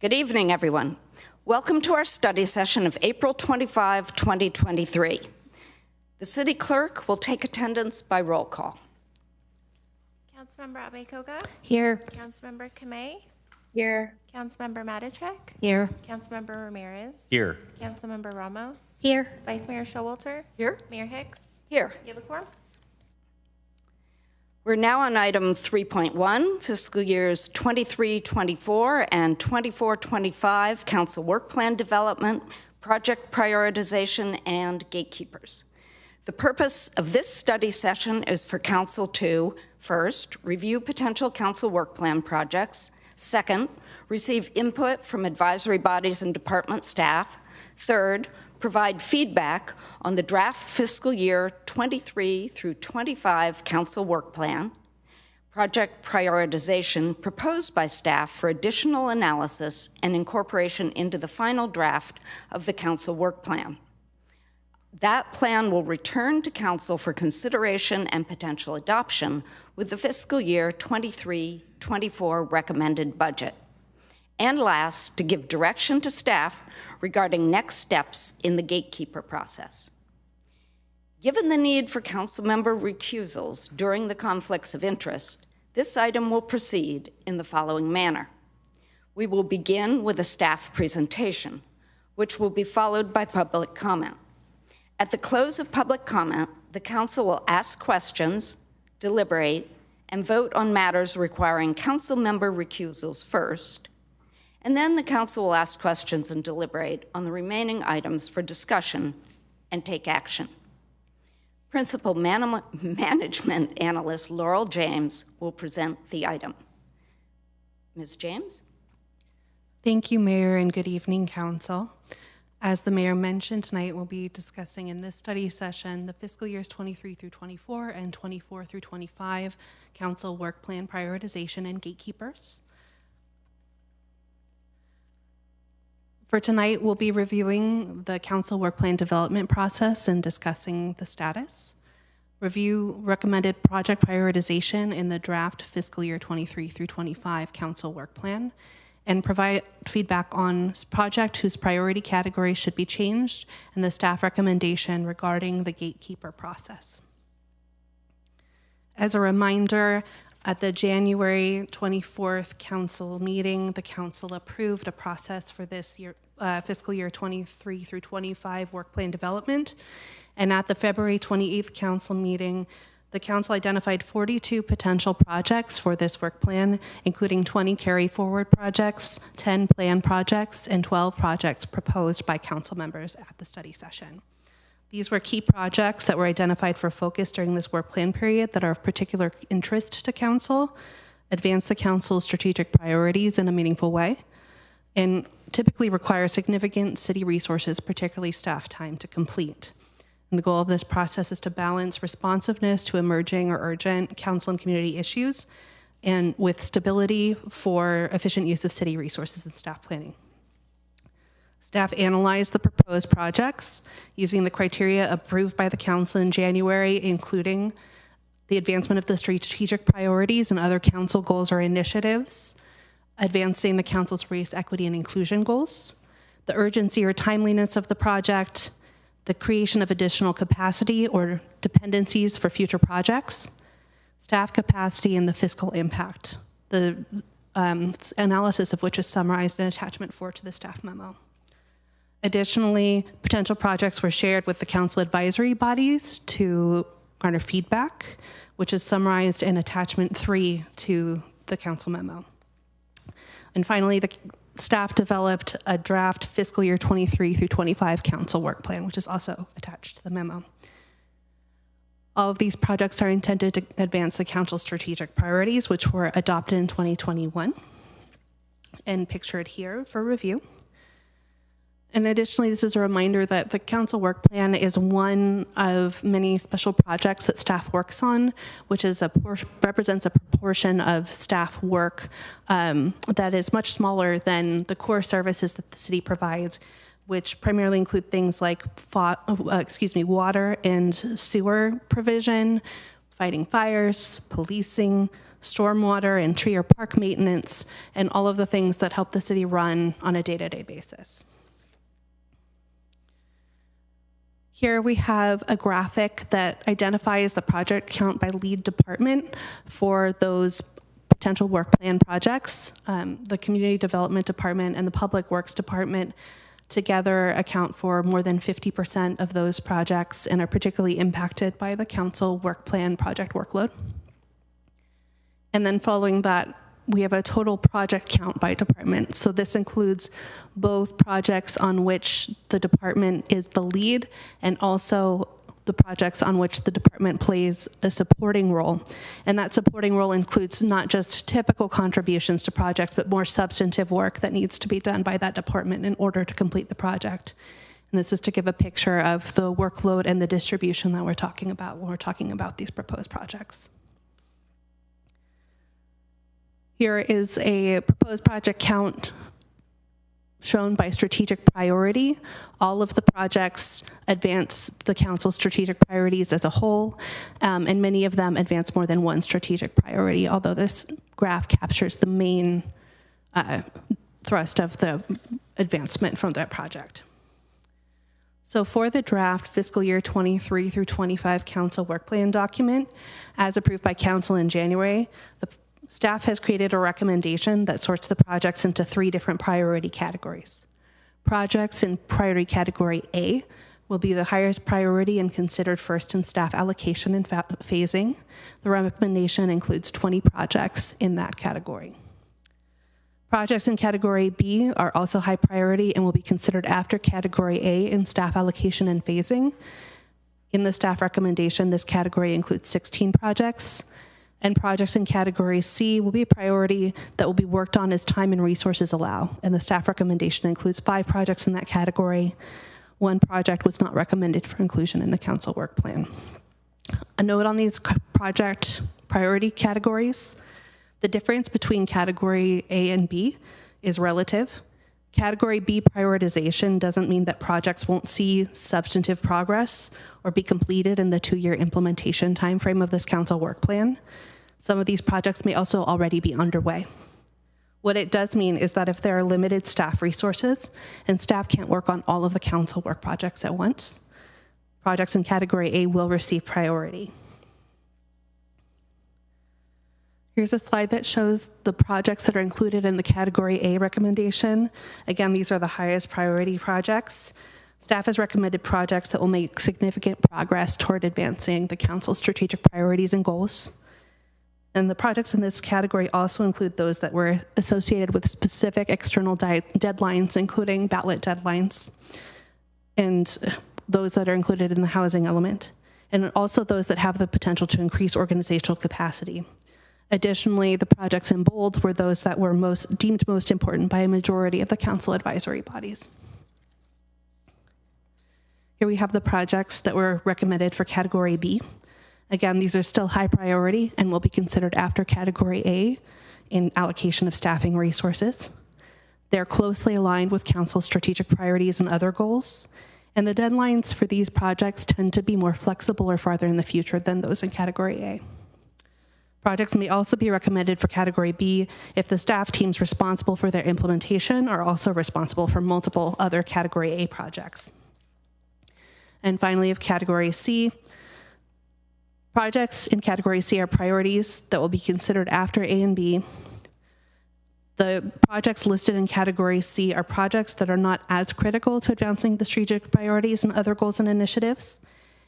Good evening, everyone. Welcome to our study session of April 25, 2023. The City Clerk will take attendance by roll call. Councilmember Abekoga? Here. Councilmember Kamei? Here. Councilmember Matichek? Here. Councilmember Ramirez? Here. Councilmember Ramos? Here. Vice Mayor Showalter? Here. Mayor Hicks? Here. You have a quorum? We're now on item 3.1, fiscal years 23-24 and 24-25 council work plan development, project prioritization, and gatekeepers. The purpose of this study session is for council to, first, review potential council work plan projects, second, receive input from advisory bodies and department staff, third, provide feedback on the draft fiscal year 23 through 25 council work plan, project prioritization proposed by staff for additional analysis and incorporation into the final draft of the council work plan. That plan will return to council for consideration and potential adoption with the fiscal year 23-24 recommended budget. And last, to give direction to staff regarding next steps in the gatekeeper process. Given the need for council member recusals during the conflicts of interest, this item will proceed in the following manner. We will begin with a staff presentation, which will be followed by public comment. At the close of public comment, the council will ask questions, deliberate, and vote on matters requiring council member recusals first, and then the council will ask questions and deliberate on the remaining items for discussion and take action. Principal Management Analyst Laurel James will present the item. Ms. James? Thank you, Mayor, and good evening, Council. As the Mayor mentioned, tonight we'll be discussing in this study session the fiscal years 23 through 24 and 24 through 25 Council Work Plan Prioritization and Gatekeepers. For tonight, we'll be reviewing the Council Work Plan development process and discussing the status, review recommended project prioritization in the draft fiscal year 23 through 25 Council Work Plan, and provide feedback on project whose priority category should be changed and the staff recommendation regarding the gatekeeper process. As a reminder, at the January 24th council meeting, the council approved a process for this year, fiscal year 23 through 25 work plan development. And at the February 28th council meeting, the council identified 42 potential projects for this work plan, including 20 carry forward projects, 10 plan projects, and 12 projects proposed by council members at the study session. These were key projects that were identified for focus during this work plan period that are of particular interest to council, advance the council's strategic priorities in a meaningful way, and typically require significant city resources, particularly staff time, to complete. And the goal of this process is to balance responsiveness to emerging or urgent council and community issues and with stability for efficient use of city resources and staff planning. Staff analyzed the proposed projects using the criteria approved by the council in January, including the advancement of the strategic priorities and other council goals or initiatives, advancing the council's race, equity, and inclusion goals, the urgency or timeliness of the project, the creation of additional capacity or dependencies for future projects, staff capacity, and the fiscal impact, the analysis of which is summarized in attachment 4 to the staff memo. Additionally, potential projects were shared with the council advisory bodies to garner feedback, which is summarized in attachment 3 to the council memo. And finally, the staff developed a draft fiscal year 23 through 25 council work plan, which is also attached to the memo. All of these projects are intended to advance the council's strategic priorities, which were adopted in 2021 and pictured here for review. And additionally, this is a reminder that the council work plan is one of many special projects that staff works on, which is represents a proportion of staff work that is much smaller than the core services that the city provides, which primarily include things like water and sewer provision, fighting fires, policing, stormwater and tree or park maintenance, and all of the things that help the city run on a day-to-day basis. Here we have a graphic that identifies the project count by lead department for those potential work plan projects. The Community Development Department and the Public Works Department together account for more than 50% of those projects and are particularly impacted by the council work plan project workload. And then following that, we have a total project count by department. So this includes both projects on which the department is the lead and also the projects on which the department plays a supporting role. And that supporting role includes not just typical contributions to projects, but more substantive work that needs to be done by that department in order to complete the project. And this is to give a picture of the workload and the distribution that we're talking about when we're talking about these proposed projects. Here is a proposed project count shown by strategic priority. All of the projects advance the council's strategic priorities as a whole, and many of them advance more than one strategic priority, although this graph captures the main thrust of the advancement from that project. So for the draft fiscal year 23 through 25 council work plan document, as approved by council in January, the staff has created a recommendation that sorts the projects into 3 different priority categories. Projects in priority category A will be the highest priority and considered first in staff allocation and phasing. The recommendation includes 20 projects in that category. Projects in category B are also high priority and will be considered after category A in staff allocation and phasing. In the staff recommendation, this category includes 16 projects. And projects in category C will be a priority that will be worked on as time and resources allow. And the staff recommendation includes 5 projects in that category. 1 project was not recommended for inclusion in the council work plan. A note on these project priority categories: the difference between category A and B is relative. Category B prioritization doesn't mean that projects won't see substantive progress or be completed in the 2-year implementation timeframe of this council work plan. Some of these projects may also already be underway. What it does mean is that if there are limited staff resources and staff can't work on all of the council work projects at once, projects in category A will receive priority. Here's a slide that shows the projects that are included in the category A recommendation. Again, these are the highest priority projects. Staff has recommended projects that will make significant progress toward advancing the council's strategic priorities and goals. And the projects in this category also include those that were associated with specific external deadlines, including ballot deadlines, and those that are included in the housing element, and also those that have the potential to increase organizational capacity. Additionally, the projects in bold were those that were deemed most important by a majority of the council advisory bodies. Here we have the projects that were recommended for category B. Again, these are still high priority and will be considered after category A in allocation of staffing resources. They're closely aligned with council's strategic priorities and other goals, and the deadlines for these projects tend to be more flexible or farther in the future than those in category A. Projects may also be recommended for category B if the staff teams responsible for their implementation are also responsible for multiple other category A projects. And finally, of category C, projects in category C are priorities that will be considered after A and B. The projects listed in category C are projects that are not as critical to advancing the strategic priorities and other goals and initiatives.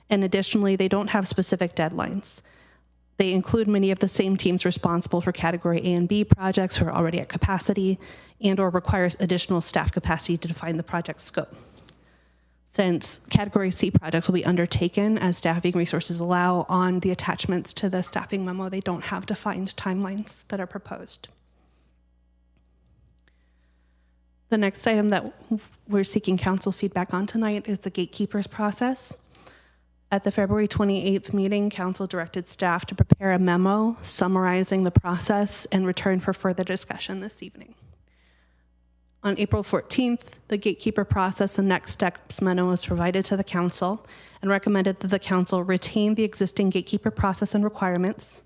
And additionally, they don't have specific deadlines. They include many of the same teams responsible for category A and B projects who are already at capacity and or requires additional staff capacity to define the project scope. Since category C projects will be undertaken as staffing resources allow on the attachments to the staffing memo, they don't have defined timelines that are proposed. The next item that we're seeking council feedback on tonight is the gatekeepers process. At the February 28th meeting, council directed staff to prepare a memo summarizing the process and return for further discussion this evening. On April 14th, the gatekeeper process and next steps memo was provided to the council, and and recommended that the council retain the existing gatekeeper process and requirements,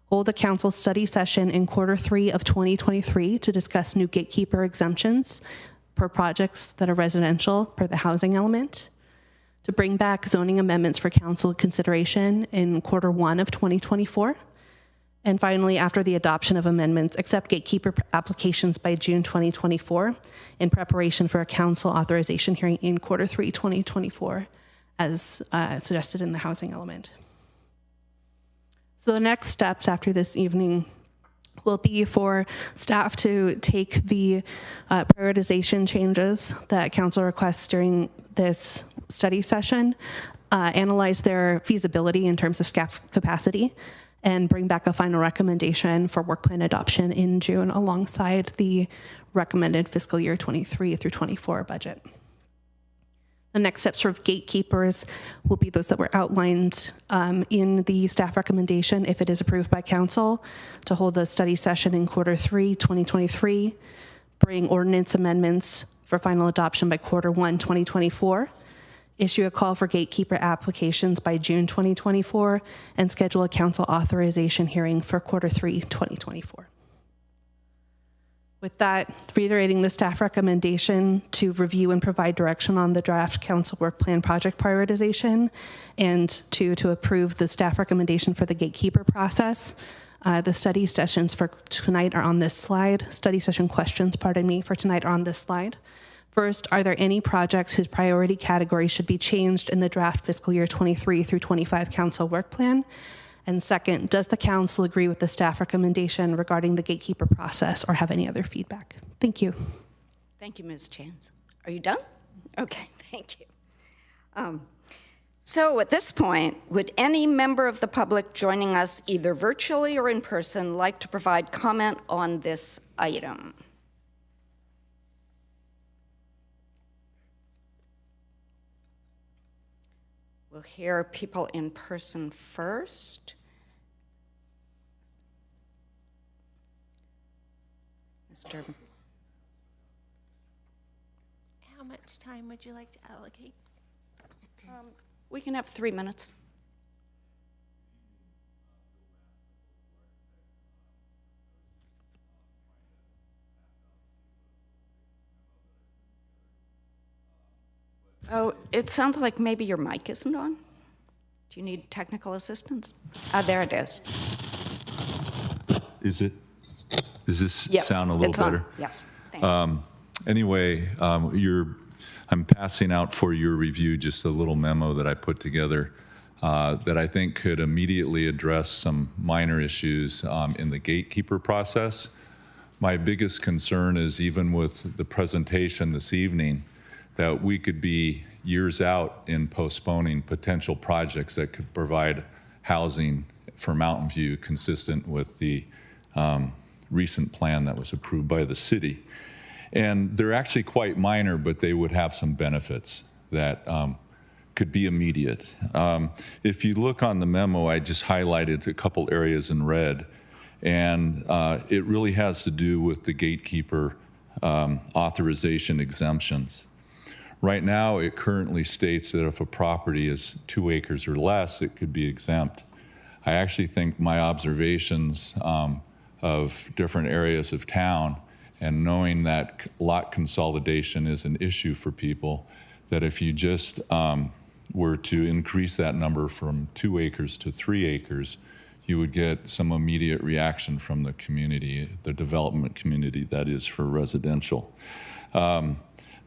hold a council study session in Q3 of 2023 to discuss new gatekeeper exemptions for projects that are residential per the housing element, to bring back zoning amendments for council consideration in Q1 of 2024, and finally, after the adoption of amendments, accept gatekeeper applications by June 2024 in preparation for a council authorization hearing in Q3 2024, as suggested in the housing element. So the next steps after this evening will be for staff to take the prioritization changes that council requests during this study session, analyze their feasibility in terms of staff capacity, and bring back a final recommendation for work plan adoption in June alongside the recommended fiscal year 23 through 24 budget. The next steps for gatekeepers will be those that were outlined in the staff recommendation if it is approved by council, to hold a study session in Q3 2023, bring ordinance amendments for final adoption by Q1 2024, issue a call for gatekeeper applications by June 2024, and schedule a council authorization hearing for Q3 2024. With that, reiterating the staff recommendation to review and provide direction on the draft council work plan project prioritization, and to approve the staff recommendation for the gatekeeper process. The study sessions for tonight are on this slide. Study session questions, pardon me, for tonight are on this slide. First, are there any projects whose priority category should be changed in the draft fiscal year 23 through 25 council work plan? And second, does the council agree with the staff recommendation regarding the gatekeeper process or have any other feedback? Thank you. Thank you, Ms. Chance. Are you done? Okay, thank you. So at this point, would any member of the public joining us either virtually or in person like to provide comment on this item? We'll hear people in person first. Mr. How much time would you like to allocate? We can have 3 minutes. Oh, it sounds like maybe your mic isn't on. Do you need technical assistance? There it is. Is it? Does this Yes, sound a little it's better? on. Yes, thank you. Anyway, I'm passing out for your review just a little memo that I put together that I think could immediately address some minor issues in the gatekeeper process. My biggest concern is, even with the presentation this evening, that we could be years out in postponing potential projects that could provide housing for Mountain View consistent with the recent plan that was approved by the city. And they're actually quite minor, but they would have some benefits that could be immediate. If you look on the memo, I just highlighted a couple areas in red, and it really has to do with the gatekeeper authorization exemptions. Right now, it currently states that if a property is 2 acres or less, it could be exempt. I actually think my observations of different areas of town, and knowing that lot consolidation is an issue for people, that if you just were to increase that number from 2 acres to 3 acres, you would get some immediate reaction from the community, the development community, that is, for residential.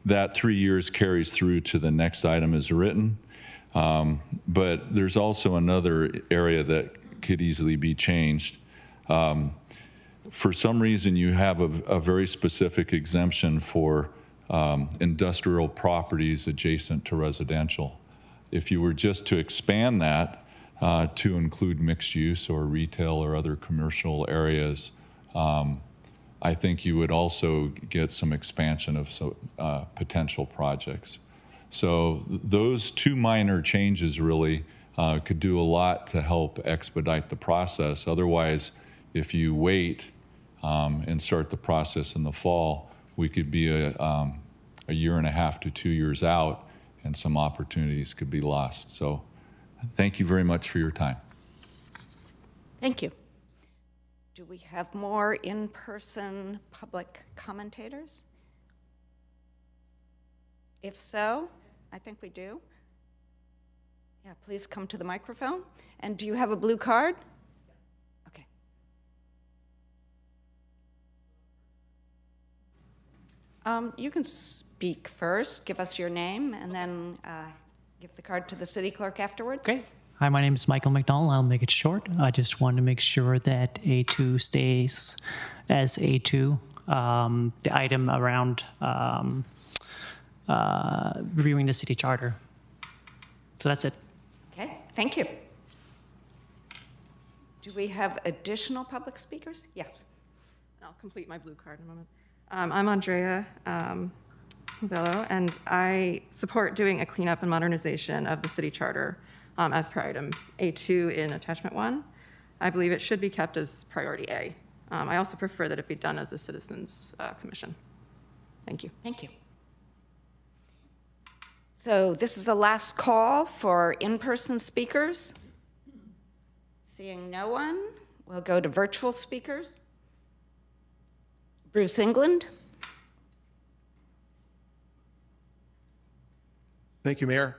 That 3 years carries through to the next item as written. But there's also another area that could easily be changed. For some reason, you have a very specific exemption for industrial properties adjacent to residential. If you were just to expand that to include mixed use or retail or other commercial areas, I think you would also get some expansion of potential projects. So those 2 minor changes really could do a lot to help expedite the process. Otherwise, if you wait and start the process in the fall, we could be a year and a half to 2 years out, and some opportunities could be lost. So thank you very much for your time. Thank you. Do we have more in-person public commentators? If so, I think we do. Yeah, please come to the microphone. And do you have a blue card? Okay. You can speak first, give us your name, and then give the card to the city clerk afterwards. Okay. Hi, my name is Michael McDonald. I'll make it short. I just want to make sure that A2 stays as A2. The item around reviewing the city charter. So that's it. Okay, thank you. Do we have additional public speakers? Yes. I'll complete my blue card in a moment. I'm Andrea Bello, and I support doing a cleanup and modernization of the city charter as per item A2 in attachment 1. I believe it should be kept as priority A. I also prefer that it be done as a citizens commission. Thank you. Thank you. So this is the last call for in-person speakers. Seeing no one, we'll go to virtual speakers. Bruce England. Thank you, Mayor.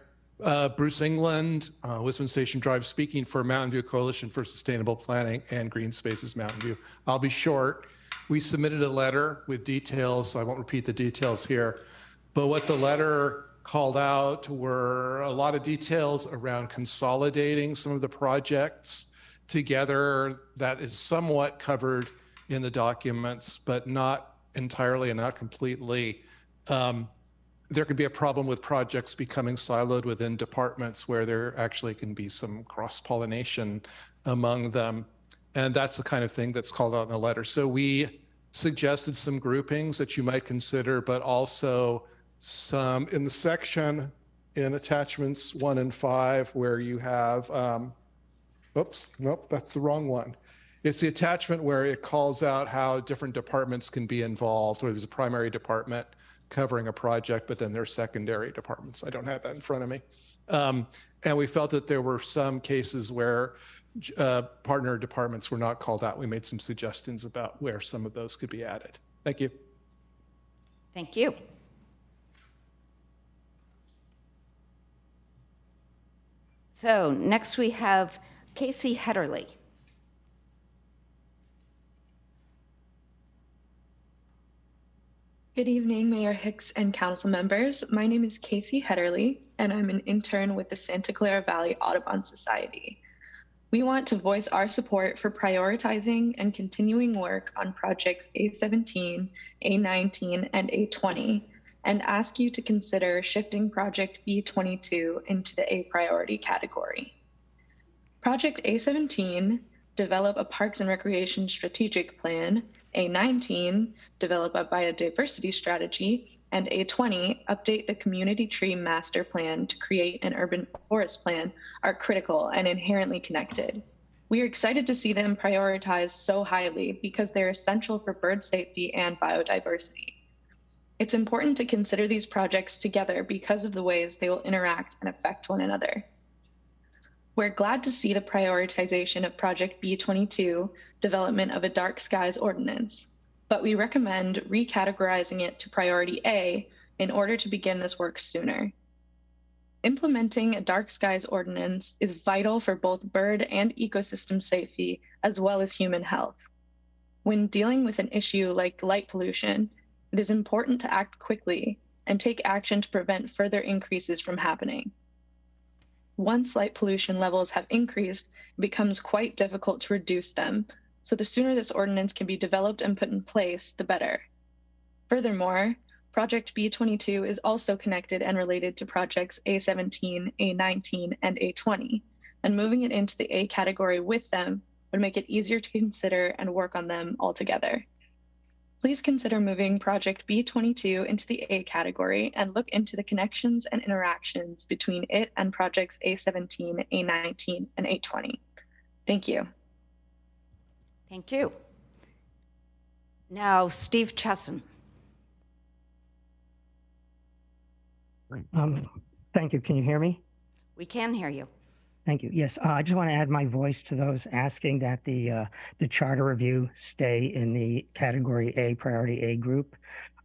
Bruce England, Wisman Station Drive, speaking for Mountain View Coalition for Sustainable Planning and Green Spaces Mountain View. I'll be short. We submitted a letter with details. I won't repeat the details here, but what the letter called out were a lot of details around consolidating some of the projects together. That is somewhat covered in the documents, but not entirely and not completely. There could be a problem with projects becoming siloed within departments where there actually can be some cross-pollination among them. And that's the kind of thing that's called out in the letter. So we suggested some groupings that you might consider, but also some in the section in attachments 1 and 5 where you have, oops, nope, that's the wrong one. It's the attachment where it calls out how different departments can be involved, where there's a primary department covering a project, but then there's secondary departments. I don't have that in front of me. And we felt that there were some cases where partner departments were not called out. We made some suggestions about where some of those could be added. Thank you. Thank you. So next we have Casey Hetterly. Good evening, Mayor Hicks and council members. My name is Casey Hetterly, and I'm an intern with the Santa Clara Valley Audubon Society. We want to voice our support for prioritizing and continuing work on projects A17, A19, and A20, and ask you to consider shifting Project B22 into the A priority category. Project A17, develop a Parks and Recreation Strategic Plan, A19, develop a biodiversity strategy, and A20, update the Community Tree Master Plan to create an urban forest plan are critical and inherently connected. We are excited to see them prioritized so highly because they're essential for bird safety and biodiversity. It's important to consider these projects together because of the ways they will interact and affect one another. We're glad to see the prioritization of Project B22, development of a dark skies ordinance, but we recommend recategorizing it to priority A in order to begin this work sooner. Implementing a dark skies ordinance is vital for both bird and ecosystem safety, as well as human health. When dealing with an issue like light pollution, it is important to act quickly and take action to prevent further increases from happening. Once light pollution levels have increased, it becomes quite difficult to reduce them, so the sooner this ordinance can be developed and put in place, the better. Furthermore, Project B22 is also connected and related to projects A17, A19, and A20, and moving it into the A category with them would make it easier to consider and work on them all together. Please consider moving Project B22 into the A category and look into the connections and interactions between it and projects A17, A19, and A20. Thank you. Thank you. Now, Steve Chesson. Thank you. Can you hear me? We can hear you. Thank you. Yes, I just want to add my voice to those asking that the charter review stay in the category A, priority A group.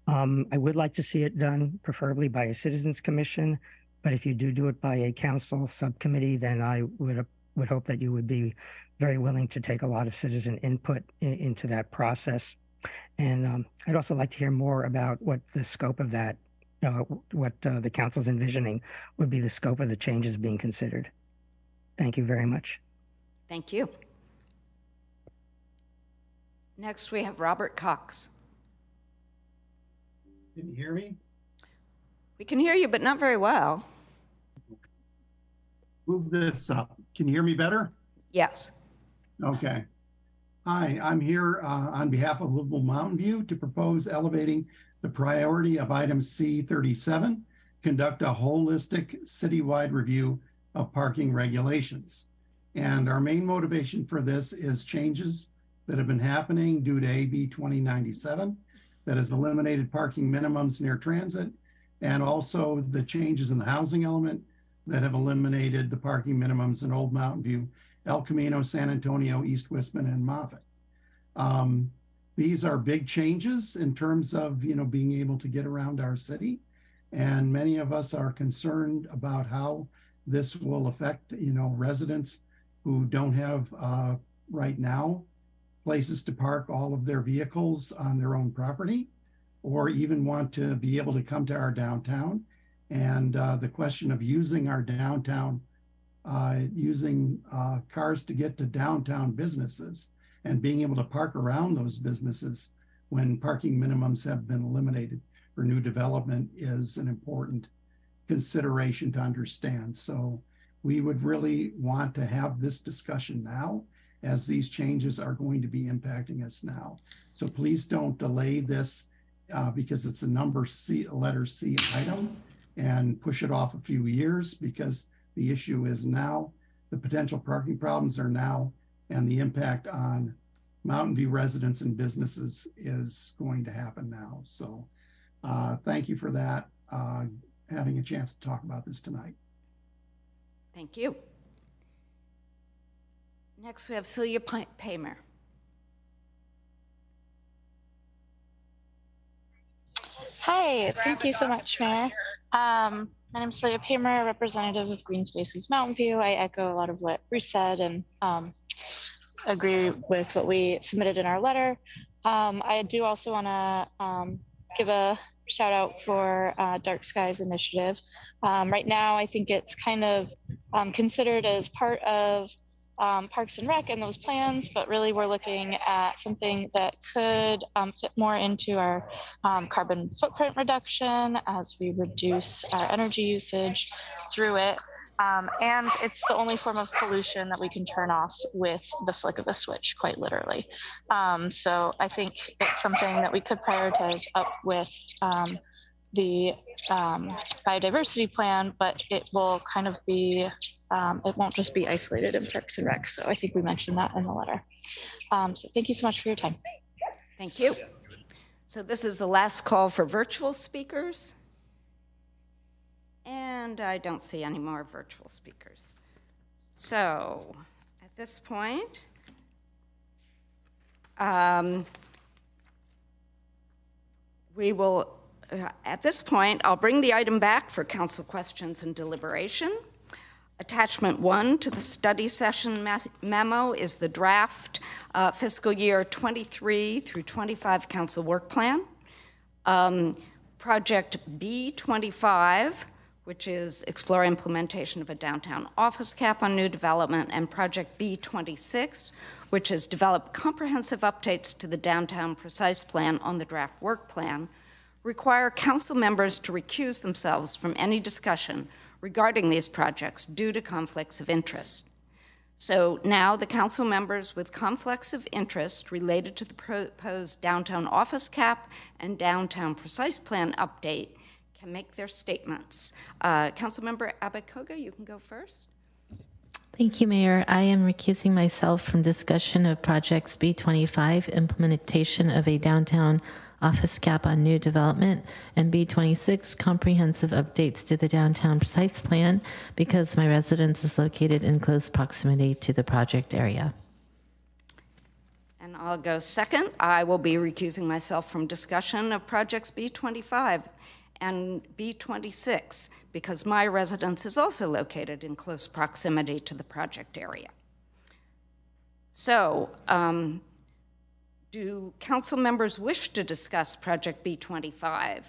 I would like to see it done preferably by a citizens commission, but if you do it by a council subcommittee, then I would hope that you would be very willing to take a lot of citizen input into that process. And I'd also like to hear more about what the scope of that, what the council's envisioning would be the scope of the changes being considered. Thank you very much. Thank you. Next, we have Robert Cox. Can you hear me? We can hear you, but not very well. Move this up. Can you hear me better? Yes. Okay. Hi, I'm here on behalf of Livable Mountain View to propose elevating the priority of item C37, conduct a holistic citywide review of parking regulations. And our main motivation for this is changes that have been happening due to AB 2097 that has eliminated parking minimums near transit, and also the changes in the housing element that have eliminated the parking minimums in Old Mountain View, El Camino, San Antonio, East Wisman, and Moffett. These are big changes in terms of, being able to get around our city. And many of us are concerned about how this will affect, residents who don't have right now places to park all of their vehicles on their own property, or even want to be able to come to our downtown. And the question of using our downtown, using cars to get to downtown businesses and being able to park around those businesses when parking minimums have been eliminated for new development is an important consideration to understand. So we would really want to have this discussion now, as these changes are going to be impacting us now. So please don't delay this because it's a letter C item, and push it off a few years, because the issue is now, the potential parking problems are now, and the impact on Mountain View residents and businesses is going to happen now. So thank you for that, having a chance to talk about this tonight. Thank you. Next, we have Celia Paymer. Hi, thank you so much, Mayor. My name is Celia Paymer, representative of Green Spaces Mountain View. I echo a lot of what Bruce said and agree with what we submitted in our letter. I do also want to give a shout out for Dark Skies Initiative. Right now, I think it's kind of considered as part of Parks and Rec and those plans, but really we're looking at something that could fit more into our carbon footprint reduction as we reduce our energy usage through it. And it's the only form of pollution that we can turn off with the flick of a switch, quite literally. So I think it's something that we could prioritize up with the biodiversity plan, but it will kind of be, it won't just be isolated in Parks and Rec. So I think we mentioned that in the letter. So thank you so much for your time. Thank you. So this is the last call for virtual speakers. And I don't see any more virtual speakers. So at this point, I'll bring the item back for council questions and deliberation. Attachment 1 to the study session memo is the draft fiscal year 23 through 25 council work plan. Project B25, which is explore implementation of a downtown office cap on new development, and Project B26, which is develop comprehensive updates to the downtown precise plan on the draft work plan, require council members to recuse themselves from any discussion regarding these projects due to conflicts of interest. So now the council members with conflicts of interest related to the proposed downtown office cap and downtown precise plan update can make their statements. Councilmember Abakoga, you can go first. Thank you, Mayor. I am recusing myself from discussion of projects B25, implementation of a downtown office cap on new development, and B26, comprehensive updates to the downtown site plan because my residence is located in close proximity to the project area. And I'll go second. I will be recusing myself from discussion of projects B25 and B26 because my residence is also located in close proximity to the project area. So, do council members wish to discuss project B25,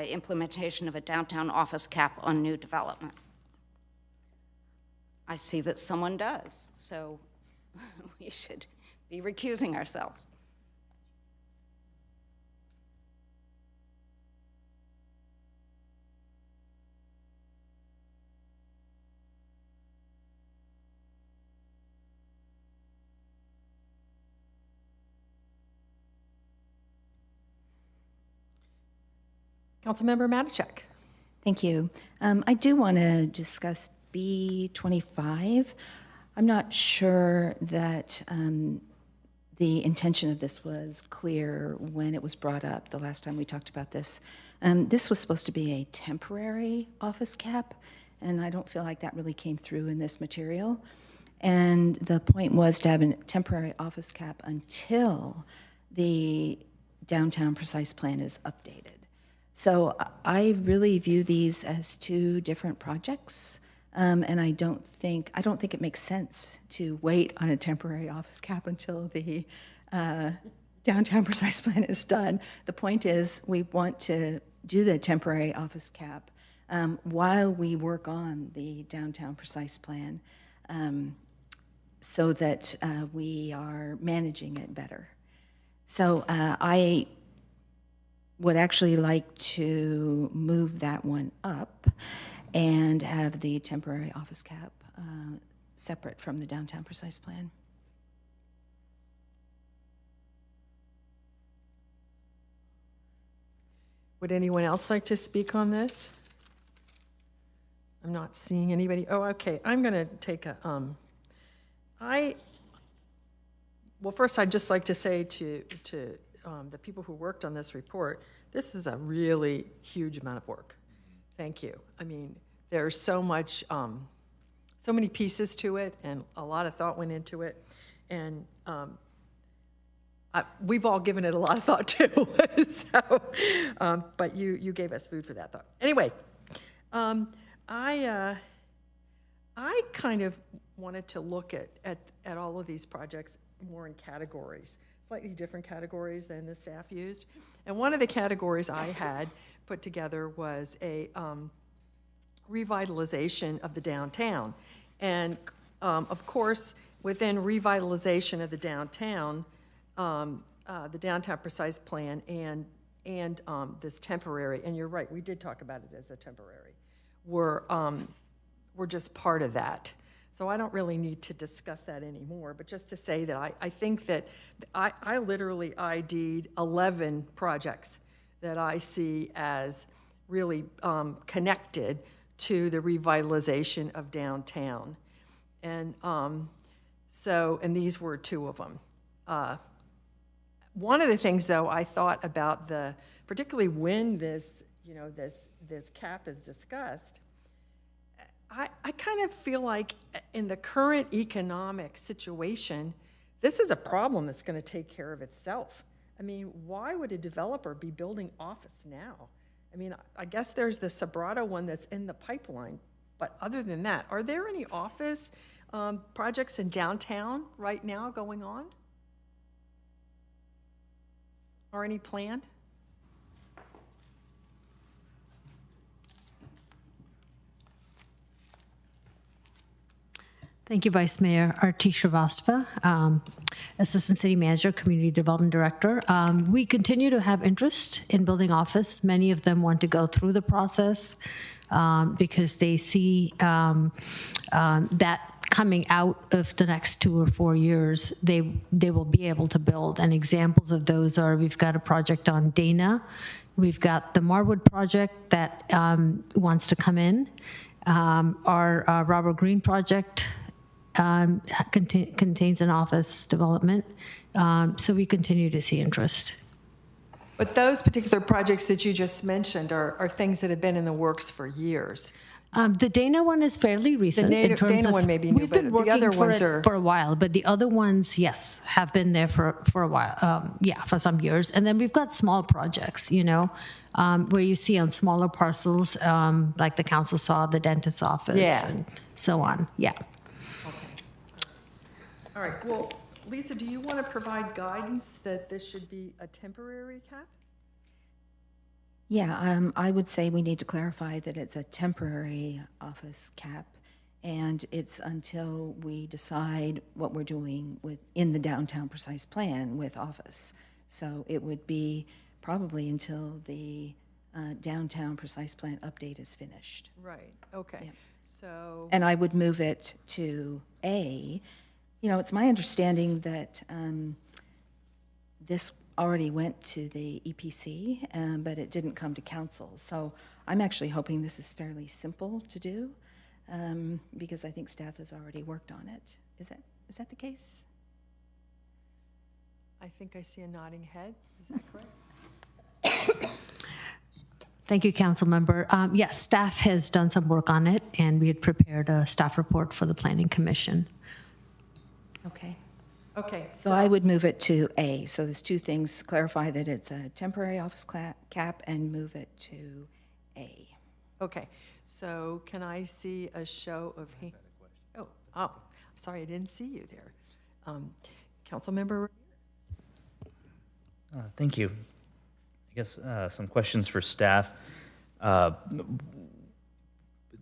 implementation of a downtown office cap on new development? I see that someone does, so we should be recusing ourselves. Councilmember Matichak. Thank you. I do want to discuss B25. I'm not sure that the intention of this was clear when it was brought up the last time we talked about this. This was supposed to be a temporary office cap, and I don't feel like that really came through in this material. And the point was to have a temporary office cap until the downtown precise plan is updated. So I really view these as two different projects, and I don't think it makes sense to wait on a temporary office cap until the downtown precise plan is done. The point is we want to do the temporary office cap while we work on the downtown precise plan so that we are managing it better. So I would actually like to move that one up and have the temporary office cap separate from the downtown precise plan. Would anyone else like to speak on this? I'm not seeing anybody. Oh, okay. I'm going to take a, well, first I'd just like to say to the people who worked on this report, this is a really huge amount of work. Thank you. I mean, there's so much, so many pieces to it, and a lot of thought went into it, and we've all given it a lot of thought too. So, but you gave us food for that thought. Anyway, I kind of wanted to look at all of these projects more in categories, slightly different categories than the staff used. And one of the categories I had put together was a revitalization of the downtown. And of course, within revitalization of the downtown precise plan and this temporary, and you're right, we did talk about it as a temporary, we're just part of that. So I don't really need to discuss that anymore, but just to say that I think that I literally ID'd 11 projects that I see as really connected to the revitalization of downtown. And and these were two of them. One of the things though I thought about particularly when this cap is discussed, I kind of feel like in the current economic situation, this is a problem that's going to take care of itself. I mean, why would a developer be building office now? I mean, I guess there's the Sobrato one that's in the pipeline, but other than that, are there any office projects in downtown right now going on? Or any planned? Thank you, Vice Mayor Arti Shrivastava, Assistant City Manager, Community Development Director. We continue to have interest in building office. Many of them want to go through the process because they see that coming out of the next 2 or 4 years, they will be able to build. And examples of those are, we've got a project on Dana. We've got the Marwood project that wants to come in. Our Robert Greene project contains an office development. So we continue to see interest. But those particular projects that you just mentioned are things that have been in the works for years. The Dana one is fairly recent. The Dana one may be new, we've but been the other working ones for a while, but the other ones, yes, have been there for a while. Yeah, for some years. And then we've got small projects, where you see on smaller parcels, like the council saw the dentist's office and so on. Yeah. Okay. All right. Well, Lisa, do you want to provide guidance that this should be a temporary cap? Yeah, I would say we need to clarify that it's a temporary office cap, and it's until we decide what we're doing in the downtown precise plan with office. So it would be probably until the downtown precise plan update is finished. Right. Okay. Yeah. So. And I would move it to A. It's my understanding that this already went to the EPC, but it didn't come to council. So I'm actually hoping this is fairly simple to do, because I think staff has already worked on it. Is that the case? I think I see a nodding head. Is that correct? Thank you, council member. Yes, staff has done some work on it, and we had prepared a staff report for the Planning Commission. Okay. Okay. So I would move it to A. So there's two things. Clarify that it's a temporary office cap and move it to A. Okay. So can I see a show of hands? Oh, sorry, I didn't see you there. Council member. Thank you. I guess some questions for staff.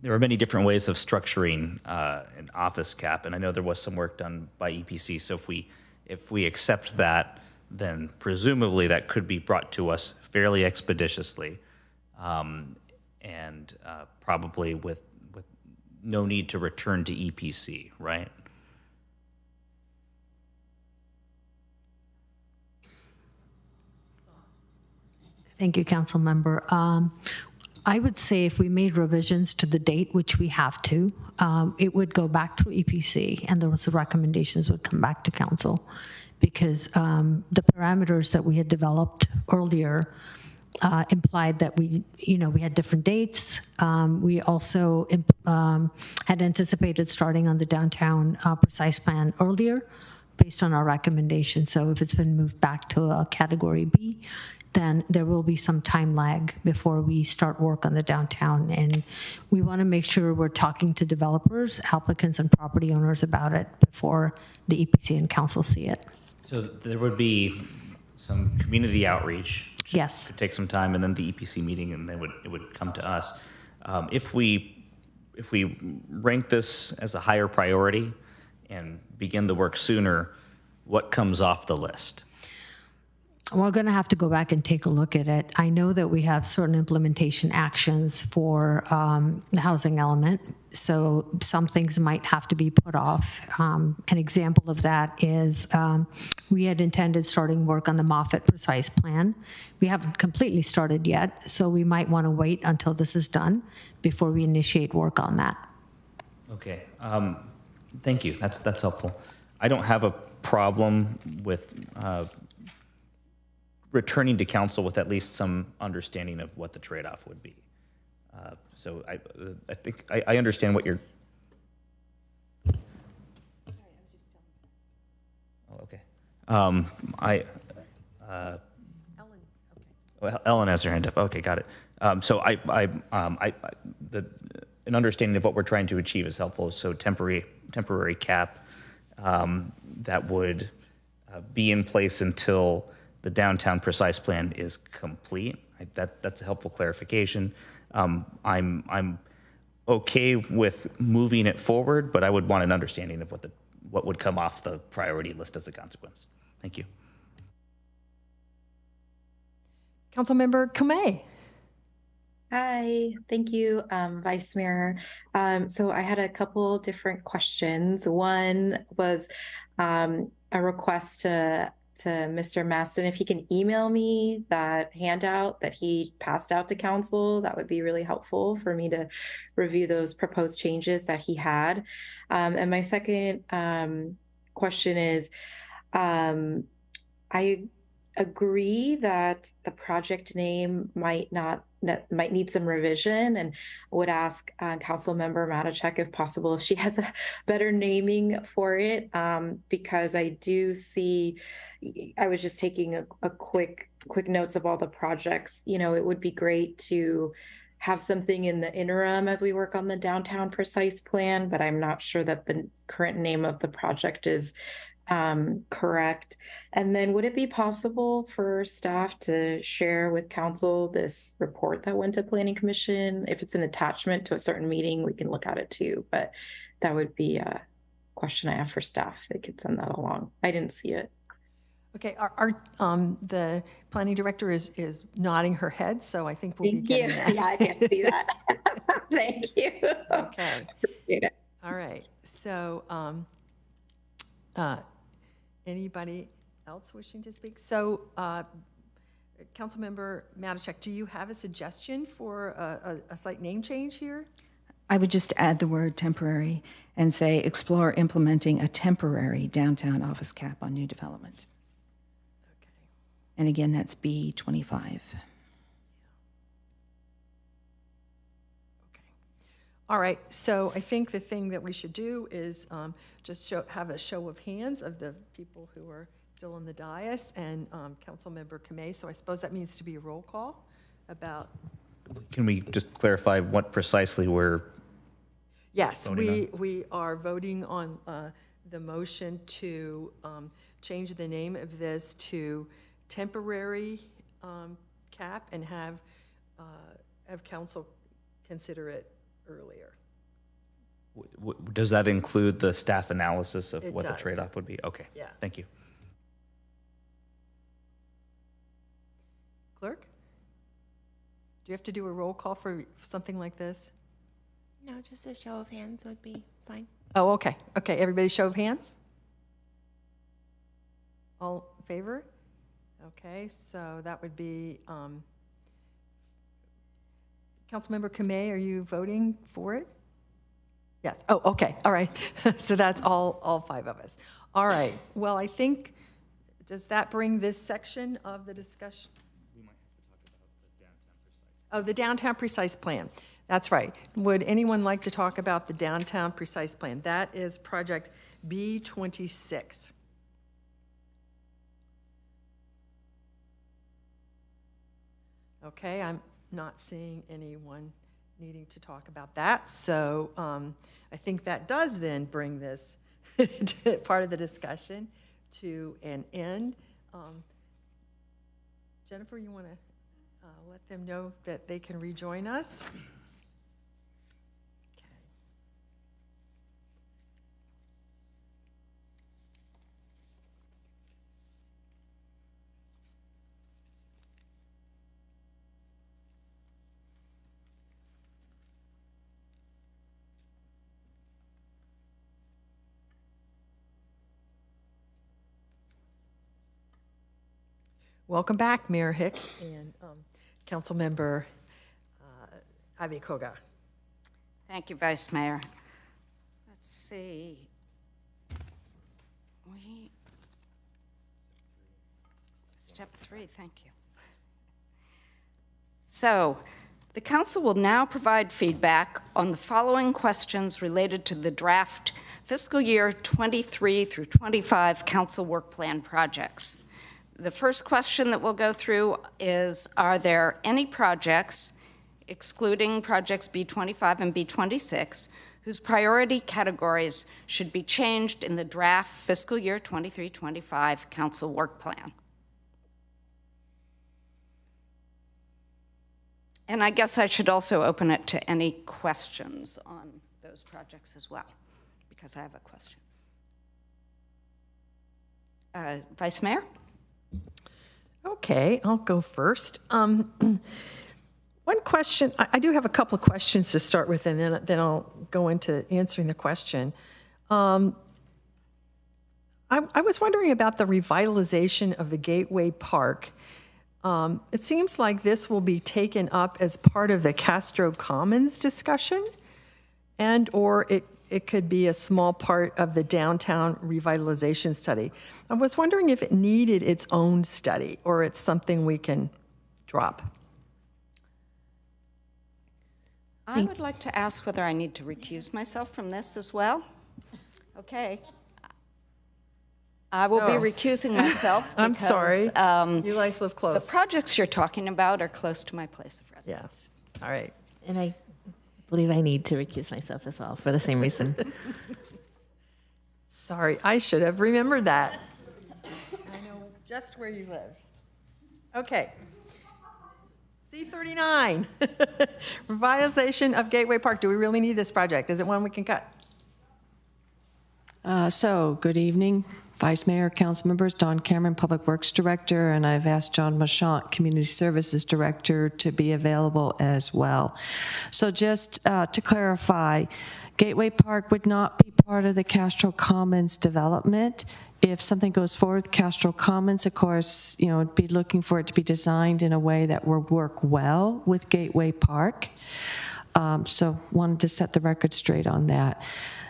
There are many different ways of structuring an office cap, and I know there was some work done by EPC. So if we accept that, then presumably that could be brought to us fairly expeditiously, and probably with no need to return to EPC, right? Thank you, council member. I would say if we made revisions to the date, which we have to, it would go back through EPC, and the recommendations would come back to council, because the parameters that we had developed earlier implied that we had different dates. We also had anticipated starting on the downtown precise plan earlier, based on our recommendations. So if it's been moved back to a category B, then there will be some time lag before we start work on the downtown. And we want to make sure we're talking to developers, applicants, and property owners about it before the EPC and council see it. So there would be some community outreach. Yes. Could take some time, and then the EPC meeting, and then it would come to us. If we rank this as a higher priority and begin the work sooner, what comes off the list? We're going to have to go back and take a look at it. I know that we have certain implementation actions for the housing element, so some things might have to be put off. An example of that is we had intended starting work on the Moffett precise plan. We haven't completely started yet, so we might want to wait until this is done before we initiate work on that. Okay, thank you. That's helpful. I don't have a problem with returning to council with at least some understanding of what the trade-off would be. So I think I understand what you're. Oh, okay. Ellen has her hand up. Okay, got it. So an understanding of what we're trying to achieve is helpful. So temporary cap that would be in place until the downtown precise plan is complete. That's a helpful clarification. I'm okay with moving it forward, but I would want an understanding of what would come off the priority list as a consequence. Thank you. Councilmember Kamei. Hi, thank you, Vice Mayor. So I had a couple different questions. One was a request to Mr. Maston, if he can email me that handout that he passed out to council, that would be really helpful for me to review those proposed changes that he had. And my second question is, I agree that the project name might need some revision, and would ask Councilmember Matachek if possible if she has a better naming for it, because I do see, I was just taking a quick notes of all the projects. You know, it would be great to have something in the interim as we work on the downtown precise plan, but I'm not sure that the current name of the project is correct. And then would it be possible for staff to share with council this report that went to Planning Commission? If it's an attachment to a certain meeting, we can look at it too, but that would be a question I have for staff. If they could send that along. I didn't see it. Okay, the planning director is nodding her head, so I think we'll be getting that. Yeah, I can see that. Thank you. Okay. Appreciate it. All right, so anybody else wishing to speak? So Councilmember Matachek, do you have a suggestion for a site name change here? I would just add the word temporary and say explore implementing a temporary downtown office cap on new development. Okay. And again, that's B25. All right, so I think the thing that we should do is just have a show of hands of the people who are still on the dais and Councilmember Kamei. So I suppose that means to be a roll call about. Can we just clarify what precisely we're Yes, voting on? we are voting on the motion to change the name of this to temporary cap and have council consider it earlier. Does that include the staff analysis of It what the does. trade-off would be? Okay. Yeah. Thank you. Clerk? Do you have to do a roll call for something like this? No, just a show of hands would be fine. Oh, okay. Okay, everybody show of hands? All in favor? Okay, so that would be, Councilmember Kamei, are you voting for it? Yes. Oh, okay. All right. So that's all five of us. All right. Well, I think, does that bring this section of the discussion? We might have to talk about the downtown precise. Oh, the downtown precise plan. That's right. Would anyone like to talk about the downtown precise plan? That is project B26. Okay, I'm not seeing anyone needing to talk about that. So I think that does then bring this part of the discussion to an end. Jennifer, you want to let them know that they can rejoin us? Welcome back, Mayor Hicks and Councilmember Abikoga. Thank you, Vice Mayor. Let's see. Step 3, thank you. So, the council will now provide feedback on the following questions related to the draft fiscal year 23 through 25 council work plan projects. The first question that we'll go through is, are there any projects, excluding projects B25 and B26, whose priority categories should be changed in the draft fiscal year 23-25 council work plan? And I guess I should also open it to any questions on those projects as well, because I have a question. Vice Mayor? Okay, I'll go first. One question, I do have a couple of questions to start with, and then I'll go into answering the question. I was wondering about the revitalization of the Gateway Park. It seems like this will be taken up as part of the Castro Commons discussion, and or it could be a small part of the downtown revitalization study. I was wondering if it needed its own study or it's something we can drop. I would like to ask whether I need to recuse myself from this as well. Okay. I will be recusing myself because, I'm sorry. You guys live close. The projects you're talking about are close to my place of residence. Yeah. All right. And I believe I need to recuse myself as well for the same reason. Sorry, I should have remembered that. I know just where you live. Okay. C39, revitalization of Gateway Park. Do we really need this project? Is it one we can cut? Good evening, Vice Mayor, council members, Dawn Cameron, Public Works Director, and I've asked John Machant, Community Services Director, to be available as well. So just to clarify, Gateway Park would not be part of the Castro Commons development. If something goes forward with Castro Commons, of course, it'd be looking for it to be designed in a way that will work well with Gateway Park. So wanted to set the record straight on that.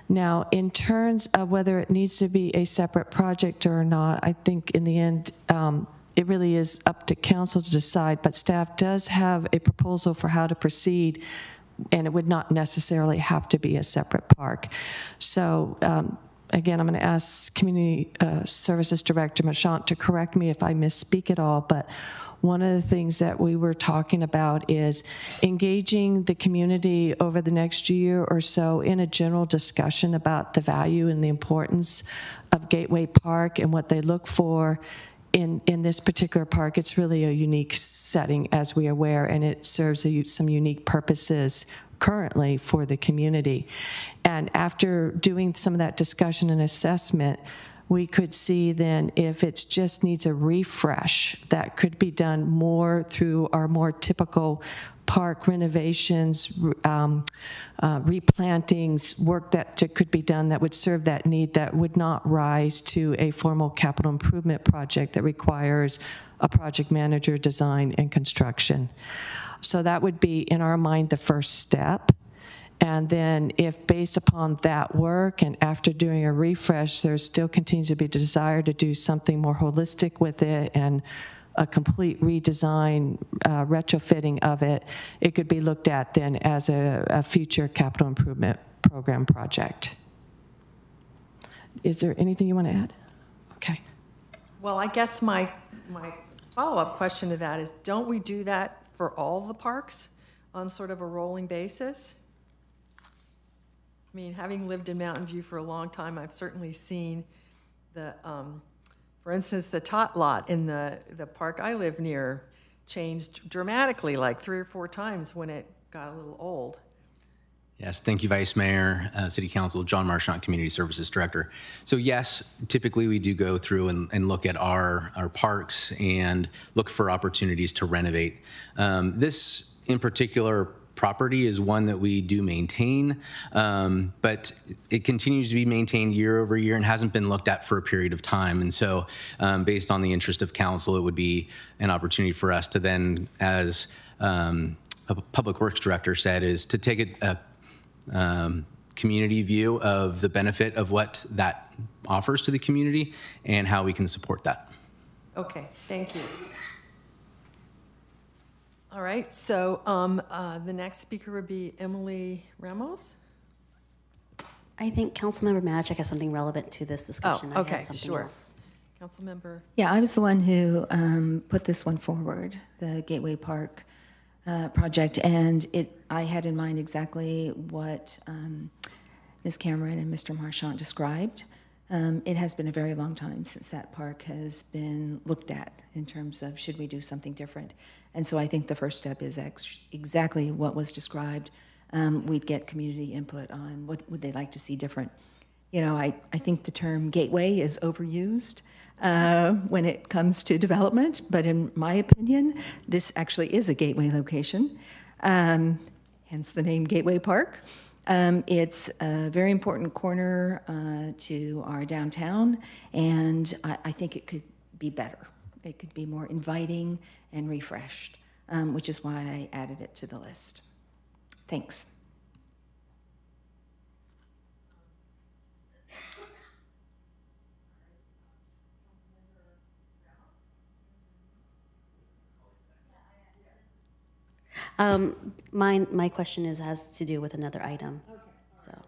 Now, in terms of whether it needs to be a separate project or not, I think in the end, it really is up to council to decide, but staff does have a proposal for how to proceed, and it would not necessarily have to be a separate park. So, again, I'm going to ask Community Services Director Machant to correct me if I misspeak at all, but one of the things that we were talking about is engaging the community over the next year or so in a general discussion about the value and the importance of Gateway Park and what they look for in this particular park. It's really a unique setting, as we are aware, and it serves some unique purposes currently for the community. And after doing some of that discussion and assessment, we could see then if it just needs a refresh, that could be done more through our more typical park renovations, replantings, work that could be done that would serve that need, that would not rise to a formal capital improvement project that requires a project manager, design, and construction. So that would be, in our mind, the first step. And then if based upon that work and after doing a refresh, there still continues to be a desire to do something more holistic with it and a complete redesign, retrofitting of it, it could be looked at then as a future capital improvement program project. Is there anything you want to add? Okay. Well, I guess my follow-up question to that is, don't we do that for all the parks on sort of a rolling basis? I mean, having lived in Mountain View for a long time, I've certainly seen the, for instance, the tot lot in the park I live near changed dramatically, like 3 or 4 times when it got a little old. Yes, thank you, Vice Mayor, City Council, John Marchant, Community Services Director. So yes, typically we do go through and look at our parks and look for opportunities to renovate. This in particular property is one that we do maintain, but it continues to be maintained year over year and hasn't been looked at for a period of time. And so based on the interest of council, it would be an opportunity for us to then, as a Public Works Director said, is to take a community view of the benefit of what that offers to the community and how we can support that. Okay, thank you. All right, so the next speaker would be Emily Ramos. I think Councilmember Magic has something relevant to this discussion. Oh, okay, I had something sure. else. Councilmember. Yeah, I was the one who put this one forward, the Gateway Park project, and I had in mind exactly what Ms. Cameron and Mr. Marchant described. It has been a very long time since that park has been looked at in terms of should we do something different. And so I think the first step is exactly what was described. We'd get community input on what would they like to see different. You know, I think the term gateway is overused when it comes to development, but in my opinion, this actually is a gateway location, hence the name Gateway Park. It's a very important corner to our downtown, and I think it could be better. It could be more inviting and refreshed, which is why I added it to the list. Thanks. My question has to do with another item. Okay. So.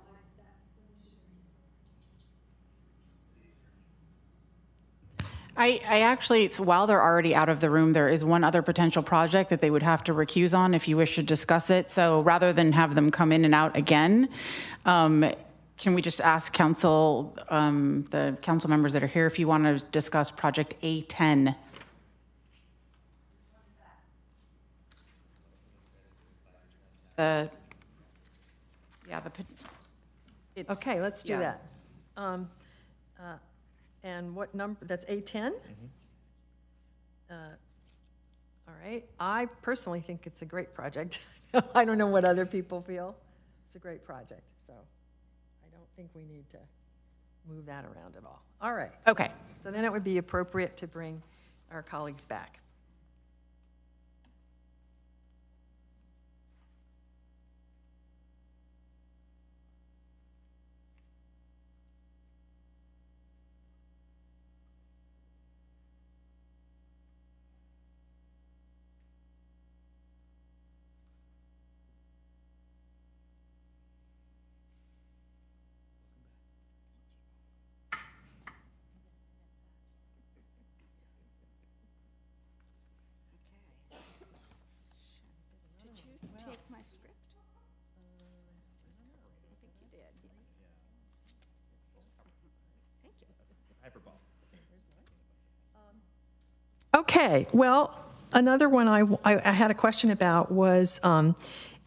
I actually, so while they're already out of the room, there is one other potential project that they would have to recuse on if you wish to discuss it. So rather than have them come in and out again, can we just ask council, the council members that are here, if you want to discuss project A10? Okay, let's do that. And what number? That's A10? All right. I personally think it's a great project. I don't know what other people feel. It's a great project. So I don't think we need to move that around at all. All right. Okay. So then it would be appropriate to bring our colleagues back. Take my script? I think you did, yes. Thank you. Okay, well, another one I had a question about was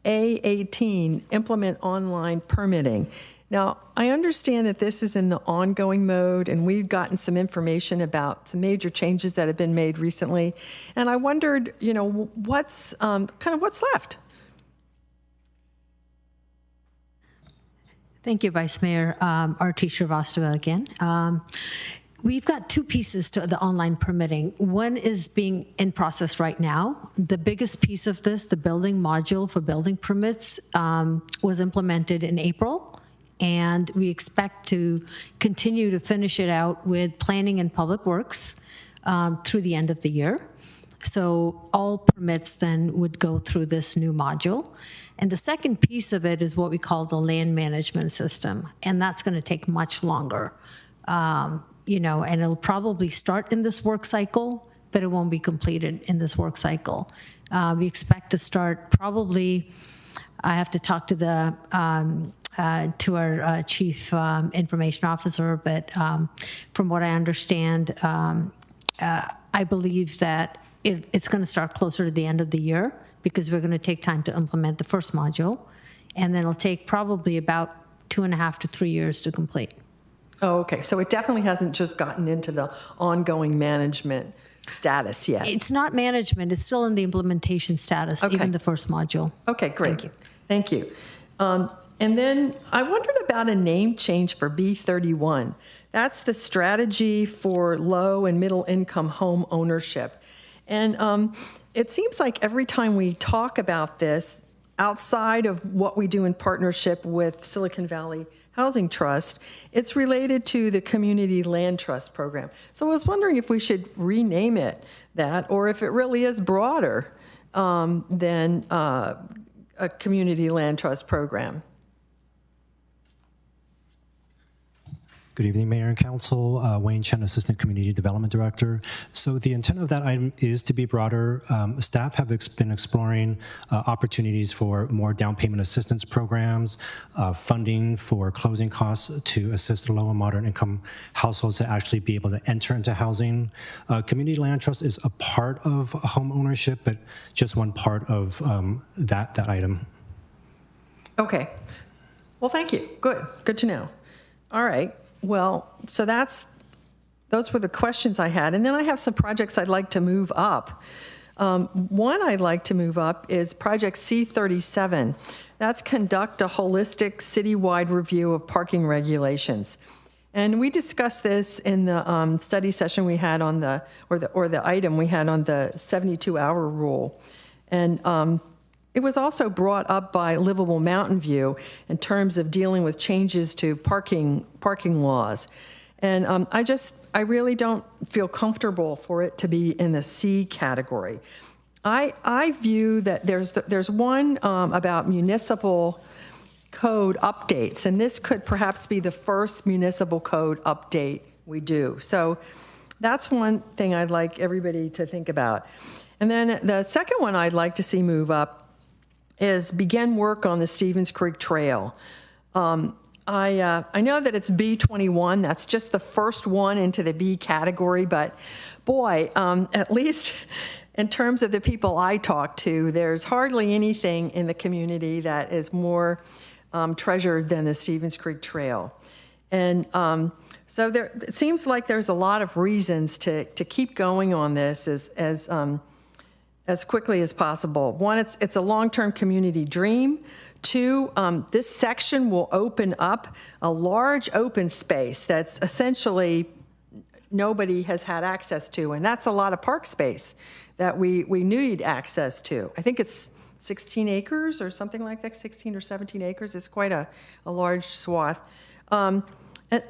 A18, implement online permitting. Now, I understand that this is in the ongoing mode, and we've gotten some information about some major changes that have been made recently. And I wondered, you know, what's what's left? Thank you, Vice Mayor. R.T. Shrivastava again. We've got two pieces to the online permitting. One is being in process right now. The biggest piece of this, the building module for building permits, was implemented in April, and we expect to continue to finish it out with planning and public works through the end of the year. So all permits then would go through this new module. And the second piece of it is what we call the land management system, and that's going to take much longer. You know, and it'll probably start in this work cycle, but it won't be completed in this work cycle. We expect to start probably, I have to talk to the to our chief information officer, but from what I understand, I believe that it's going to start closer to the end of the year because we're going to take time to implement the first module, and then it'll take probably about 2.5 to 3 years to complete. Oh, okay. So it definitely hasn't just gotten into the ongoing management status yet. It's not management. It's still in the implementation status, Okay. even the first module. Okay, great. Thank you. And then I wondered about a name change for B31. That's the strategy for low and middle income home ownership. And it seems like every time we talk about this, outside of what we do in partnership with Silicon Valley Housing Trust, it's related to the Community Land Trust program. So I was wondering if we should rename it that, or if it really is broader than a Community Land Trust program. Good evening, Mayor and Council. Wayne Chen, Assistant Community Development Director. So the intent of that item is to be broader. Staff have been exploring opportunities for more down payment assistance programs, funding for closing costs to assist low and moderate income households to actually be able to enter into housing. Community Land Trust is a part of home ownership, but just one part of that item. Okay. Well, thank you. Good to know. All right. Well, so those were the questions I had. And then I have some projects I'd like to move up. One I'd like to move up is Project C37. That's conduct a holistic citywide review of parking regulations. And we discussed this in the study session we had on the item we had on the 72-hour rule. And it was also brought up by Livable Mountain View in terms of dealing with changes to parking laws. And I really don't feel comfortable for it to be in the C category. I view that there's one about municipal code updates, and this could perhaps be the first municipal code update we do. So that's one thing I'd like everybody to think about. And then the second one I'd like to see move up is begin work on the Stevens Creek Trail. I know that it's B21. That's just the first one into the B category, but boy, at least in terms of the people I talk to, there's hardly anything in the community that is more treasured than the Stevens Creek Trail. And so it seems like there's a lot of reasons to keep going on this as quickly as possible. One, it's a long-term community dream. Two, this section will open up a large open space that's essentially nobody has had access to, and that's a lot of park space that we need access to. I think it's 16 acres or something like that, 16 or 17 acres. It's quite a large swath. And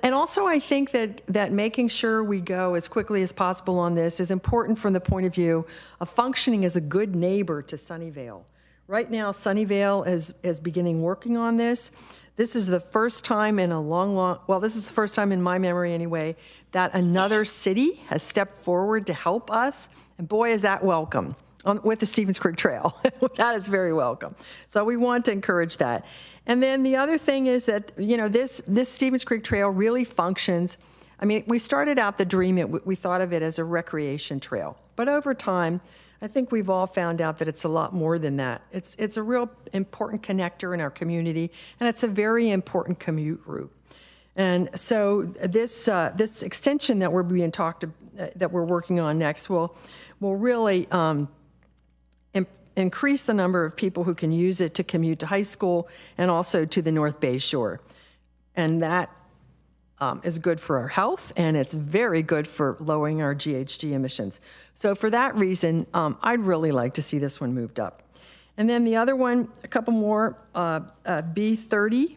also I think that making sure we go as quickly as possible on this is important from the point of view of functioning as a good neighbor to Sunnyvale. Right now, Sunnyvale is beginning working on this. This is the first time in a well, this is the first time in my memory anyway, that another city has stepped forward to help us. And boy, is that welcome with the Stevens Creek Trail. That is very welcome. So we want to encourage that. And then the other thing is that, this Stevens Creek Trail really functions. I mean, we started out the dream, we thought of it as a recreation trail. But over time, I think we've all found out that it's a lot more than that. It's a real important connector in our community, and it's a very important commute route. And so this extension that we're that we're working on next will really increase the number of people who can use it to commute to high school and also to the North Bay Shore. And that is good for our health, and it's very good for lowering our GHG emissions. So for that reason, I'd really like to see this one moved up. And then the other one, a couple more, B30,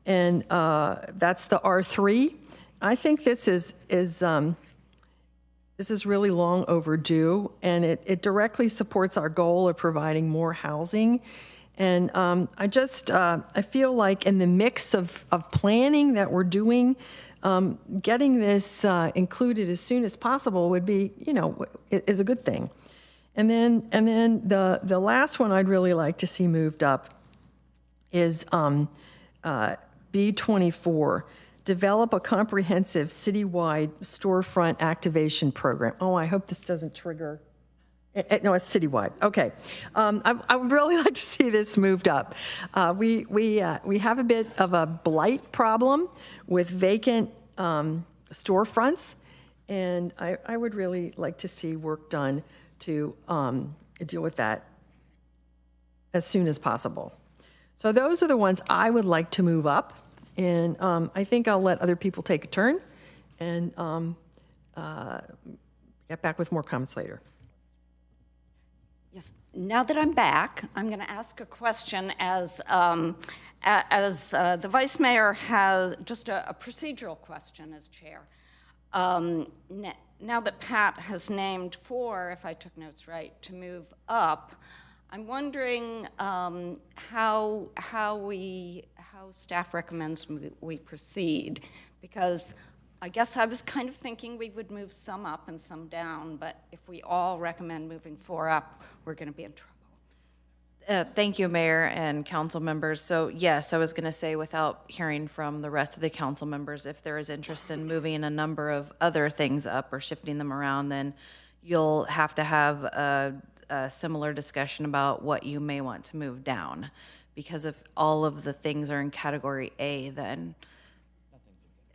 and that's the R3. I think this is really long overdue, and it directly supports our goal of providing more housing. And I feel like in the mix of planning that we're doing, getting this included as soon as possible would be, is a good thing. And then the last one I'd really like to see moved up is B24. Develop a comprehensive citywide storefront activation program. Oh, I hope this doesn't trigger. No, it's citywide. Okay, I would really like to see this moved up. We have a bit of a blight problem with vacant storefronts, and I would really like to see work done to deal with that as soon as possible. So those are the ones I would like to move up, and I think I'll let other people take a turn and get back with more comments later. Yes. Now that I'm back, I'm going to ask a question as the Vice Mayor has just a procedural question as Chair. Now that Pat has named 4, if I took notes right, to move up, I'm wondering how staff recommends we proceed, because I guess I was kind of thinking we would move some up and some down, but if we all recommend moving 4 up, we're going to be in trouble. Thank you, Mayor and council members. So yes, I was going to say, without hearing from the rest of the council members, if there is interest in moving a number of other things up or shifting them around, then you'll have to have a similar discussion about what you may want to move down. Because if all of the things are in category A, then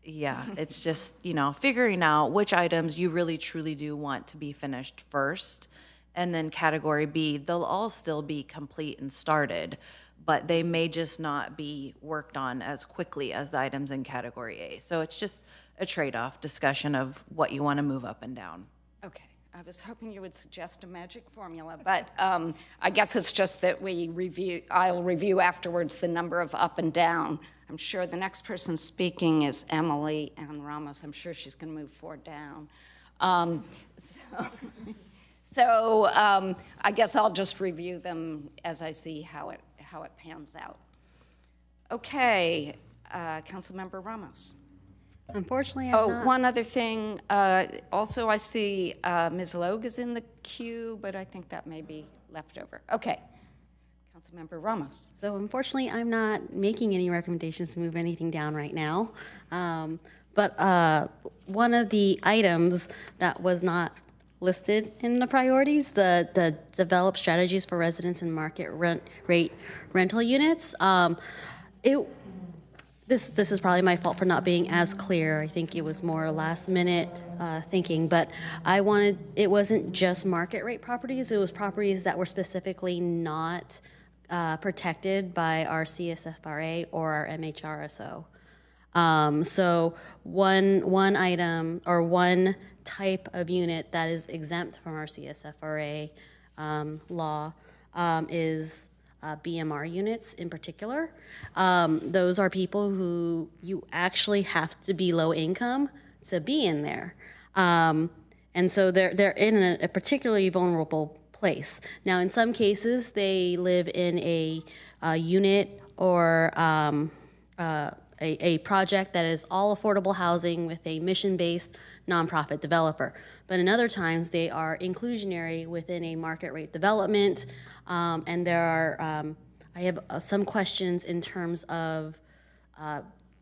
yeah, it's just, figuring out which items you really truly do want to be finished first. And then category B, they'll all still be complete and started, but they may just not be worked on as quickly as the items in category A. So it's just a trade-off discussion of what you want to move up and down. Okay. I was hoping you would suggest a magic formula, but I guess it's just that I'll review afterwards the number of up and down. I'm sure the next person speaking is Emily Ann Ramos. I'm sure she's going to move 4 down. So I guess I'll just review them as I see how it pans out. Okay, Councilmember Ramos. Unfortunately, one other thing. Also, I see Ms. Logue is in the queue, but I think that may be left over. Okay, Councilmember Ramos. So unfortunately, I'm not making any recommendations to move anything down right now. But one of the items that was not listed in the priorities, the develop strategies for residents and market rate rental units. This is probably my fault for not being as clear. I think it was more last minute thinking, but it wasn't just market rate properties, it was properties that were specifically not protected by our CSFRA or our MHRSO. So one item or one type of unit that is exempt from our CSFRA law is BMR units in particular. Those are people who you actually have to be low income to be in there. And so they're in a particularly vulnerable place. Now, in some cases, they live in a unit or a project that is all affordable housing with a mission-based nonprofit developer. But in other times, they are inclusionary within a market rate development. And there are, I have some questions in terms of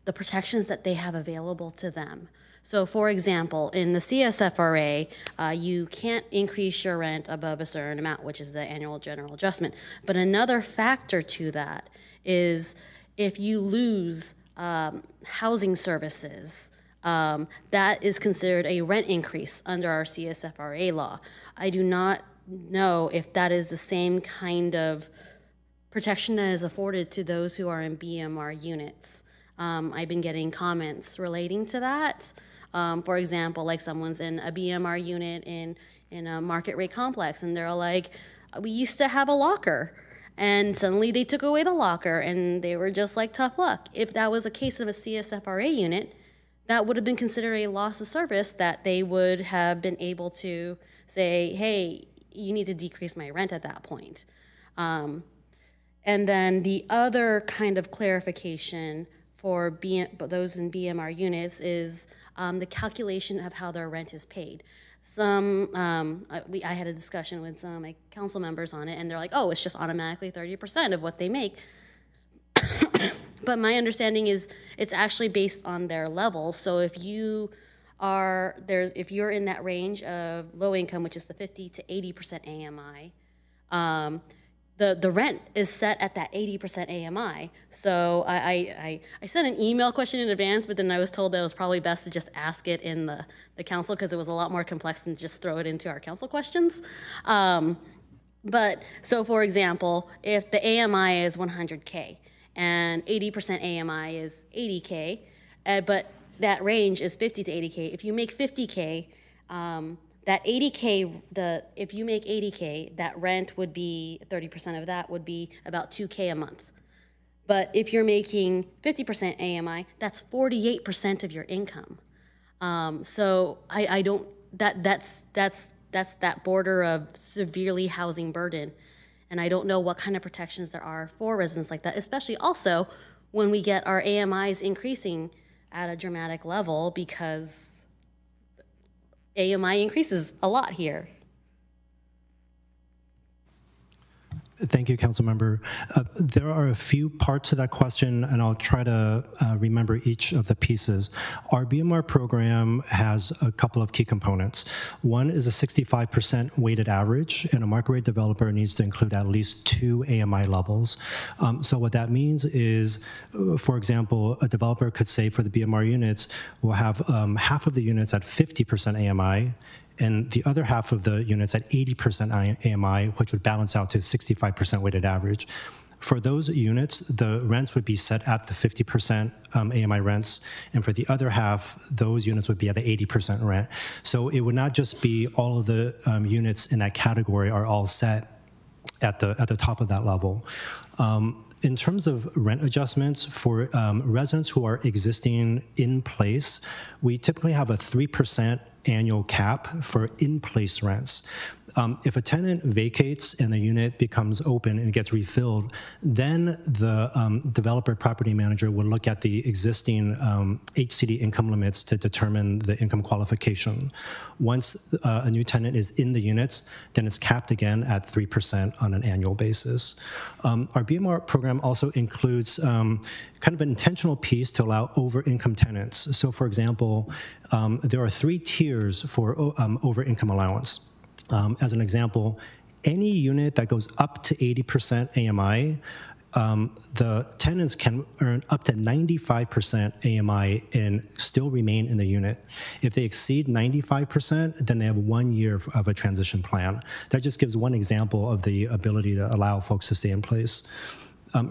the protections that they have available to them. So for example, in the CSFRA, you can't increase your rent above a certain amount, which is the annual general adjustment. But another factor to that is if you lose housing services, that is considered a rent increase under our CSFRA law. I do not know if that is the same kind of protection that is afforded to those who are in BMR units. I've been getting comments relating to that. For example, like someone's in a BMR unit in a market rate complex, and they're like, we used to have a locker, and suddenly they took away the locker, and they were just like, tough luck. If that was a case of a CSFRA unit, that would have been considered a loss of service that they would have been able to say, hey, you need to decrease my rent at that point. And then the other kind of clarification for those in BMR units is the calculation of how their rent is paid. I had a discussion with some of my council members on it, and they're like, oh, it's just automatically 30% of what they make. But my understanding is it's actually based on their level. So if you're in that range of low income, which is the 50 to 80% AMI, the rent is set at that 80% AMI. So I sent an email question in advance, but then I was told that it was probably best to just ask it in the council because it was a lot more complex than just throw it into our council questions. But so for example, if the AMI is 100K and 80% AMI is 80K, but that range is 50 to 80K. If you make 50K, that 80K, if you make 80K, that rent would be, 30% of that would be about 2K a month. But if you're making 50% AMI, that's 48% of your income. So I don't, that's that border of severely housing burden. And I don't know what kind of protections there are for residents like that, especially also when we get our AMIs increasing at a dramatic level because AMI increases a lot here. Thank you, Councilmember. There are a few parts to that question, and I'll try to remember each of the pieces. Our BMR program has a couple of key components. One is a 65% weighted average, and a market rate developer needs to include at least 2 AMI levels. So what that means is, for example, a developer could say for the BMR units, we'll have half of the units at 50% AMI, and the other half of the units at 80% AMI, which would balance out to 65% weighted average. For those units, the rents would be set at the 50% AMI rents, and for the other half, those units would be at the 80% rent. So it would not just be all of the units in that category are all set at the top of that level. In terms of rent adjustments for residents who are existing in place, we typically have a 3% annual cap for in-place rents. If a tenant vacates and the unit becomes open and gets refilled, then the developer property manager would look at the existing HCD income limits to determine the income qualification. Once a new tenant is in the units, then it's capped again at 3% on an annual basis. Our BMR program also includes kind of an intentional piece to allow over-income tenants. So for example, there are 3 tiers for over-income allowance. As an example, any unit that goes up to 80% AMI, the tenants can earn up to 95% AMI and still remain in the unit. If they exceed 95%, then they have 1 year of a transition plan. That just gives one example of the ability to allow folks to stay in place.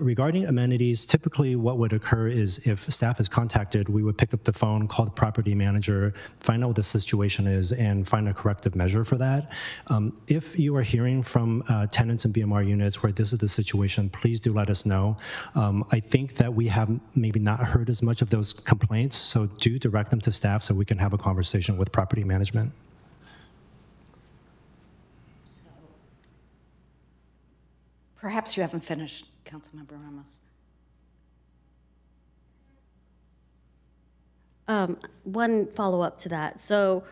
Regarding amenities, typically what would occur is if staff is contacted, we would pick up the phone, call the property manager, find out what the situation is, and find a corrective measure for that. If you are hearing from tenants in BMR units where this is the situation, please do let us know. I think that we have maybe not heard as much of those complaints, so do direct them to staff so we can have a conversation with property management. Perhaps you haven't finished, Councilmember Ramos. One follow-up to that. So,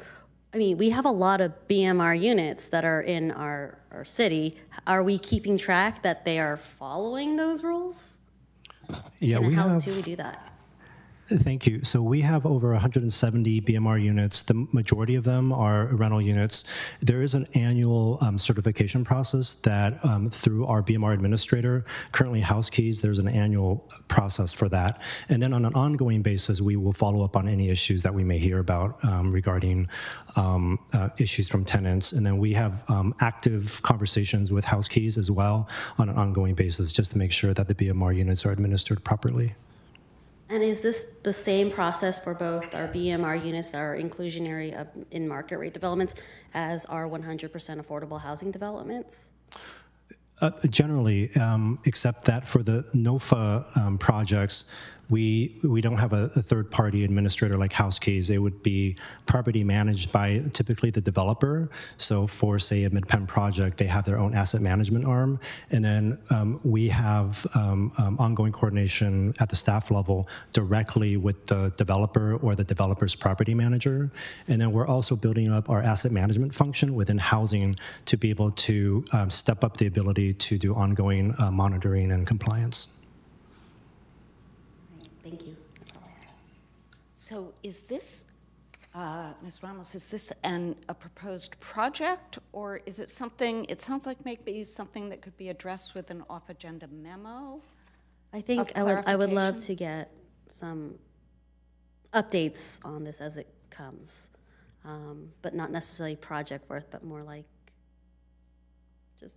I mean, we have a lot of BMR units that are in our city. Are we keeping track that they are following those rules? Yeah, and how do we do that? Thank you. So we have over 170 BMR units. The majority of them are rental units. There is an annual certification process that through our BMR administrator, currently House Keys, there's an annual process for that. And then on an ongoing basis, we will follow up on any issues that we may hear about regarding issues from tenants. And then we have active conversations with House Keys as well on an ongoing basis, just to make sure that the BMR units are administered properly. And is this the same process for both our BMR units that are inclusionary of in market rate developments as our 100% affordable housing developments? Generally, except that for the NOFA projects, we don't have a third-party administrator like House Keys. It would be property managed by typically the developer. So for, say, a Mid-Penn project, they have their own asset management arm. And then we have ongoing coordination at the staff level directly with the developer or the developer's property manager. And then we're also building up our asset management function within housing to be able to step up the ability to do ongoing monitoring and compliance. Thank you. That's all I have. So is this, Ms. Ramos, is this a proposed project, or is it something, it sounds like maybe something that could be addressed with an off-agenda memo? I think I would love to get some updates on this as it comes, but not necessarily project worth, but more like just,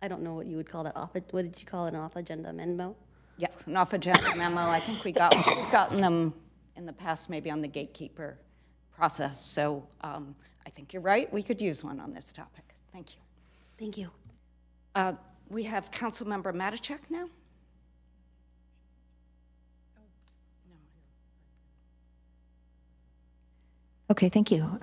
I don't know what you would call that, what did you call it, an off-agenda memo? Yes, an off-agenda memo. I think we've gotten them in the past, maybe on the gatekeeper process. So I think you're right. We could use one on this topic. Thank you. Thank you. We have Councilmember Matichak now. Okay, thank you.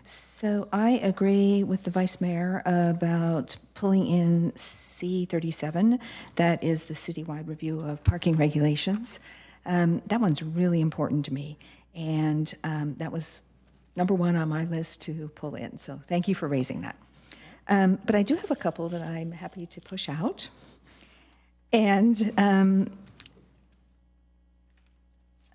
So I agree with the Vice Mayor about pulling in C37. That is the citywide review of parking regulations. That one's really important to me. And that was number one on my list to pull in. So thank you for raising that. But I do have a couple that I'm happy to push out. And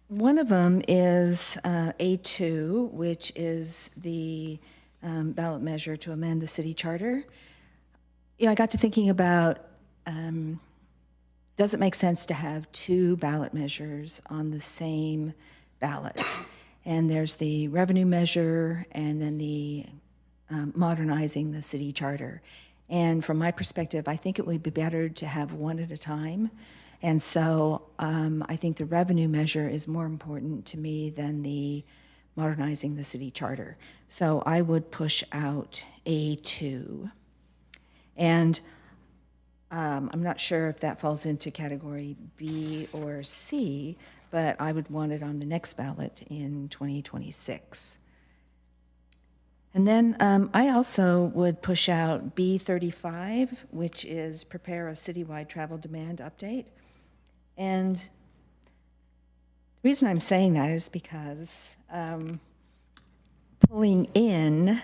one of them is A2, which is the ballot measure to amend the city charter. You know, I got to thinking about, does it make sense to have 2 ballot measures on the same ballot? And there's the revenue measure and then the modernizing the city charter. And from my perspective, I think it would be better to have one at a time. And so I think the revenue measure is more important to me than the modernizing the city charter. So I would push out A2. And I'm not sure if that falls into category B or C, but I would want it on the next ballot in 2026. And then I also would push out B35, which is prepare a citywide travel demand update. And the reason I'm saying that is because pulling in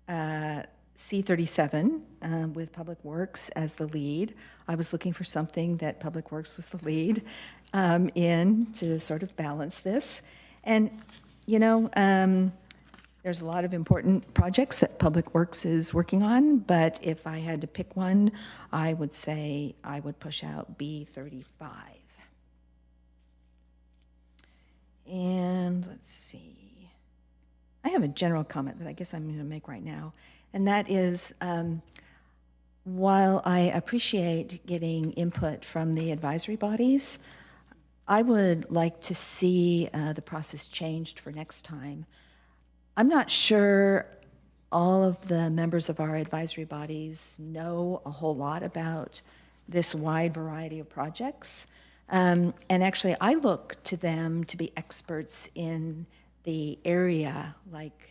C37 with Public Works as the lead, I was looking for something that Public Works was the lead in to sort of balance this. And, you know, there's a lot of important projects that Public Works is working on, but if I had to pick one, I would say I would push out B35. And let's see. I have a general comment that I guess I'm going to make right now, and that is, while I appreciate getting input from the advisory bodies, I would like to see the process changed for next time. I'm not sure all of the members of our advisory bodies know a whole lot about this wide variety of projects. And actually, I look to them to be experts in the area, like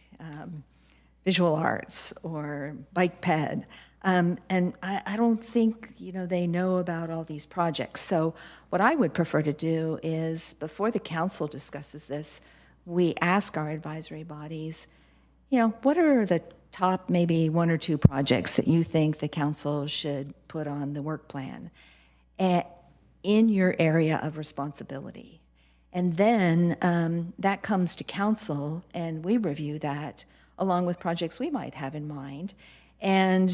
visual arts or bike ped. And I don't think, you know, they know about all these projects. So what I would prefer to do is, before the council discusses this, we ask our advisory bodies, you know, what are the top maybe 1 or 2 projects that you think the council should put on the work plan in your area of responsibility? And then that comes to council, and we review that along with projects we might have in mind, and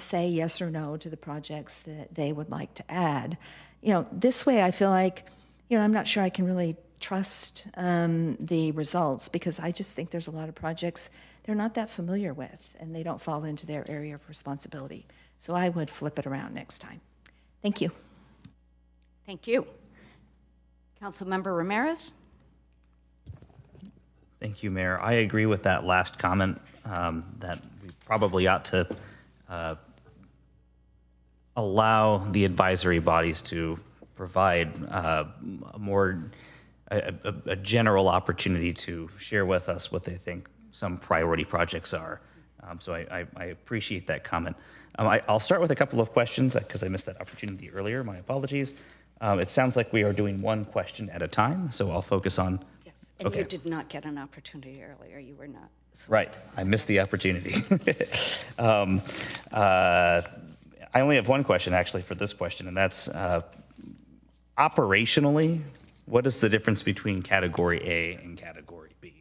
say yes or no to the projects that they would like to add. You know, this way I feel like, you know, I'm not sure I can really trust the results, because I just think there's a lot of projects they're not that familiar with and they don't fall into their area of responsibility. So I would flip it around next time. Thank you. Thank you. Councilmember Ramirez? Thank you, Mayor. I agree with that last comment, that we probably ought to allow the advisory bodies to provide a general opportunity to share with us what they think some priority projects are. So I appreciate that comment. I'll start with a couple of questions because I missed that opportunity earlier. My apologies. It sounds like we are doing one question at a time, so I'll focus on. Yes, and you did not get an opportunity earlier. You were not. Right, I missed the opportunity. I only have one question actually for this question, and that's operationally, what is the difference between Category A and Category B?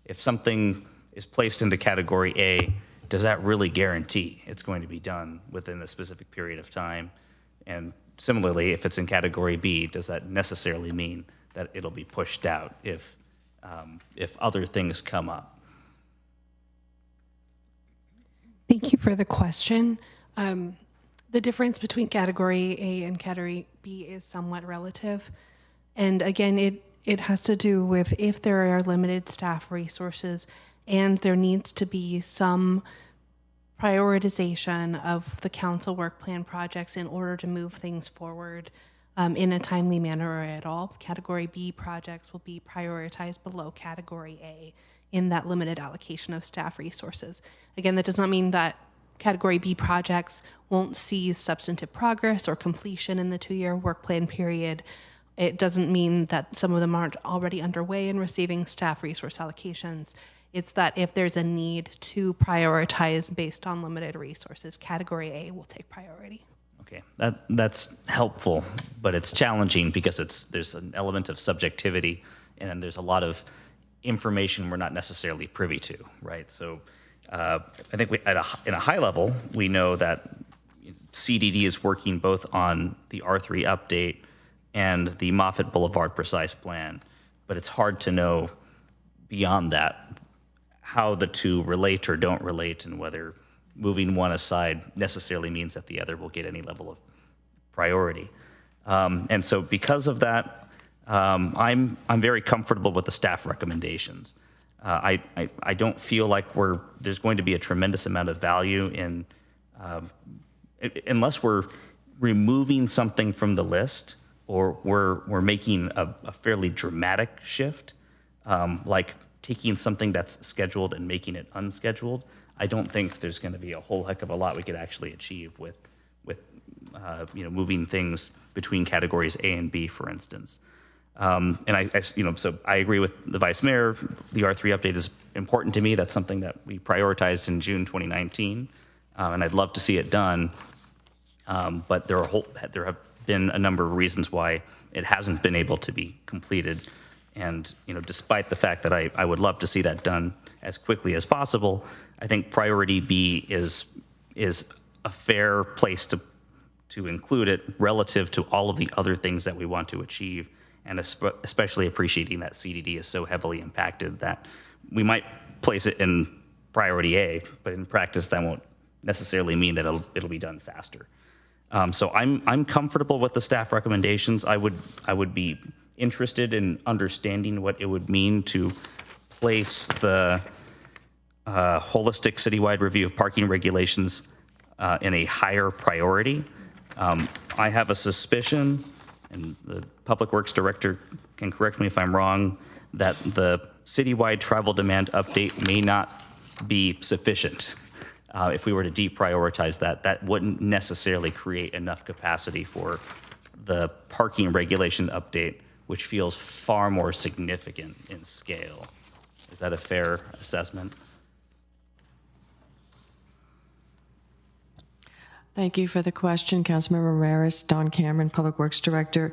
If something is placed into Category A, does that really guarantee it's going to be done within a specific period of time? And similarly, if it's in Category B, does that necessarily mean that it'll be pushed out if other things come up? Thank you for the question. The difference between Category A and Category B is somewhat relative. And again, it has to do with if there are limited staff resources and there needs to be some prioritization of the council work plan projects in order to move things forward in a timely manner or at all. Category B projects will be prioritized below Category A in that limited allocation of staff resources. Again, that does not mean that Category B projects won't see substantive progress or completion in the 2-year work plan period. It doesn't mean that some of them aren't already underway in receiving staff resource allocations. It's that if there's a need to prioritize based on limited resources, Category A will take priority. Okay, that's helpful, but it's challenging because there's an element of subjectivity and there's a lot of information we're not necessarily privy to, right? So I think in a high level, we know that CDD is working both on the R3 update and the Moffett Boulevard Precise Plan, but it's hard to know beyond that how the two relate or don't relate, and whether moving one aside necessarily means that the other will get any level of priority. And so because of that, I'm very comfortable with the staff recommendations. I don't feel like there's going to be a tremendous amount of value in, unless we're removing something from the list or we're making a fairly dramatic shift, like taking something that's scheduled and making it unscheduled, I don't think there's going to be a whole heck of a lot we could actually achieve with moving things between categories A and B, for instance. So I agree with the Vice Mayor. The R3 update is important to me. That's something that we prioritized in June 2019, and I'd love to see it done. But there have been a number of reasons why it hasn't been able to be completed. And despite the fact that I would love to see that done as quickly as possible, I think priority B is a fair place to include it relative to all of the other things that we want to achieve, and especially appreciating that CDD is so heavily impacted that we might place it in priority A, but in practice that won't necessarily mean that it'll be done faster. So I'm comfortable with the staff recommendations. I would be interested in understanding what it would mean to place the holistic citywide review of parking regulations in a higher priority. I have a suspicion, and the Public Works Director can correct me if I'm wrong, that the citywide travel demand update may not be sufficient. If we were to deprioritize that wouldn't necessarily create enough capacity for the parking regulation update, which feels far more significant in scale. Is that a fair assessment? Thank you for the question, Councilmember Ramirez. Don Cameron, Public Works Director.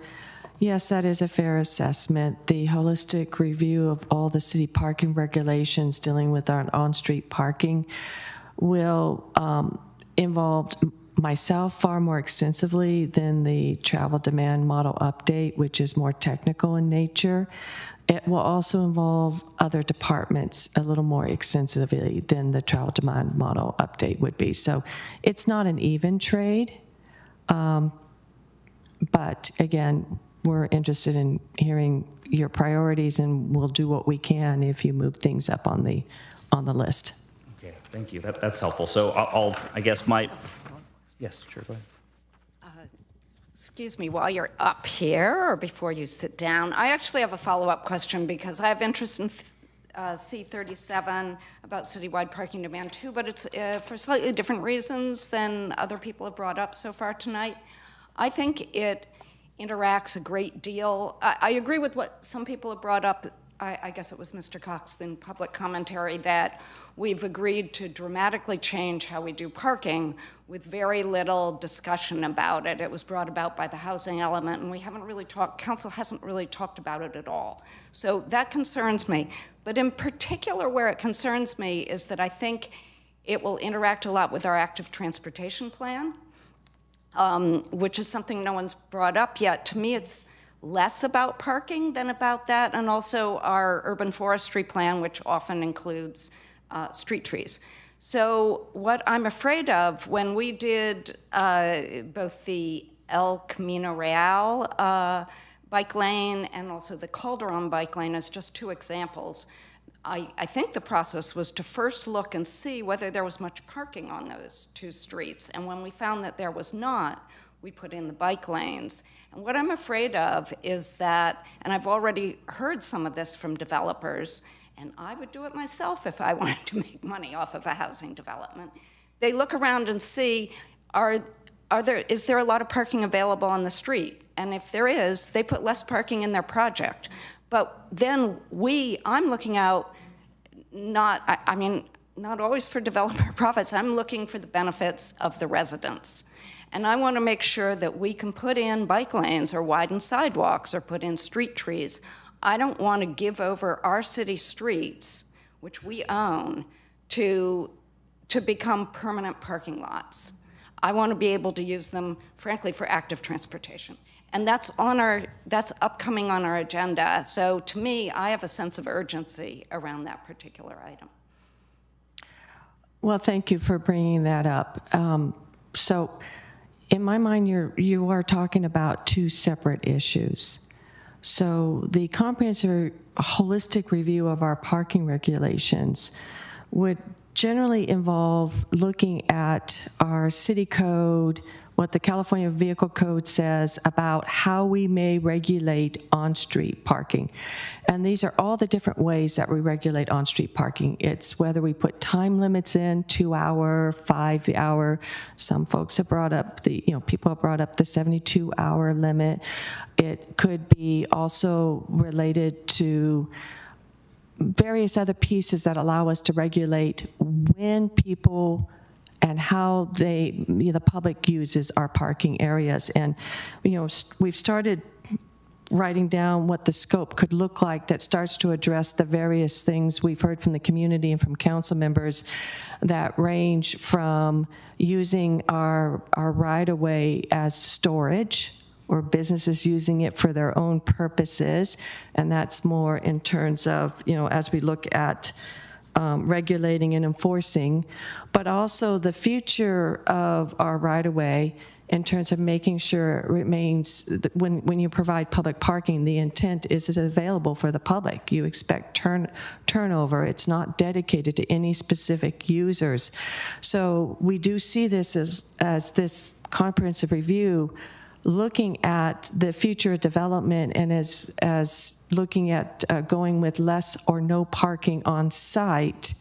Yes, that is a fair assessment. The holistic review of all the city parking regulations dealing with our on-street parking will involve myself far more extensively than the travel demand model update, which is more technical in nature. It will also involve other departments a little more extensively than the travel demand model update would be. So it's not an even trade, but again, we're interested in hearing your priorities, and we'll do what we can if you move things up on the list. Okay, thank you. That's helpful. So I guess yes, sure, go ahead. Excuse me, while you're up here or before you sit down, I actually have a follow-up question because I have interest in C37 about citywide parking demand too, but it's for slightly different reasons than other people have brought up so far tonight. I think it interacts a great deal. I agree with what some people have brought up. I guess it was Mr. Cox in public commentary that we've agreed to dramatically change how we do parking with very little discussion about it. It was brought about by the housing element, and we haven't really council hasn't really talked about it at all. So that concerns me. But in particular, where it concerns me is that I think it will interact a lot with our active transportation plan, which is something no one's brought up yet. To me, it's less about parking than about that, and also our urban forestry plan, which often includes street trees. So what I'm afraid of when we did both the El Camino Real bike lane and also the Calderon bike lane as just two examples, I think the process was to first look and see whether there was much parking on those two streets. And when we found that there was not, we put in the bike lanes. And what I'm afraid of is that, and I've already heard some of this from developers, and I would do it myself if I wanted to make money off of a housing development. They look around and see, is there a lot of parking available on the street? And if there is, they put less parking in their project. But then I'm looking out, not always for developer profits, I'm looking for the benefits of the residents. And I want to make sure that we can put in bike lanes or widen sidewalks or put in street trees. I don't want to give over our city streets, which we own, to become permanent parking lots. I want to be able to use them, frankly, for active transportation. And that's upcoming on our agenda. So to me, I have a sense of urgency around that particular item. Well, thank you for bringing that up. So in my mind, you are talking about two separate issues. So the comprehensive holistic review of our parking regulations would generally involve looking at our city code, what the California Vehicle Code says about how we may regulate on-street parking. And these are all the different ways that we regulate on-street parking. It's whether we put time limits in, 2 hour, 5 hour. Some folks have brought up people have brought up the 72-hour limit. It could be also related to various other pieces that allow us to regulate when people and how the public uses our parking areas. And, we've started writing down what the scope could look like that starts to address the various things we've heard from the community and from council members that range from using our right-of-way as storage, or businesses using it for their own purposes. And that's more in terms of, as we look at regulating and enforcing, but also the future of our right-of-way in terms of making sure it remains, when you provide public parking, the intent is it's available for the public. You expect turnover. It's not dedicated to any specific users. So we do see this as this comprehensive review looking at the future development and as looking at going with less or no parking on site.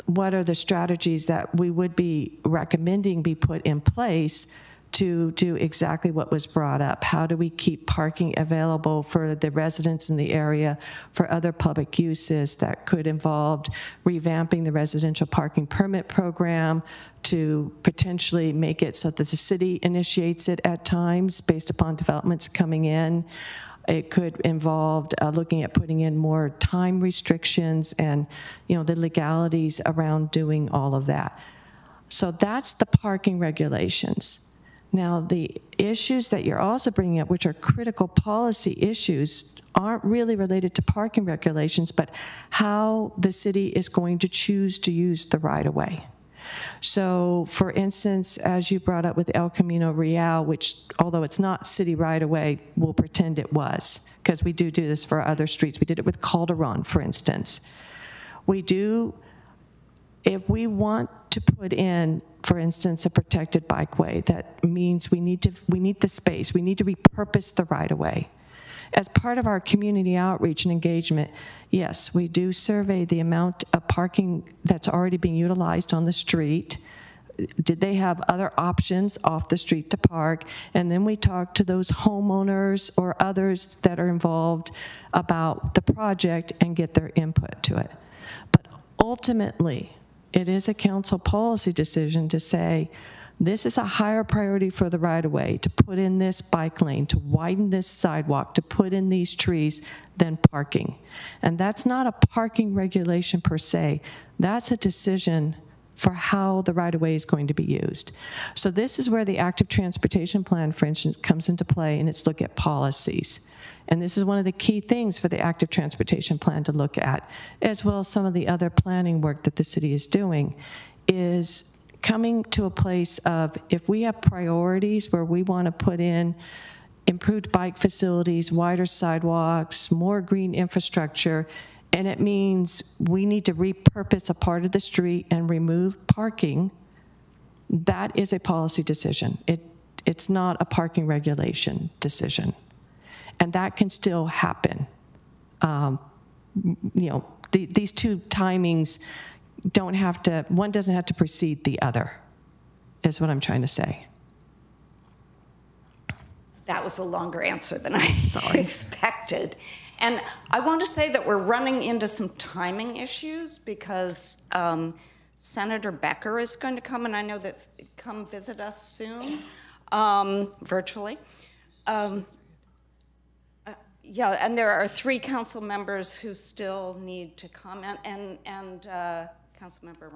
What are the strategies that we would be recommending be put in place to do exactly what was brought up? How do we keep parking available for the residents in the area for other public uses that could involve revamping the residential parking permit program to potentially make it so that the city initiates it at times based upon developments coming in? It could involve looking at putting in more time restrictions and, the legalities around doing all of that. So that's the parking regulations. Now, the issues that you're also bringing up, which are critical policy issues, aren't really related to parking regulations, but how the city is going to choose to use the right-of-way. So, for instance, as you brought up with El Camino Real, which, although it's not city right-of-way, we'll pretend it was, because we do this for other streets. We did it with Calderon, for instance. If we want to put in, for instance, a protected bikeway, that means we need the space. We need to repurpose the right-of-way. As part of our community outreach and engagement, yes, we do survey the amount of parking that's already being utilized on the street. Did they have other options off the street to park? And then we talk to those homeowners or others that are involved about the project and get their input to it. But ultimately, it is a council policy decision to say, this is a higher priority for the right-of-way, to put in this bike lane, to widen this sidewalk, to put in these trees, than parking. And that's not a parking regulation per se. That's a decision for how the right-of-way is going to be used. So this is where the active transportation plan, for instance, comes into play, and it's look at policies. And this is one of the key things for the active transportation plan to look at, as well as some of the other planning work that the city is doing, is coming to a place of, if we have priorities where we want to put in improved bike facilities, wider sidewalks, more green infrastructure, and it means we need to repurpose a part of the street and remove parking, that is a policy decision. It's not a parking regulation decision. And that can still happen. These two timings one doesn't have to precede the other, is what I'm trying to say. That was a longer answer than I expected. And I want to say that we're running into some timing issues because Senator Becker is going to come, and I know that come visit us soon, virtually. Yeah, and there are 3 council members who still need to comment, and Councilmember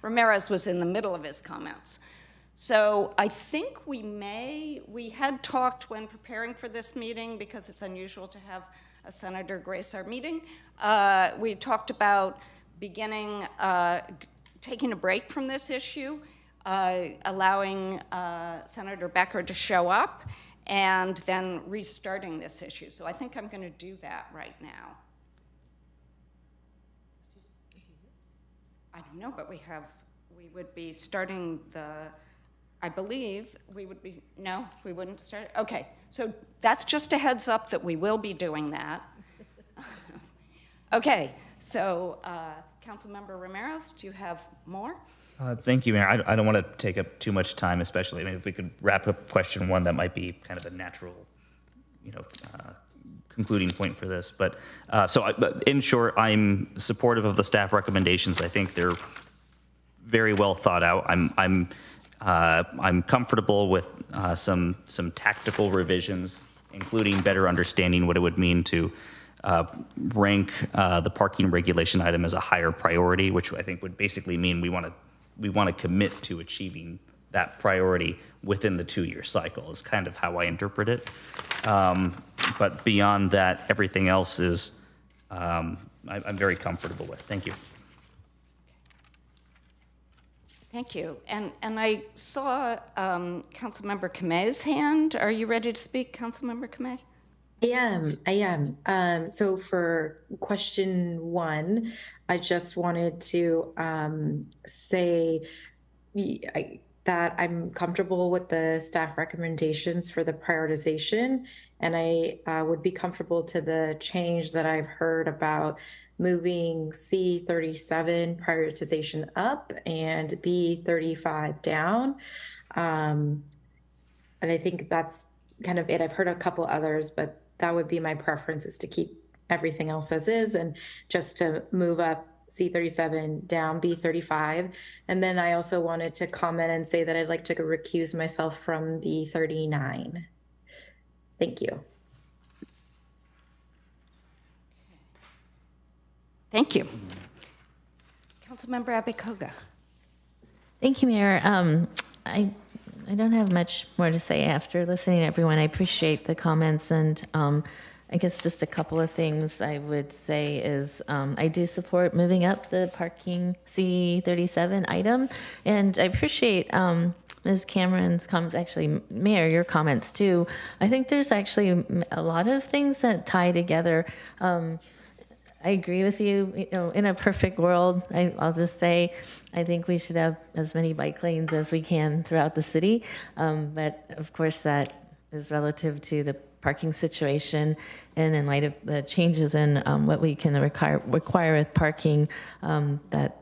Ramirez was in the middle of his comments. So I think we had talked when preparing for this meeting, because it's unusual to have a senator grace our meeting, we talked about beginning, taking a break from this issue, allowing Senator Becker to show up, and then restarting this issue. So I think I'm going to do that right now. I don't know, but we have we would be starting I believe we would be, no, we wouldn't start. Okay, so that's just a heads up that we will be doing that. Okay, so Councilmember Ramirez, do you have more? Thank you, Mayor. I don't want to take up too much time, especially, if we could wrap up question one, that might be kind of a natural, concluding point for this. But in short, I'm supportive of the staff recommendations. I think they're very well thought out. I'm comfortable with some tactical revisions, including better understanding what it would mean to rank the parking regulation item as a higher priority, which I think would basically mean we want to commit to achieving that priority within the 2-year cycle is kind of how I interpret it. But beyond that, everything else is I'm very comfortable with. Thank you. Thank you. And I saw Councilmember Kame's hand. Are you ready to speak, Councilmember Kame? I am. So for question one, I just wanted to say that I'm comfortable with the staff recommendations for the prioritization, and I would be comfortable to the change that I've heard about moving C37 prioritization up and B35 down. And I think that's kind of it. I've heard a couple others, but that would be my preference, is to keep everything else as is and just to move up C37 down B35. And then I also wanted to comment and say that I'd like to recuse myself from B39. Thank you. Thank you. Councilmember Abikoga. Thank you, Mayor. I don't have much more to say after listening to everyone. I appreciate the comments, and I guess just a couple of things I would say is I do support moving up the parking C37 item, and I appreciate Ms. Cameron's comments, actually, Mayor, your comments too. I think there's actually a lot of things that tie together. I agree with you. In a perfect world, I'll just say I think we should have as many bike lanes as we can throughout the city. But of course, that is relative to the parking situation, and in light of the changes in what we can require with parking, that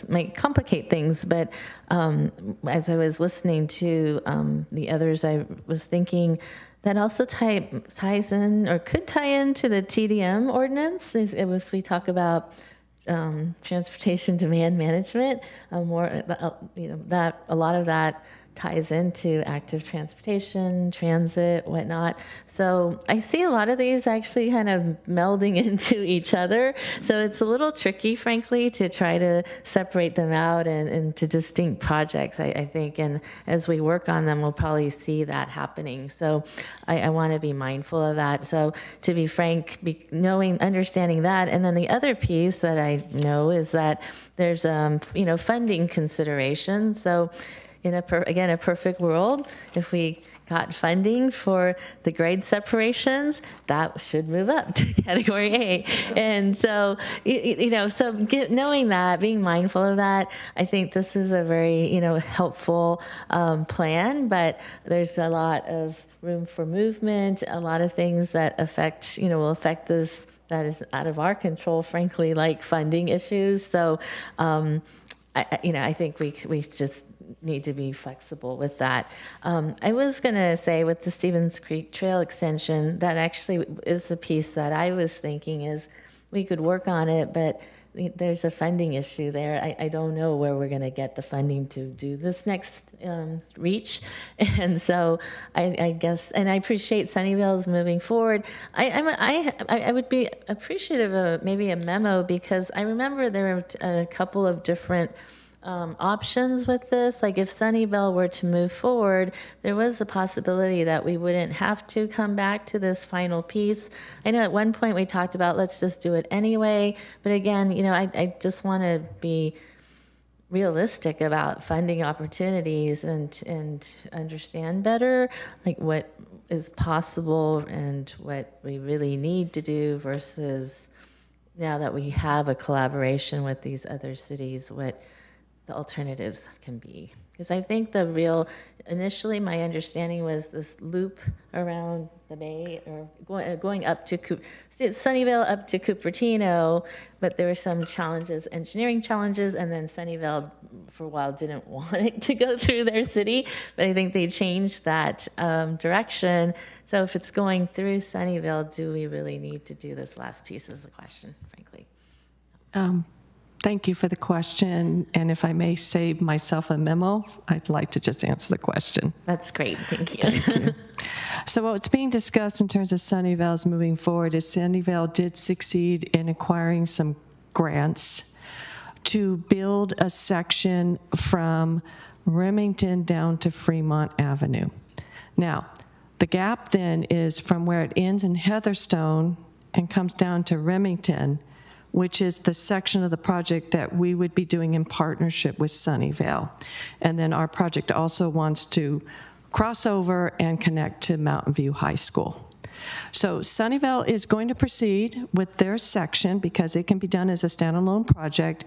might complicate things. But as I was listening to the others, I was thinking that also ties in, or could tie into, the TDM ordinance. If we talk about transportation demand management, that a lot of that ties into active transportation, transit, whatnot. So I see a lot of these actually kind of melding into each other. So it's a little tricky, frankly, to try to separate them out into distinct projects, I think. And as we work on them, we'll probably see that happening. So I want to be mindful of that. So to be frank, understanding that. And then the other piece that I know is that there's, funding considerations. So in a perfect world, if we got funding for the grade separations, that should move up to category A. And so, knowing that, being mindful of that, I think this is a very, helpful plan, but there's a lot of room for movement, a lot of things that will affect this that is out of our control, frankly, like funding issues. So, I think we just need to be flexible with that. I was going to say, with the Stevens Creek Trail extension, that actually is the piece that I was thinking is we could work on it, but there's a funding issue there. I don't know where we're going to get the funding to do this next reach. And so I guess, and I appreciate Sunnyvale's moving forward. I would be appreciative of maybe a memo, because I remember there were a couple of different options with this. Like if Sunnyvale were to move forward, there was a possibility that we wouldn't have to come back to this final piece. I know at one point we talked about let's just do it anyway, but again, I just want to be realistic about funding opportunities and understand better like what is possible and what we really need to do versus now that we have a collaboration with these other cities, what the alternatives can be. Because I think initially my understanding was this loop around the bay, or going up to Sunnyvale up to Cupertino, but there were some challenges, engineering challenges, and then Sunnyvale for a while didn't want it to go through their city, but I think they changed that direction. So if it's going through Sunnyvale, do we really need to do this last piece is the question, frankly. Thank you for the question. And if I may save myself a memo, I'd like to just answer the question. That's great. Thank you. Thank you. So what's being discussed in terms of Sunnyvale's moving forward is Sunnyvale did succeed in acquiring some grants to build a section from Remington down to Fremont Avenue. Now, the gap then is from where it ends in Heatherstone and comes down to Remington, which is the section of the project that we would be doing in partnership with Sunnyvale. And then our project also wants to cross over and connect to Mountain View High School. So Sunnyvale is going to proceed with their section because it can be done as a standalone project,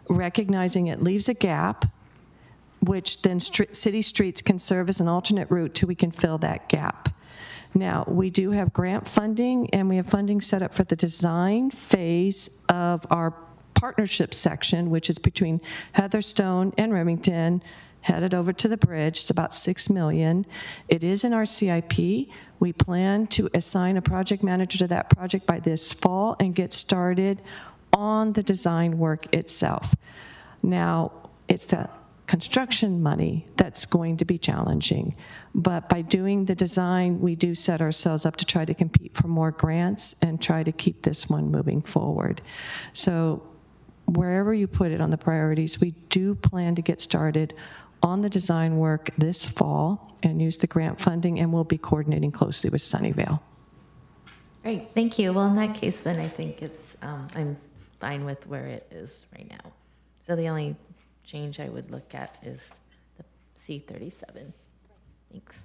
recognizing it leaves a gap, which then city streets can serve as an alternate route till we can fill that gap. Now, we do have grant funding, and we have funding set up for the design phase of our partnership section, which is between Heatherstone and Remington, headed over to the bridge. It's about $6 million. It is in our CIP. We plan to assign a project manager to that project by this fall and get started on the design work itself. Now, it's the construction money that's going to be challenging. But by doing the design, we do set ourselves up to try to compete for more grants and try to keep this one moving forward. So wherever you put it on the priorities, we do plan to get started on the design work this fall and use the grant funding, and we'll be coordinating closely with Sunnyvale. Great, thank you. Well, in that case, then I think it's, I'm fine with where it is right now. So the only change I would look at is the C37. Thanks.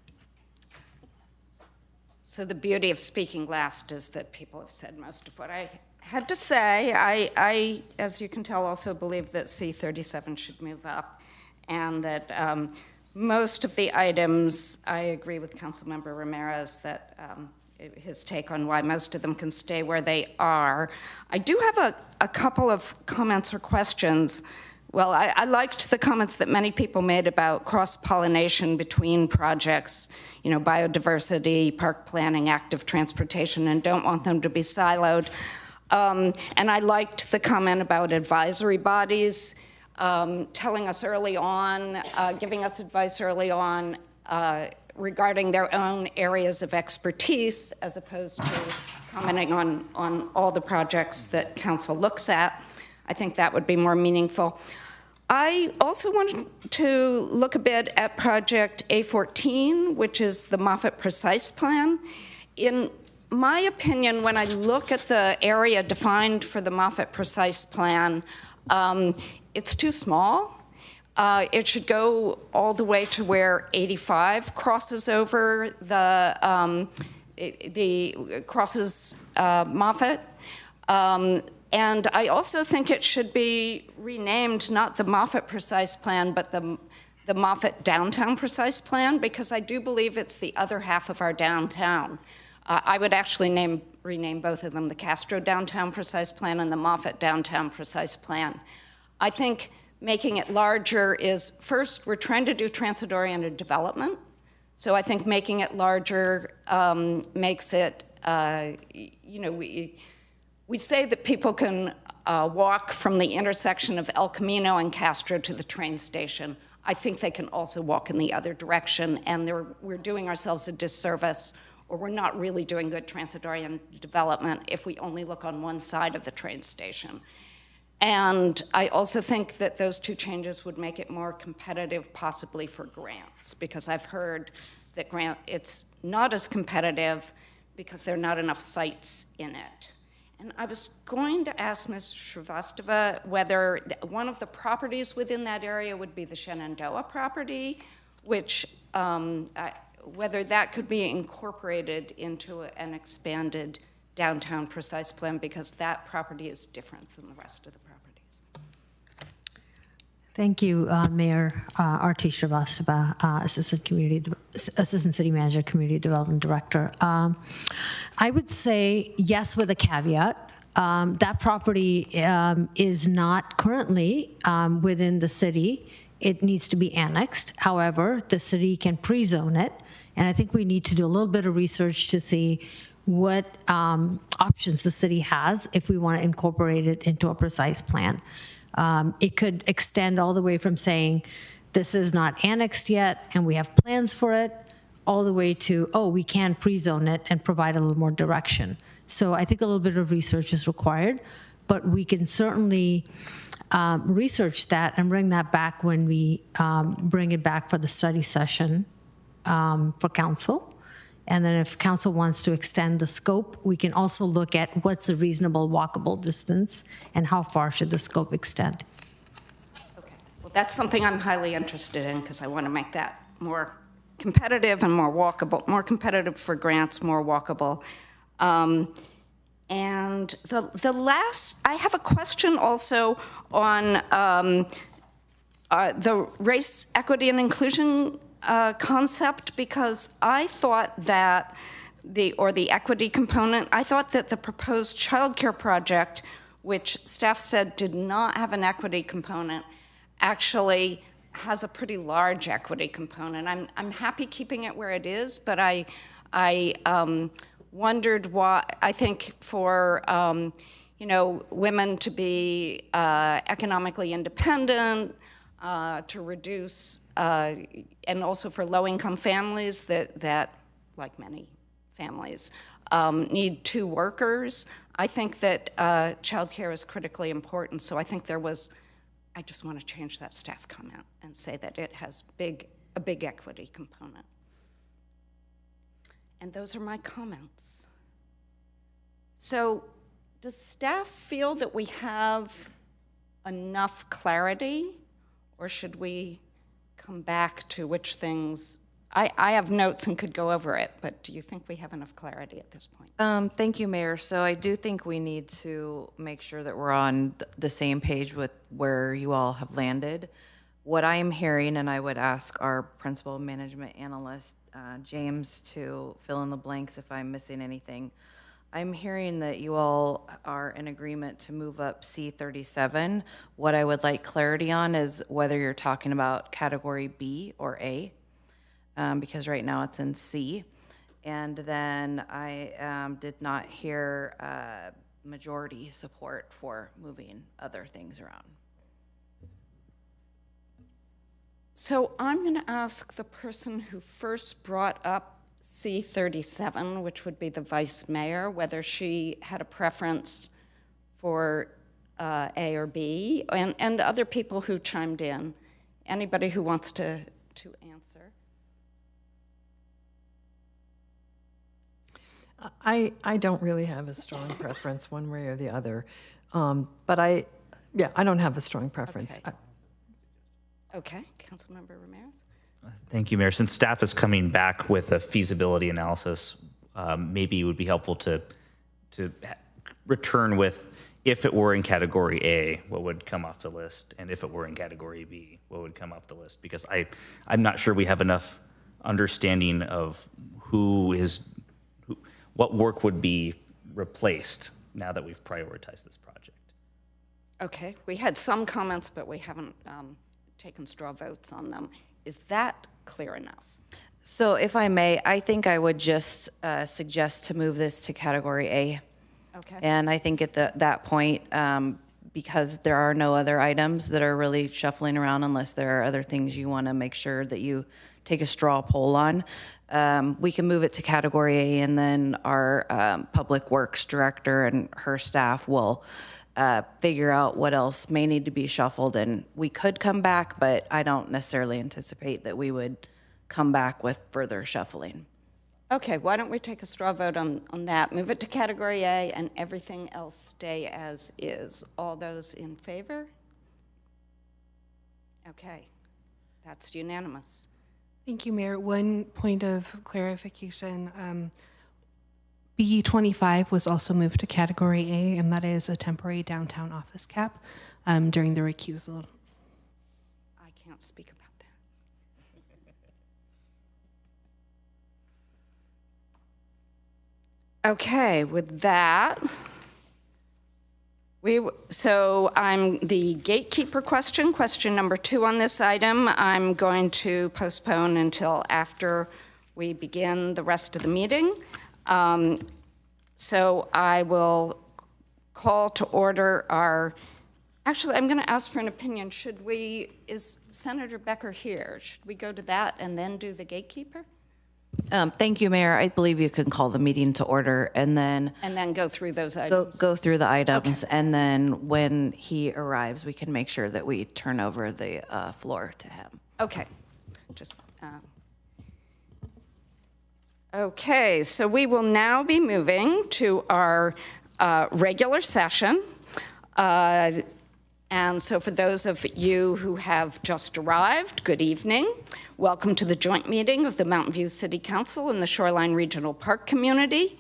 So the beauty of speaking last is that people have said most of what I had to say. I as you can tell, also believe that C37 should move up, and that most of the items, I agree with Councilmember Ramirez that his take on why most of them can stay where they are. I do have a couple of comments or questions. Well, I liked the comments that many people made about cross-pollination between projects, you know, biodiversity, park planning, active transportation, and don't want them to be siloed. And I liked the comment about advisory bodies telling us early on, giving us advice early on regarding their own areas of expertise, as opposed to commenting on all the projects that council looks at. I think that would be more meaningful. I also wanted to look a bit at project A14, which is the Moffett Precise Plan. In my opinion, when I look at the area defined for the Moffett Precise Plan, it's too small. It should go all the way to where 85 crosses over crosses Moffett. And I also think it should be renamed not the Moffett Precise Plan, but the Moffett Downtown Precise Plan, because I do believe it's the other half of our downtown. I would actually rename both of them the Castro Downtown Precise Plan and the Moffett Downtown Precise Plan. I think making it larger is, first, we're trying to do transit-oriented development. So I think making it larger makes it, we say that people can walk from the intersection of El Camino and Castro to the train station. I think they can also walk in the other direction, and we're doing ourselves a disservice, or we're not really doing good transit-oriented development if we only look on one side of the train station. And I also think that those two changes would make it more competitive, possibly for grants, because I've heard that it's not as competitive because there are not enough sites in it. And I was going to ask Ms. Shrivastava whether one of the properties within that area would be the Shenandoah property, which whether that could be incorporated into an expanded downtown precise plan, because that property is different than the rest of the properties. Thank you, Mayor R.T. Shrivastava, Assistant City Manager, Community Development Director. I would say yes with a caveat. That property is not currently within the city. It needs to be annexed. However, the city can pre-zone it, and I think we need to do a little bit of research to see what options the city has if we want to incorporate it into a precise plan. It could extend all the way from saying this is not annexed yet and we have plans for it, all the way to, oh, we can pre-zone it and provide a little more direction. So I think a little bit of research is required, but we can certainly research that and bring that back when we bring it back for the study session for council. And then if council wants to extend the scope, we can also look at what's a reasonable walkable distance and how far should the scope extend. Okay, well, that's something I'm highly interested in because I want to make that more competitive and more walkable, more competitive for grants, more walkable. And the last, I have a question also on the race, equity, and inclusion concept, because I thought that the equity component, I thought that the proposed childcare project, which staff said did not have an equity component, actually has a pretty large equity component. I'm happy keeping it where it is, but I wondered why. I think for women to be economically independent, to reduce, and also for low-income families that, like many families, need two workers. I think that childcare is critically important. So I think I just want to change that staff comment and say that it has a big equity component. And those are my comments. So does staff feel that we have enough clarity, or should we come back to which things? I have notes and could go over it, but do you think we have enough clarity at this point? Thank you, Mayor. So I do think we need to make sure that we're on the same page with where you all have landed. What I am hearing, and I would ask our principal management analyst, James, to fill in the blanks if I'm missing anything. I'm hearing that you all are in agreement to move up C37. What I would like clarity on is whether you're talking about category B or A, because right now it's in C. And then I did not hear majority support for moving other things around. So I'm going to ask the person who first brought up C37, which would be the vice mayor, whether she had a preference for A or B, and other people who chimed in. Anybody who wants to answer. I don't really have a strong preference one way or the other, but I don't have a strong preference. Okay, Councilmember Ramirez. Thank you, Mayor. Since staff is coming back with a feasibility analysis, maybe it would be helpful to return with, if it were in category A, what would come off the list, and if it were in category B, what would come off the list? Because I'm not sure we have enough understanding of what work would be replaced now that we've prioritized this project. Okay, we had some comments, but we haven't taken straw votes on them. Is that clear enough? So if I may, I think I would just suggest to move this to category A. Okay. And I think at that point, because there are no other items that are really shuffling around unless there are other things you want to make sure that you take a straw poll on, we can move it to category A, and then our public works director and her staff will figure out what else may need to be shuffled. And we could come back, but I don't necessarily anticipate that we would come back with further shuffling. Okay, why don't we take a straw vote on that? Move it to category A and everything else stay as is. All those in favor? Okay, that's unanimous. Thank you, Mayor. One point of clarification. B25 was also moved to category A, and that is a temporary downtown office cap during the recusal. can't speak about that. Okay, with that, so I'm the gatekeeper question number 2 on this item. I'm going to postpone until after we begin the rest of the meeting. So I will call to order our, actually, I'm going to ask for an opinion. Is Senator Becker here? Should we go to that and then do the gatekeeper? Thank you, Mayor. I believe you can call the meeting to order and then go through those items. Go through the items, okay. And then when he arrives, we can make sure that we turn over the floor to him. Okay. Okay, so we will now be moving to our regular session. And so for those of you who have just arrived, good evening. Welcome to the joint meeting of the Mountain View City Council and the Shoreline Regional Park community.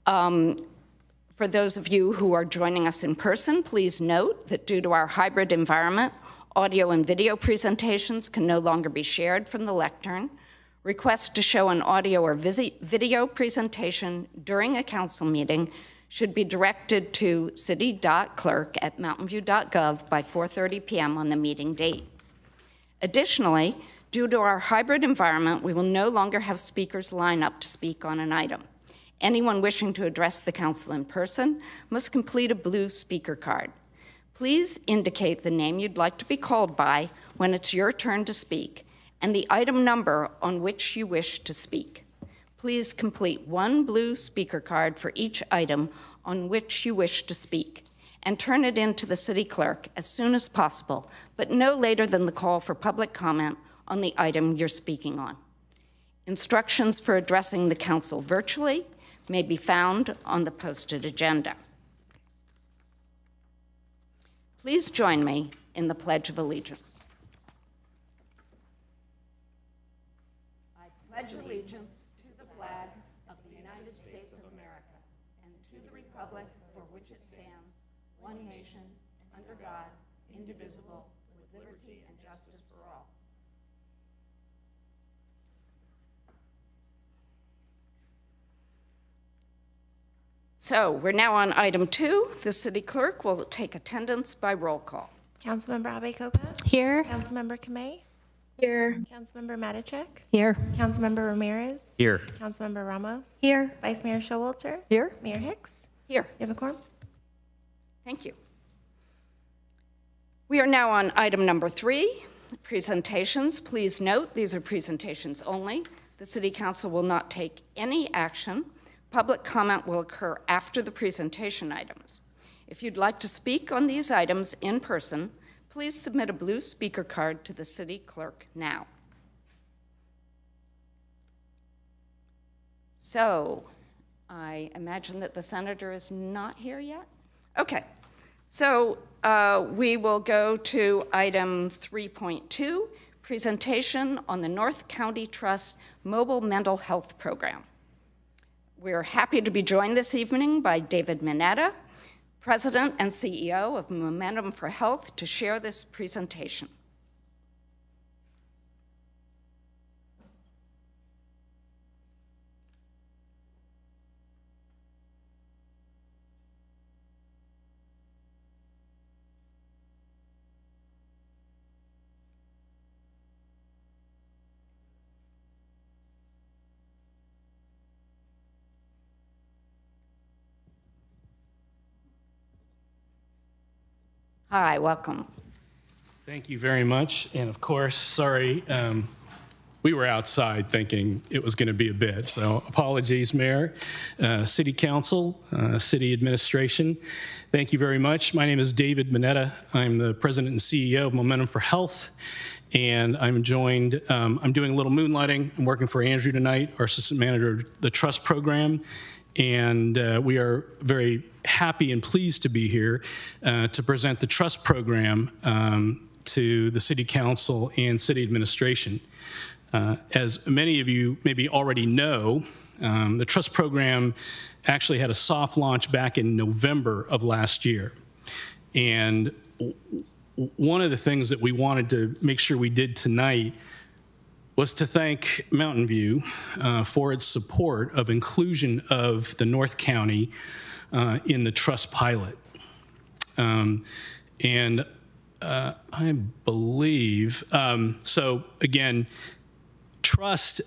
For those of you who are joining us in person, please note that due to our hybrid environment, audio and video presentations can no longer be shared from the lectern. Requests to show an audio or video presentation during a council meeting should be directed to city.clerk@mountainview.gov by 4:30 p.m. on the meeting date. Additionally, due to our hybrid environment, we will no longer have speakers line up to speak on an item. Anyone wishing to address the council in person must complete a blue speaker card. Please indicate the name you'd like to be called by when it's your turn to speak and the item number on which you wish to speak. Please complete one blue speaker card for each item on which you wish to speak and turn it in to the city clerk as soon as possible, but no later than the call for public comment on the item you're speaking on. Instructions for addressing the council virtually may be found on the posted agenda. Please join me in the Pledge of Allegiance. I pledge allegiance to the flag of the United States of America and to the republic for which it stands, one nation, under God, indivisible, with liberty and justice for all. So we're now on item 2. The city clerk will take attendance by roll call. Councilmember Abe-Koka? Here. Councilmember Kamei? Here. Councilmember Matichak? Here. Councilmember Ramirez? Here. Councilmember Ramos? Here. Vice Mayor Showalter? Here. Mayor Hicks? Here. You have a quorum? Thank you. We are now on item number 3, presentations. Please note these are presentations only. The City Council will not take any action. Public comment will occur after the presentation items. If you'd like to speak on these items in person, please submit a blue speaker card to the city clerk now. So, I imagine that the senator is not here yet? Okay, so we will go to item 3.2, presentation on the North County Trust Mobile Mental Health Program. We're happy to be joined this evening by David Mineta, President and CEO of Momentum for Health, to share this presentation. Hi, welcome. Thank you very much. And of course, sorry, we were outside thinking it was going to be a bit. So apologies, Mayor, City Council, City Administration. Thank you very much. My name is David Mineta. I'm the President and CEO of Momentum for Health. And I'm joined, I'm doing a little moonlighting. I'm working for Andrew tonight, our Assistant Manager of the Trust Program. And we are very happy and pleased to be here to present the Trust Program to the City Council and City Administration. As many of you maybe already know, the Trust Program actually had a soft launch back in November of last year. And one of the things that we wanted to make sure we did tonight was to thank Mountain View for its support of inclusion of the North County in the trust pilot. And I believe, so again, Trust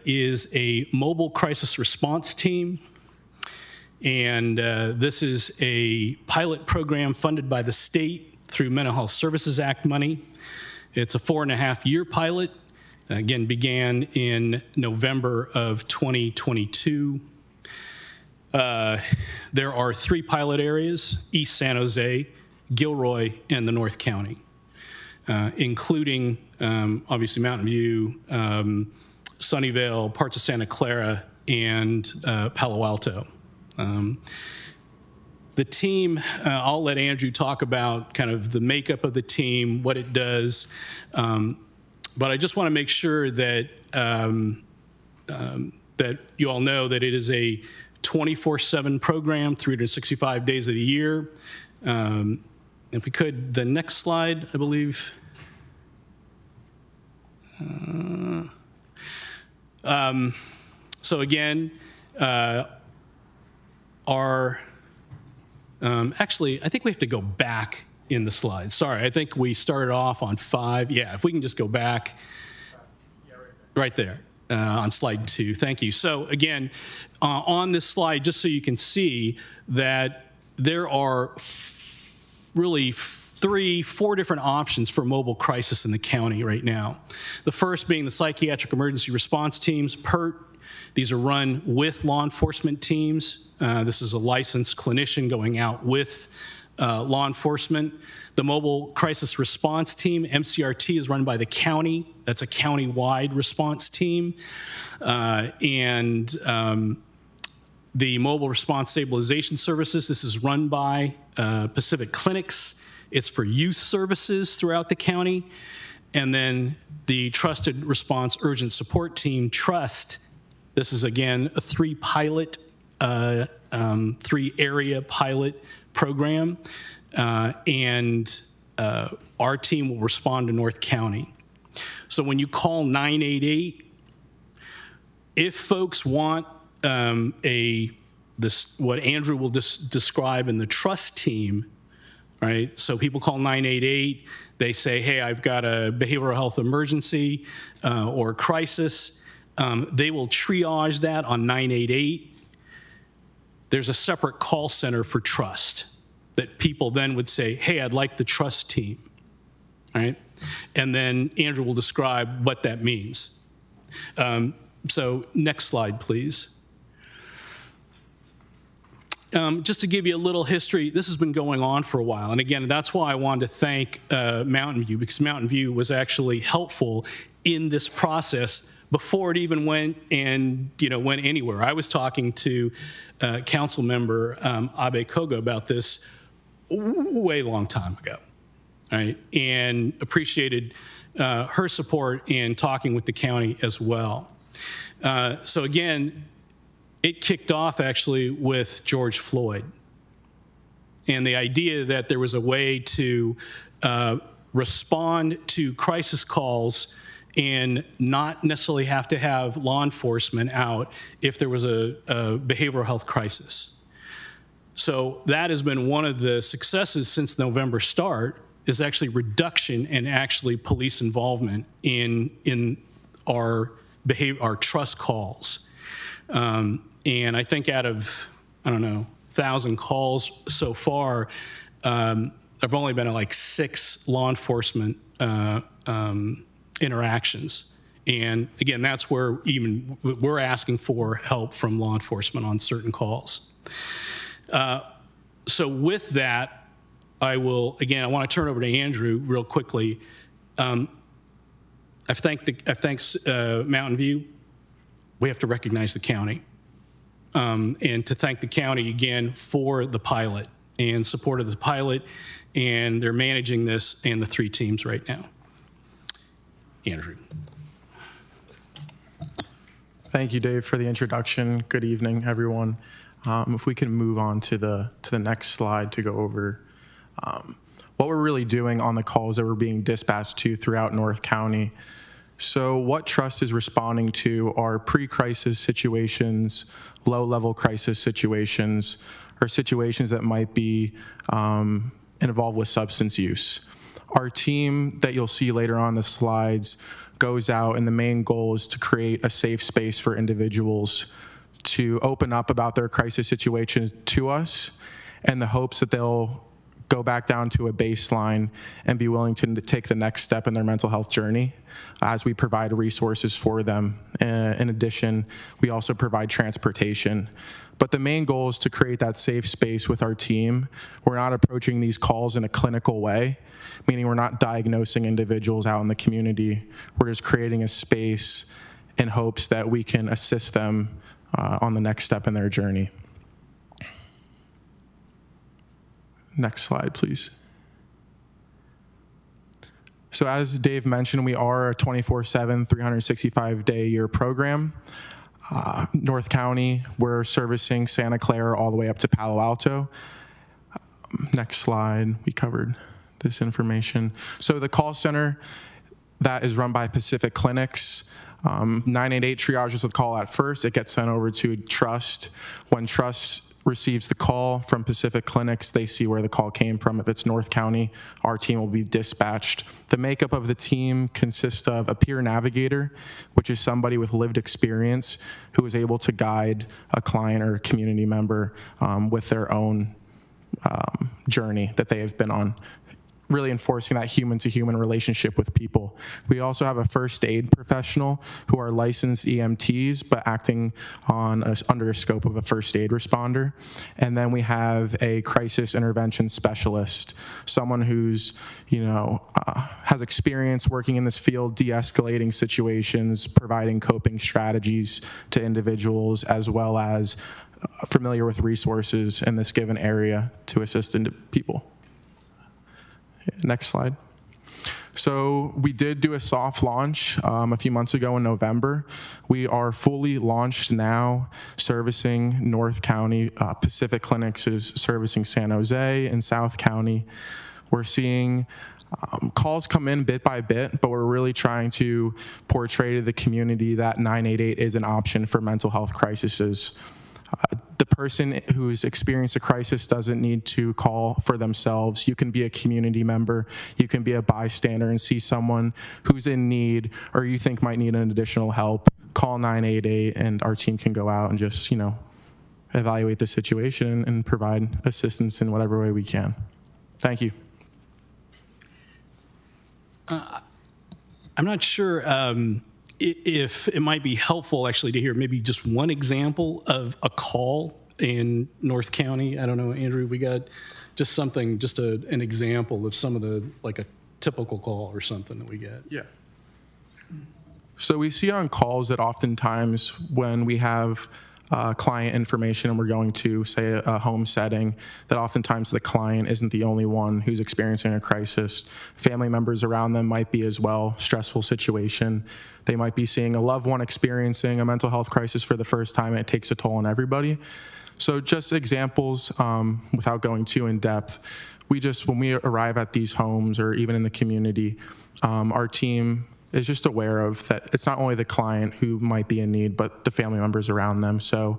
is a mobile crisis response team. And this is a pilot program funded by the state through Mental Health Services Act money. It's a 4.5-year pilot. Again, began in November of 2022. There are 3 pilot areas: East San Jose, Gilroy, and the North County, including obviously Mountain View, Sunnyvale, parts of Santa Clara, and Palo Alto. The team, I'll let Andrew talk about kind of the makeup of the team, what it does, but I just want to make sure that that you all know that it is a 24/7 program, 365 days of the year. If we could, the next slide, I believe. So again, actually, I think we have to go back in the slides. Sorry, I think we started off on 5. Yeah, if we can just go back. Right there on slide 2. Thank you. So again, on this slide, just so you can see that there are really 4 different options for mobile crisis in the county right now. The first being the psychiatric emergency response teams, PERT. These are run with law enforcement teams. This is a licensed clinician going out with law enforcement. The mobile crisis response team, MCRT, is run by the county. That's a county-wide response team. The mobile response stabilization services, this is run by Pacific Clinics. It's for youth services throughout the county. And then the Trusted Response Urgent Support Team, TRUST. This is, again, a 3-area pilot program. Our team will respond to North County. So when you call 988, if folks want what Andrew will describe in the trust team, right? So people call 988, they say, hey, I've got a behavioral health emergency or crisis. They will triage that on 988. There's a separate call center for trust that people then would say, hey, I'd like the trust team, right? And then Andrew will describe what that means. So next slide, please. Just to give you a little history, this has been going on for a while. And again, that's why I wanted to thank Mountain View, because Mountain View was actually helpful in this process before it even went anywhere. I was talking to Council Member Abe Koga about this way long time ago, right? And appreciated her support in talking with the county as well. So again, it kicked off actually with George Floyd and the idea that there was a way to respond to crisis calls and not necessarily have to have law enforcement out if there was a behavioral health crisis. So that has been one of the successes since November start, is actually reduction in actually police involvement in our trust calls. And I think out of, 1,000 calls so far, I've only been at like 6 law enforcement interactions. And again, that's where even we're asking for help from law enforcement on certain calls. So with that, I want to turn over to Andrew real quickly. I've thanked Mountain View. We have to recognize the county. And to thank the county again for the pilot and support of the pilot, and they're managing this and the 3 teams right now. Andrew. Thank you, Dave, for the introduction. Good evening, everyone. If we can move on to the next slide to go over what we're really doing on the calls that we're being dispatched to throughout North County. So what Trust is responding to are pre-crisis situations, low-level crisis situations, or situations that might be involved with substance use. Our team that you'll see later on the slides goes out, and the main goal is to create a safe space for individuals to open up about their crisis situations to us, in the hopes that they'll go back down to a baseline and be willing to take the next step in their mental health journey as we provide resources for them. In addition, we also provide transportation. But the main goal is to create that safe space with our team. We're not approaching these calls in a clinical way, meaning we're not diagnosing individuals out in the community. We're just creating a space in hopes that we can assist them on the next step in their journey. Next slide, please. So as Dave mentioned, we are a 24/7, 365-day-a-year program. North County, we're servicing Santa Clara all the way up to Palo Alto. Next slide, we covered this information. So the call center that is run by Pacific Clinics, 988 triages the call at first. It gets sent over to Trust. When Trust receives the call from Pacific Clinics, they see where the call came from. If it's North County, our team will be dispatched. The makeup of the team consists of a peer navigator, which is somebody with lived experience who is able to guide a client or a community member with their own journey that they have been on, really enforcing that human-to-human relationship with people. We also have a first aid professional who are licensed EMTs, but acting under a scope of a first aid responder. And then we have a crisis intervention specialist, someone who's, has experience working in this field, de-escalating situations, providing coping strategies to individuals, as well as familiar with resources in this given area to assist people. Next slide. So we did do a soft launch a few months ago in November. We are fully launched now, servicing North County. Pacific Clinics is servicing San Jose and South County. We're seeing calls come in bit by bit, but we're really trying to portray to the community that 988 is an option for mental health crises. The person who's experienced a crisis doesn't need to call for themselves. You can be a community member, you can be a bystander and see someone who's in need or you think might need an additional help. Call 988 and our team can go out and just, evaluate the situation and provide assistance in whatever way we can. Thank you. I'm not sure if it might be helpful actually to hear maybe just one example of a call in North County. I don't know, Andrew, we got just something, just an example of some of the, like a typical call or something that we get. Yeah. So we see on calls that oftentimes when we have client information and we're going to, say, a home setting, that oftentimes the client isn't the only one who's experiencing a crisis. Family members around them might be as well, stressful situation. They might be seeing a loved one experiencing a mental health crisis for the first time, and it takes a toll on everybody. So just examples, without going too in depth, when we arrive at these homes or even in the community, our team is just aware of that it's not only the client who might be in need, but the family members around them. So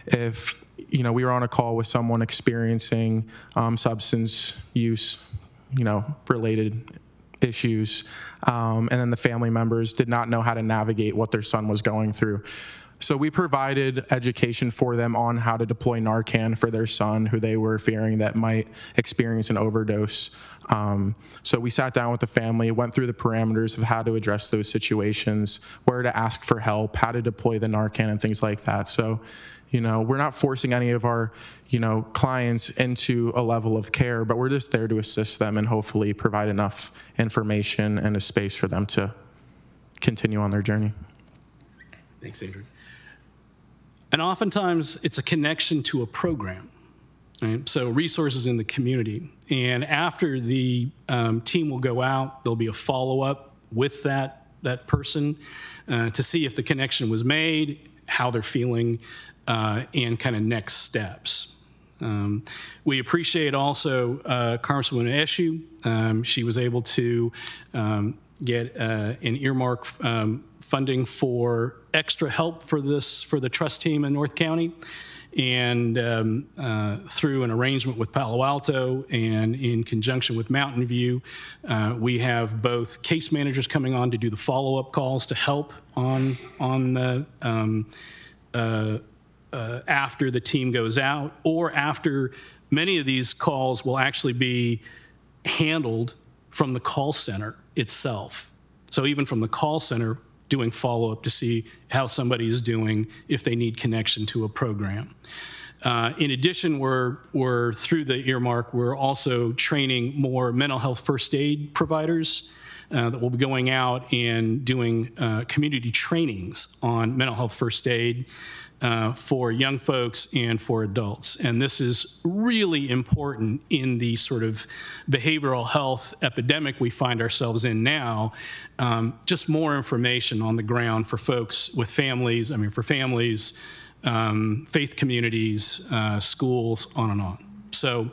if we were on a call with someone experiencing substance use, related issues, and then the family members did not know how to navigate what their son was going through. So we provided education for them on how to deploy Narcan for their son, who they were fearing that might experience an overdose. So we sat down with the family, went through the parameters of how to address those situations, where to ask for help, how to deploy the Narcan and things like that. So, we're not forcing any of our, clients into a level of care, but we're just there to assist them and hopefully provide enough information and a space for them to continue on their journey. Thanks, Andrew. And oftentimes it's a connection to a program, right? So resources in the community. And after the team will go out, there'll be a follow-up with that person to see if the connection was made, how they're feeling, and kind of next steps. We appreciate also Congresswoman Eshoo. She was able to get an earmark funding for extra help for the trust team in North County. And through an arrangement with Palo Alto and in conjunction with Mountain View, we have both case managers coming on to do the follow-up calls to help on the after the team goes out, or after many of these calls will actually be handled from the call center itself. So even from the call center, doing follow-up to see how somebody is doing, if they need connection to a program. In addition, we're through the earmark, we're also training more mental health first aid providers that will be going out and doing community trainings on mental health first aid for young folks and for adults. And this is really important in the sort of behavioral health epidemic we find ourselves in now. Just more information on the ground for folks with families, for families, faith communities, schools, on and on. So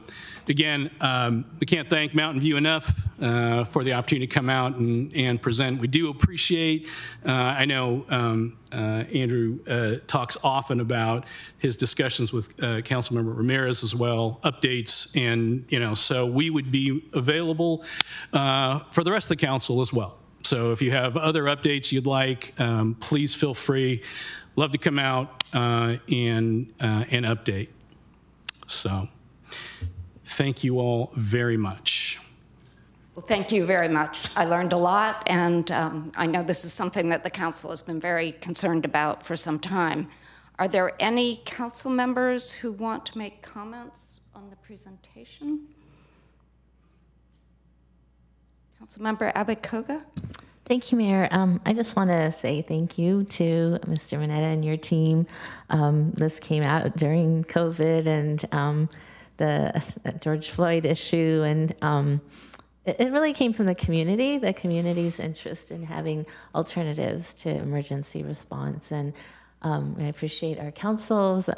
again, we can't thank Mountain View enough for the opportunity to come out and present. We do appreciate, I know Andrew talks often about his discussions with Councilmember Ramirez as well, updates, and so we would be available for the rest of the council as well. So if you have other updates you'd like, please feel free. Love to come out and update. So thank you all very much. Well, thank you very much. I learned a lot, and I know this is something that the council has been very concerned about for some time. Are there any council members who want to make comments on the presentation? Councilmember Abbott-Koga? Thank you, Mayor. I just want to say thank you to Mr. Mineta and your team. This came out during COVID and the George Floyd issue, and it really came from the community's interest in having alternatives to emergency response. And I appreciate our council's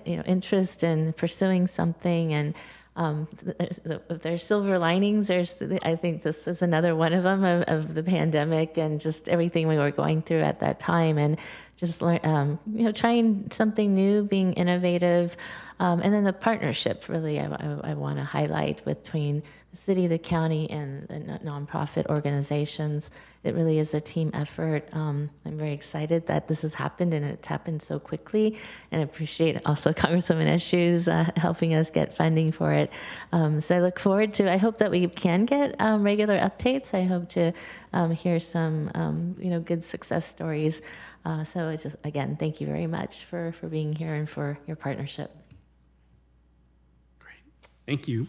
interest in pursuing something. And if there's silver linings, I think this is another one of them of the pandemic and just everything we were going through at that time, and just trying something new, being innovative, and then the partnership. Really, I want to highlight between the city, the county, and the nonprofit organizations. It really is a team effort. I'm very excited that this has happened, and it's happened so quickly. And I appreciate also Congresswoman Eshoo's helping us get funding for it. So I look forward to, I hope that we can get regular updates. I hope to hear some good success stories. So it's just, again, thank you very much for being here and for your partnership. Great. Thank you.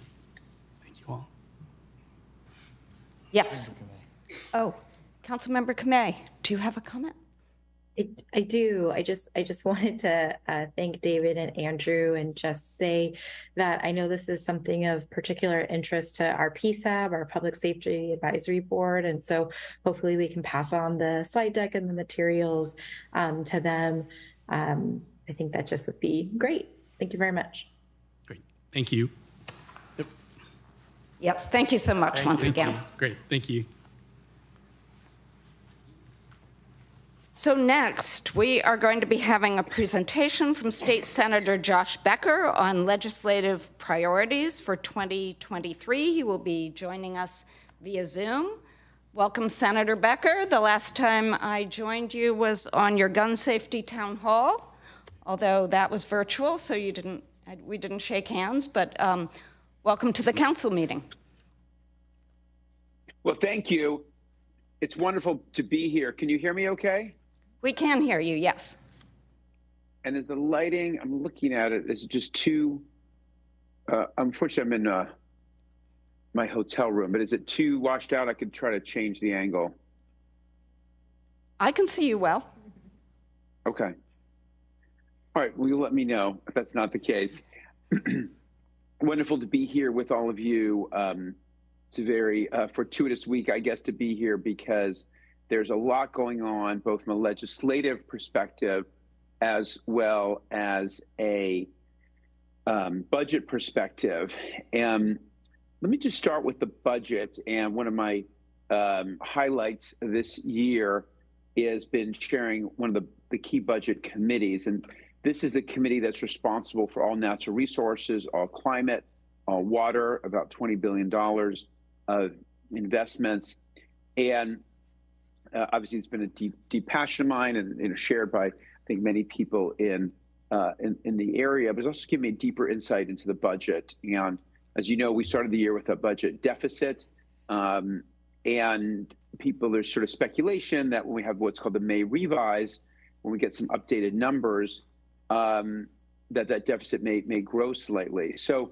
Thank you all. Yes. Oh. Councilmember Kamei, do you have a comment? I do. I just wanted to thank David and Andrew and just say that I know this is something of particular interest to our PSAB, our Public Safety Advisory Board, and so hopefully we can pass on the slide deck and the materials to them. I think that just would be great. Thank you very much. Great. Thank you. Yep. Yes, thank you so much once again. You. Great. Thank you. So next, we are going to be having a presentation from State Senator Josh Becker on legislative priorities for 2023. He will be joining us via Zoom. Welcome, Senator Becker. The last time I joined you was on your gun safety town hall, although that was virtual, so we didn't shake hands, but welcome to the council meeting. Well, thank you. It's wonderful to be here. Can you hear me okay? We can hear you, yes. And is the lighting, I'm looking at it, is it just too, unfortunately I'm in my hotel room, but is it too washed out? I could try to change the angle. I can see you well. Okay. All right, will you let me know if that's not the case? Wonderful to be here with all of you. It's a very fortuitous week, I guess, to be here because there's a lot going on, both from a legislative perspective as well as a budget perspective. And let me just start with the budget. And one of my highlights this year has been chairing one of the key budget committees. And this is the committee that's responsible for all natural resources, all climate, all water, about $20 billion of investments. And obviously it's been a deep passion of mine and shared by, I think, many people in the area, but it's also given me a deeper insight into the budget. And as you know, we started the year with a budget deficit, and there's sort of speculation that when we have what's called the May revise, when we get some updated numbers, that deficit may grow slightly. So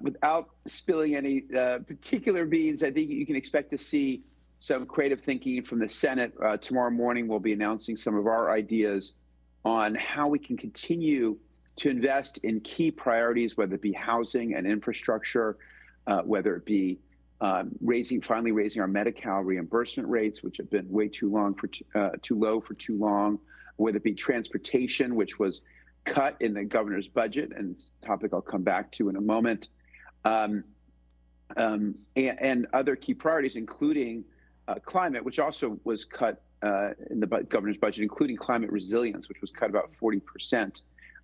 without spilling any particular beans, I think you can expect to see some creative thinking from the Senate. Tomorrow morning, we'll be announcing some of our ideas on how we can continue to invest in key priorities, whether it be housing and infrastructure, whether it be finally raising our Medi-Cal reimbursement rates, which have been way too low for too long, whether it be transportation, which was cut in the governor's budget, and it's a topic I'll come back to in a moment, and other key priorities, including climate, which also was cut in the governor's budget, including climate resilience, which was cut about 40%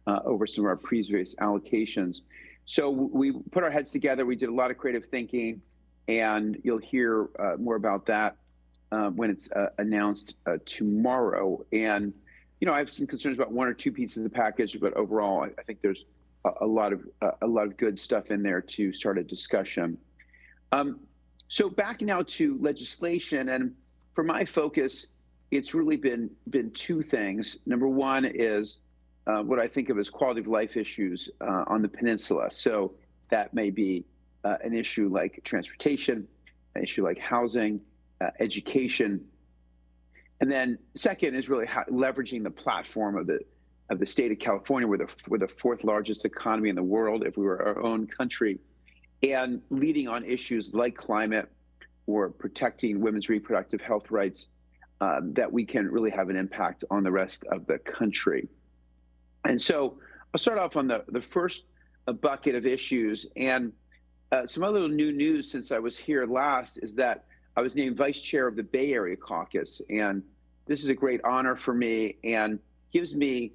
over some of our previous allocations. So we put our heads together. We did a lot of creative thinking, and you'll hear more about that when it's announced tomorrow. And I have some concerns about one or two pieces of the package, but overall, I think there's a lot of good stuff in there to start a discussion. So back now to legislation, and for my focus, it's really been two things. Number one is what I think of as quality of life issues on the peninsula. So that may be an issue like transportation, an issue like housing, education. And then second is really leveraging the platform of the state of California. We're the fourth largest economy in the world if we were our own country, and leading on issues like climate or protecting women's reproductive health rights, that we can really have an impact on the rest of the country. And so I'll start off on the first bucket of issues. And some other new news since I was here last is that I was named vice chair of the Bay Area Caucus. And this is a great honor for me and gives me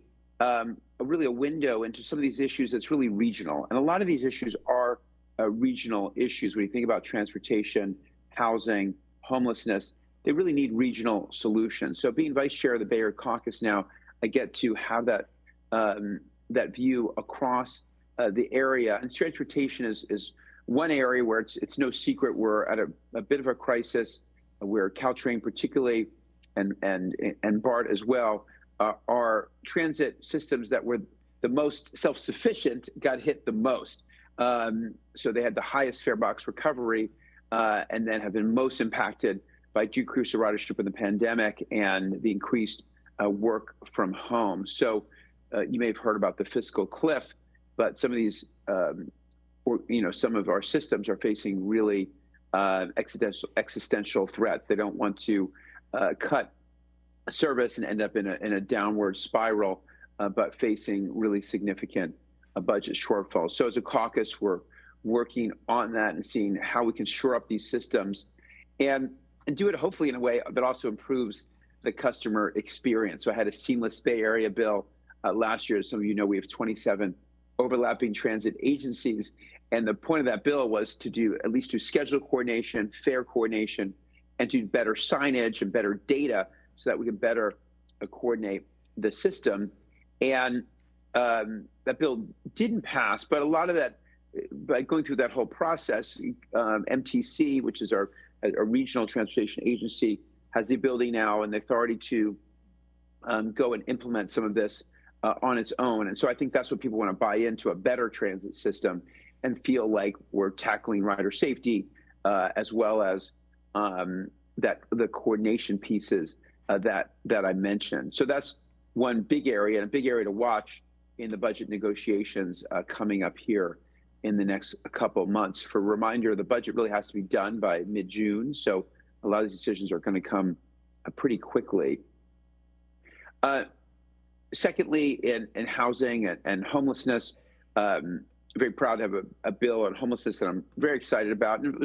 really a window into some of these issues that's really regional. And a lot of these issues are regional issues. When you think about transportation, housing, homelessness, they really need regional solutions. So being vice chair of the Bay Area Caucus now, I get to have that view across the area. And transportation is one area where it's no secret we're at a bit of a crisis, where Caltrain particularly and BART as well are transit systems that were the most self-sufficient got hit the most. So they had the highest fare box recovery and then have been most impacted by decreased ridership in the pandemic and the increased work from home. So you may have heard about the fiscal cliff, but some of these, some of our systems are facing really existential threats. They don't want to cut service and end up in a downward spiral, but facing really significant budget shortfalls. So as a caucus, we're working on that and seeing how we can shore up these systems and do it hopefully in a way that also improves the customer experience. So I had a seamless Bay Area bill last year. As some of you know, we have 27 overlapping transit agencies. And the point of that bill was to at least do schedule coordination, fare coordination, and do better signage and better data so that we can better coordinate the system. And that bill didn't pass, but a lot of that, by going through that whole process, MTC, which is our regional transportation agency, has the ability now and the authority to go and implement some of this on its own. And so I think that's what people want to buy into, a better transit system and feel like we're tackling rider safety as well as the coordination pieces that I mentioned. So that's one big area, and a big area to watch in the budget negotiations coming up here in the next couple of months. For a reminder, the budget really has to be done by mid-June, so a lot of these decisions are going to come pretty quickly. Secondly, in housing and homelessness, very proud to have a bill on homelessness that I'm very excited about. And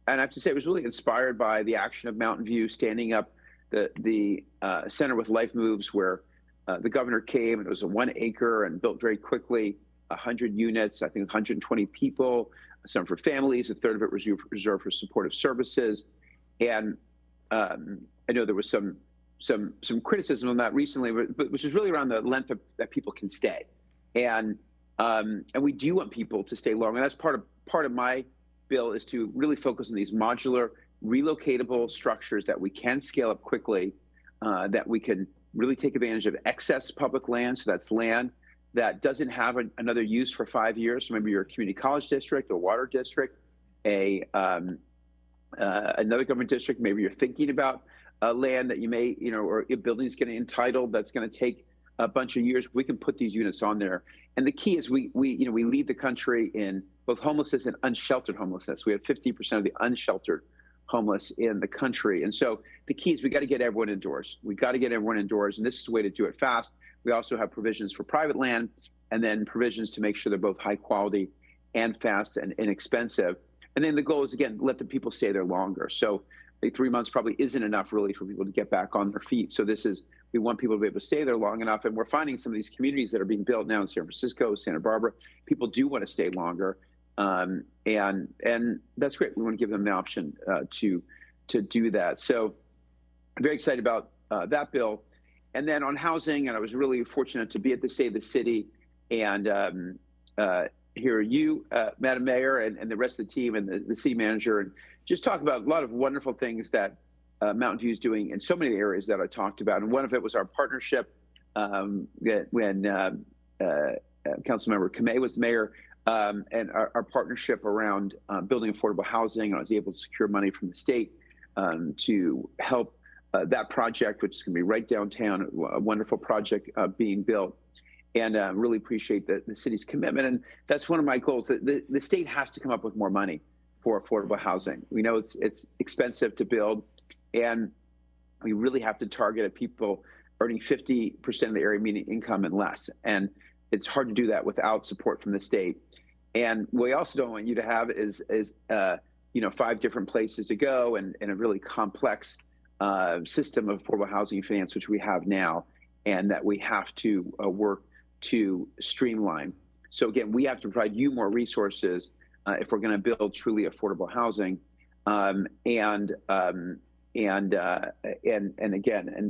I have to say, it was really inspired by the action of Mountain View standing up the Center with Life Moves, where the governor came, and it was a 1 acre and built very quickly, 100 units, I think 120 people, some for families, a third of it was reserved for supportive services. And I know there was some criticism on that recently, but which is really around the length that people can stay. And we do want people to stay long. And that's part of my bill, is to really focus on these modular, relocatable structures that we can scale up quickly, that we can really take advantage of excess public land. So that's land that doesn't have another use for 5 years. So maybe you're a community college district, a water district, another government district. Maybe you're thinking about land that you may, or a building's getting entitled that's going to take a bunch of years. We can put these units on there. And the key is we lead the country in both homelessness and unsheltered homelessness. We have 50% of the unsheltered homeless in the country. And so the key is we got to get everyone indoors. We got to get everyone indoors. And this is the way to do it fast. We also have provisions for private land, and then provisions to make sure they're both high quality and fast and inexpensive. And then the goal is, again, let the people stay there longer. So 3 months probably isn't enough really for people to get back on their feet. So we want people to be able to stay there long enough. And we're finding some of these communities that are being built now in San Francisco, Santa Barbara, people do want to stay longer. And that's great. We want to give them the option to do that. So I'm very excited about that bill. And then on housing, and I was really fortunate to be at the State of the City and hear you, Madam Mayor, and the rest of the team and the city manager, and just talk about a lot of wonderful things that Mountain View is doing in so many areas that I talked about. And one of it was our partnership when Councilmember Kamei was the mayor, and our partnership around building affordable housing. I was able to secure money from the state to help that project, which is going to be right downtown, a wonderful project being built. And really appreciate the city's commitment. And that's one of my goals. The state has to come up with more money for affordable housing. We know it's expensive to build, and we really have to target at people earning 50% of the area median income and less. And it's hard to do that without support from the state. And what we also don't want you to have is 5 different places to go and a really complex system of affordable housing finance, which we have now, and that we have to work to streamline. So again, we have to provide you more resources if we're going to build truly affordable housing, and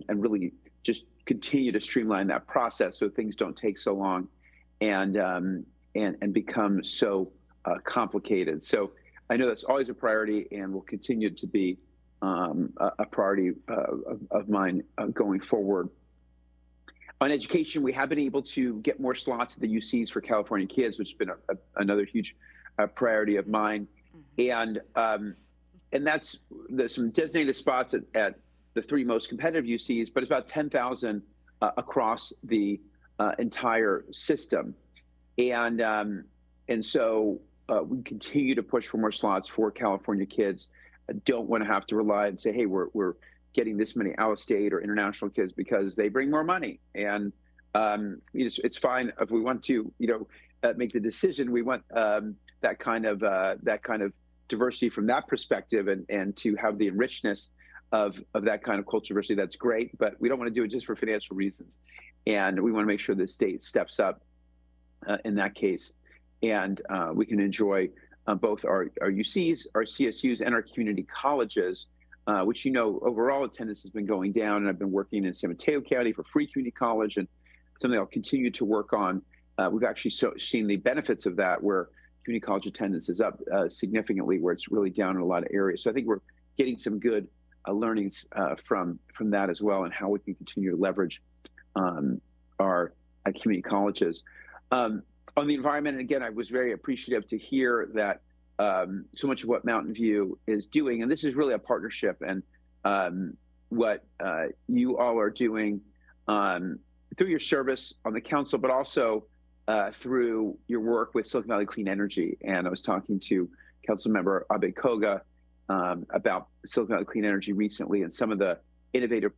really just continue to streamline that process so things don't take so long and become so complicated. So I know that's always a priority and will continue to be a priority of mine going forward. On education, we have been able to get more slots at the UCs for California kids, which has been another huge priority of mine. And that's, there's some designated spots at the 3 most competitive UCs, but it's about 10,000 across the entire system. And so we continue to push for more slots for California kids. I don't want to have to rely and say, hey, we're getting this many out-of-state or international kids because they bring more money. And it's fine if we want to, make the decision. We want that kind of diversity from that perspective, and to have the enrichedness of that kind of cultural diversity. That's great, but we don't want to do it just for financial reasons. And we want to make sure the state steps up in that case, and we can enjoy both our UCs, our CSUs, and our community colleges, which, overall attendance has been going down. And I've been working in San Mateo County for free community college, and something I'll continue to work on. We've actually seen the benefits of that, where community college attendance is up significantly, where it's really down in a lot of areas. So I think we're getting some good learnings from that as well, and how we can continue to leverage our community colleges. On the environment, and again, I was very appreciative to hear that so much of what Mountain View is doing, and this is really a partnership, and what you all are doing through your service on the council, but also through your work with Silicon Valley Clean Energy. And I was talking to Councilmember Abe Koga about Silicon Valley Clean Energy recently, and some of the innovative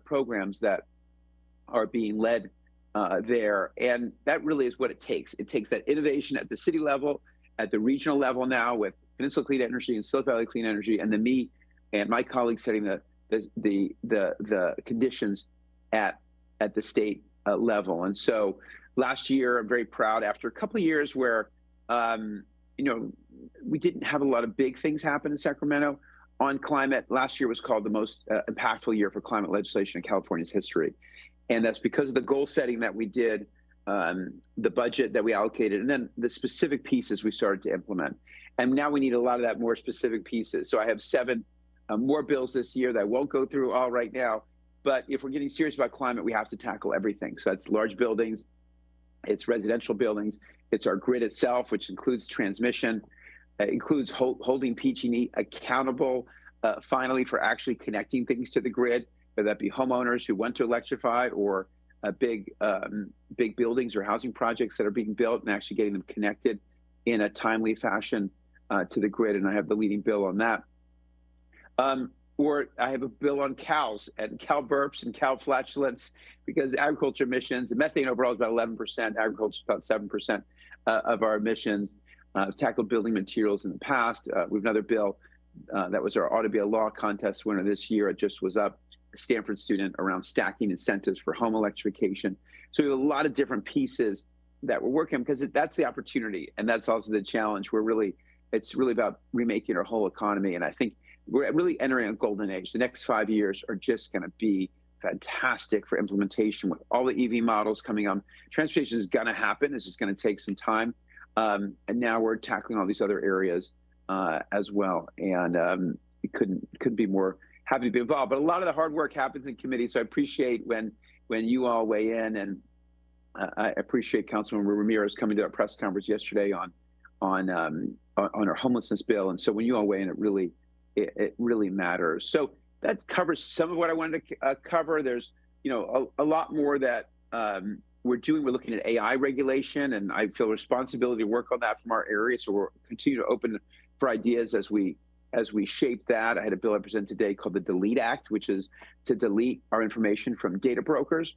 programs that are being led there. And that really is what it takes. It takes that innovation at the city level, at the regional level now with Peninsula Clean Energy and Silicon Valley Clean Energy, and then me and my colleagues setting the conditions at the state level. And so last year, I'm very proud, after a couple of years where, we didn't have a lot of big things happen in Sacramento on climate. Last year was called the most impactful year for climate legislation in California's history. And that's because of the goal setting that we did, the budget that we allocated, and then the specific pieces we started to implement. And now we need a lot of that more specific pieces. So I have 7 more bills this year that I won't go through all right now. But if we're getting serious about climate, we have to tackle everything. So that's large buildings, it's residential buildings, it's our grid itself, which includes transmission, includes holding PG&E accountable, finally, for actually connecting things to the grid, whether that be homeowners who want to electrify or big buildings or housing projects that are being built, and actually getting them connected in a timely fashion to the grid. And I have the leading bill on that. Or I have a bill on cows and cow burps and cow flatulence, because agriculture emissions, and methane overall is about 11%, agriculture is about 7% of our emissions. I've tackled building materials in the past. We have another bill that was our Ought to Be a Law contest winner this year. It just was up, a Stanford student, around stacking incentives for home electrification. So we have a lot of different pieces that we're working on, because that's the opportunity. And that's also the challenge. It's really about remaking our whole economy. And I think we're really entering a golden age. The next 5 years are just going to be fantastic for implementation with all the EV models coming on. Transportation is going to happen. It's just going to take some time. And now we're tackling all these other areas as well. And we couldn't be more happy to be involved. But a lot of the hard work happens in committee. So I appreciate when you all weigh in, and I appreciate Councilmember Ramirez coming to our press conference yesterday on our homelessness bill. And so when you all weigh in, it really matters. So that covers some of what I wanted to cover. There's a lot more that we're doing. We're looking at AI regulation, and I feel responsibility to work on that from our area. So we'll continue to open for ideas as we shape that. I had a bill I presented today called the Delete Act, which is to delete our information from data brokers.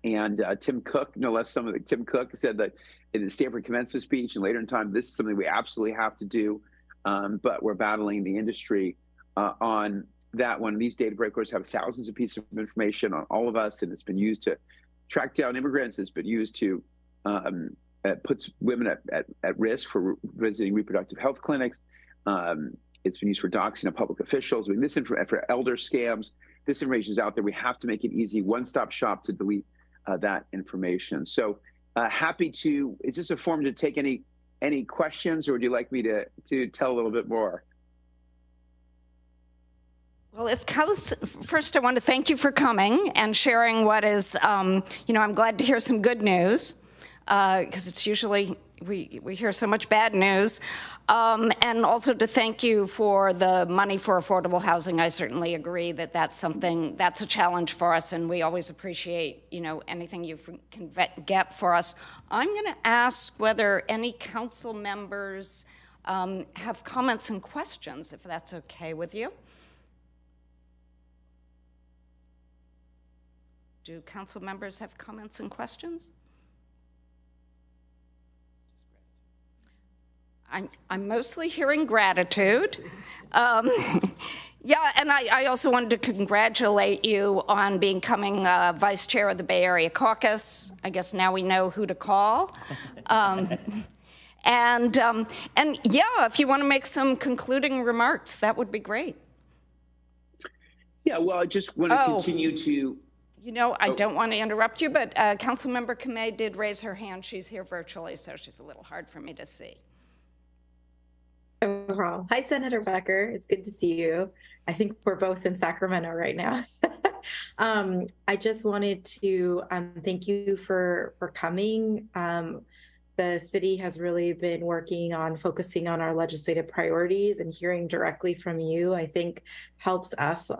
And Tim Cook, no less Tim Cook, said that in the Stanford commencement speech and later in time, this is something we absolutely have to do. But we're battling the industry on that one. These data brokers have thousands of pieces of information on all of us, and it's been used to track down immigrants. It's been used to puts women at risk for visiting reproductive health clinics. It's been used for doxing of public officials. I mean, for elder scams. This information is out there. We have to make it easy, one-stop shop to delete that information. So happy to. Is this a forum to take any questions, or would you like me to tell a little bit more? Well, first I want to thank you for coming and sharing what is, I'm glad to hear some good news, because it's usually, we hear so much bad news. And also to thank you for the money for affordable housing. I certainly agree that that's a challenge for us, and we always appreciate, anything you can get for us. I'm going to ask whether any council members have comments and questions, if that's okay with you. Do council members have comments and questions? I'm mostly hearing gratitude. Yeah, and I also wanted to congratulate you on becoming vice chair of the Bay Area Caucus. I guess now we know who to call. And yeah, if you want to make some concluding remarks, that would be great. Yeah, well, I just want to continue to. I don't want to interrupt you, but Councilmember Kamei did raise her hand. She's here virtually, so she's a little hard for me to see. No problem. Hi, Senator Becker. It's good to see you. I think we're both in Sacramento right now. I just wanted to thank you for coming. The city has really been working on focusing on our legislative priorities, and hearing directly from you, I think, helps us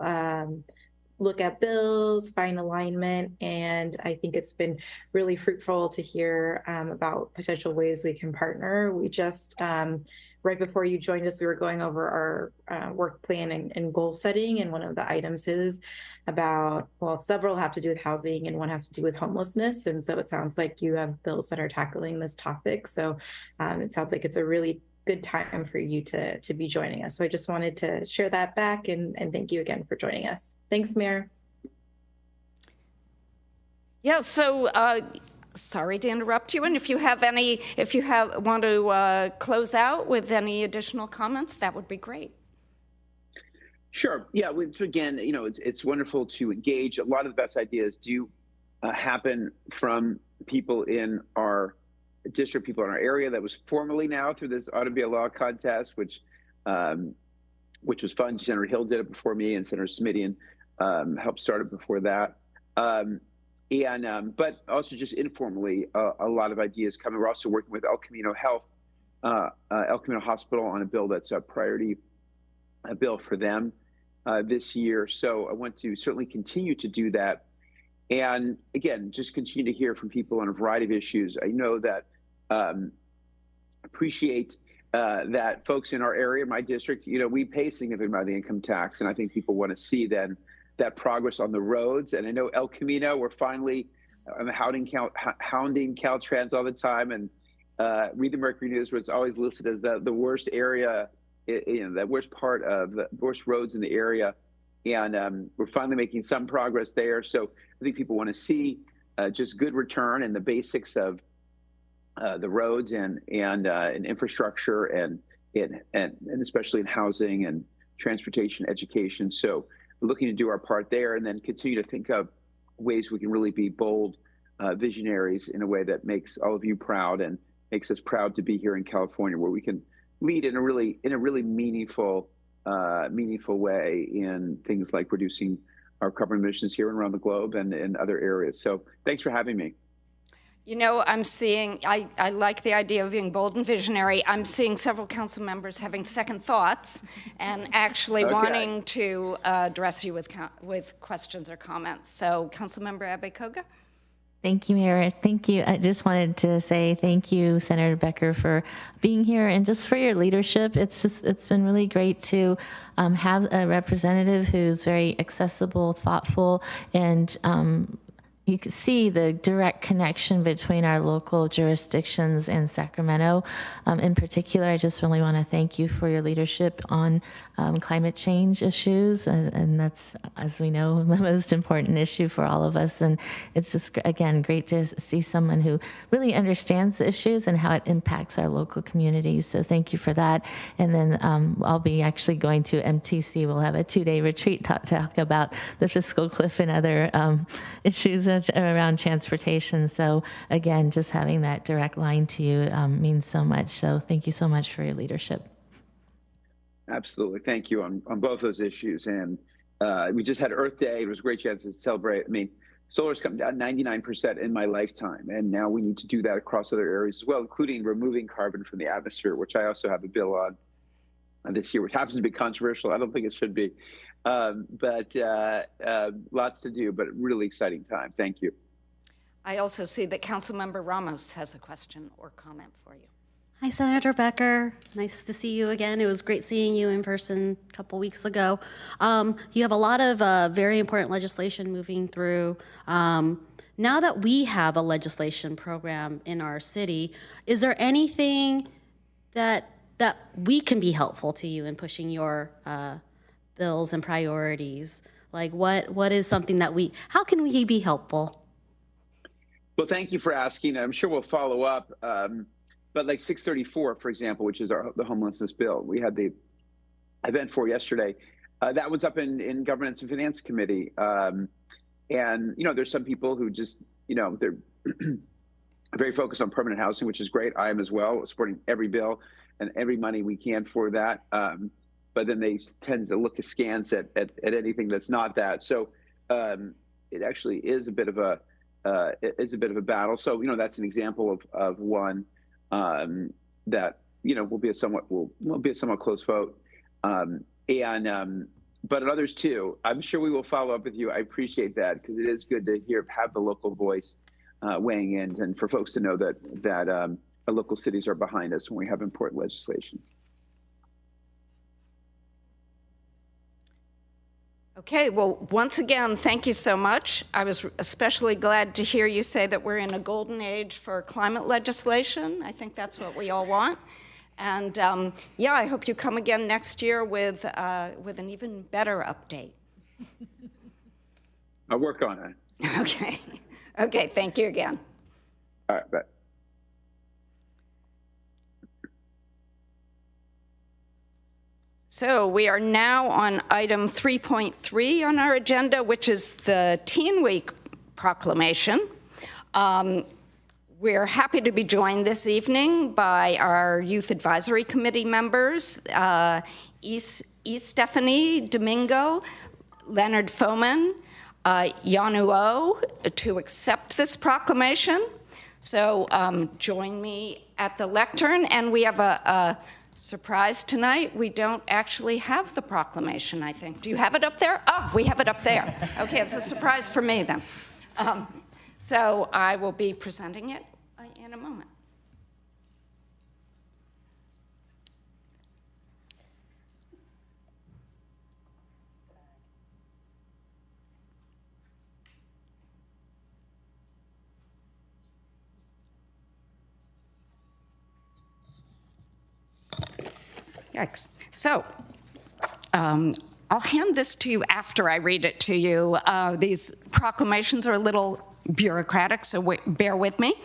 look at bills, find alignment, and I think it's been really fruitful to hear about potential ways we can partner. We just, right before you joined us, we were going over our work plan and goal setting, and one of the items is about, well, several have to do with housing and one has to do with homelessness, and so it sounds like you have bills that are tackling this topic. So it sounds like it's a really good time for you to be joining us. So I just wanted to share that back and thank you again for joining us. Thanks, Mayor. Yeah, so sorry to interrupt you. And if you want to close out with any additional comments, that would be great. Sure. Yeah. Again, it's wonderful to engage. A lot of the best ideas do happen from people in our district, people in our area. That was formally now through this Ought to Be a Law contest, which was fun. Senator Hill did it before me, and Senator Smithian helped start it before that. But also just informally, a lot of ideas coming. We're also working with El Camino Health, El Camino Hospital on a bill that's a priority bill for them this year. So I want to certainly continue to do that. And again, just continue to hear from people on a variety of issues. I know that appreciate that folks in our area, my district, we pay significant amount of the income tax, and I think people want to see then that progress on the roads. And I know El Camino, we're finally, I'm hounding Caltrans all the time, and read the Mercury News, where it's always listed as the worst area, the worst part of the worst roads in the area. And we're finally making some progress there. So I think people want to see just good return and the basics of the roads and infrastructure and especially in housing and transportation, education. So we're looking to do our part there, and then continue to think of ways we can really be bold visionaries in a way that makes all of you proud and makes us proud to be here in California, where we can lead in a really meaningful way in things like reducing our carbon emissions here and around the globe and in other areas. So thanks for having me. I'm seeing, I like the idea of being bold and visionary. I'm seeing several council members having second thoughts and actually wanting to address you with questions or comments. So Councilmember Abe-Koga. Thank you, Mayor. Thank you. I just wanted to say thank you, Senator Becker, for being here and just for your leadership. It's been really great to have a representative who's very accessible, thoughtful, and you can see the direct connection between our local jurisdictions and Sacramento. In particular, I just really want to thank you for your leadership on climate change issues. And that's, as we know, the most important issue for all of us. And it's just, again, great to see someone who really understands the issues and how it impacts our local communities. So thank you for that. And then I'll be actually going to MTC. We'll have a 2-day retreat to talk about the fiscal cliff and other issues around transportation. So again, just having that direct line to you means so much. So thank you so much for your leadership. Absolutely. Thank you on both those issues. And we just had Earth Day. It was a great chance to celebrate. I mean, solar's come down 99% in my lifetime. And now we need to do that across other areas as well, including removing carbon from the atmosphere, which I also have a bill on this year, which happens to be controversial. I don't think it should be. But lots to do, but really exciting time. Thank you. I also see that Councilmember Ramos has a question or comment for you. Hi, Senator Becker. Nice to see you again. It was great seeing you in person a couple weeks ago. You have a lot of very important legislation moving through. Now that we have a legislation program in our city, is there anything that we can be helpful to you in pushing your bills and priorities? Like what is something that how can we be helpful? Well, thank you for asking. I'm sure we'll follow up. But like 634, for example, which is the homelessness bill, we had the event for yesterday. That was up in Governance and Finance Committee. And, there's some people who just, they're very focused on permanent housing, which is great. I am as well, supporting every bill and every money we can for that. But then they tend to look askance at anything that's not that. So it actually is a bit of a battle. So that's an example of one that will be a somewhat close vote. but others too. I'm sure we will follow up with you. I appreciate that because it is good to have the local voice weighing in, and for folks to know that our local cities are behind us when we have important legislation. Okay, well, once again, thank you so much. I was especially glad to hear you say that we're in a golden age for climate legislation. I think that's what we all want. And yeah, I hope you come again next year with an even better update. I'll work on it. Okay. Okay, thank you again. All right, bye. So we are now on item 3.3 on our agenda, which is the Teen Week proclamation. We're happy to be joined this evening by our Youth Advisory Committee members, Stephanie Domingo, Leonard Foman, Yanu O, to accept this proclamation. So join me at the lectern, and we have a surprise tonight. We don't actually have the proclamation, I think. Do you have it up there? Oh, we have it up there. Okay, it's a surprise for me then. So I will be presenting it in a moment. Yikes. So I'll hand this to you after I read it to you. These proclamations are a little bureaucratic, so bear with me.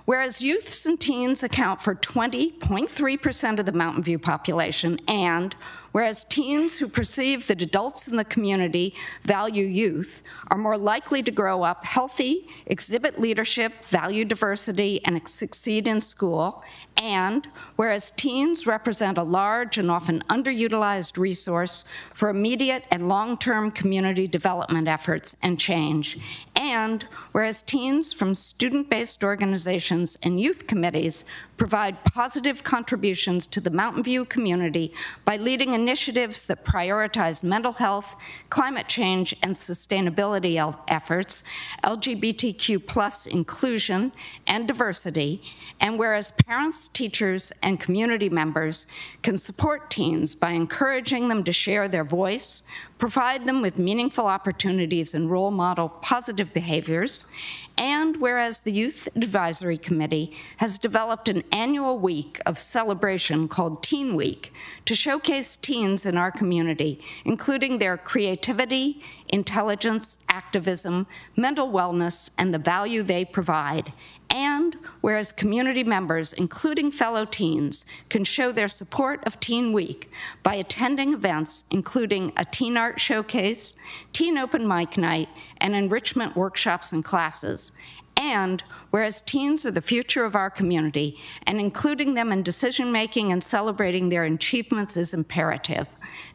Whereas youths and teens account for 20.3% of the Mountain View population, and whereas teens who perceive that adults in the community value youth are more likely to grow up healthy, exhibit leadership, value diversity, and succeed in school, and whereas teens represent a large and often underutilized resource for immediate and long-term community development efforts and change, and whereas teens from student-based organizations and youth committees provide positive contributions to the Mountain View community by leading initiatives that prioritize mental health, climate change, and sustainability efforts, LGBTQ+ inclusion and diversity, and whereas parents, teachers, and community members can support teens by encouraging them to share their voice, provide them with meaningful opportunities and role model positive behaviors, and whereas the Youth Advisory Committee has developed an annual week of celebration called Teen Week to showcase teens in our community, including their creativity, intelligence, activism, mental wellness, and the value they provide. And whereas community members, including fellow teens, can show their support of Teen Week by attending events including a teen art showcase, teen open mic night, and enrichment workshops and classes. And whereas teens are the future of our community, and including them in decision-making and celebrating their achievements is imperative.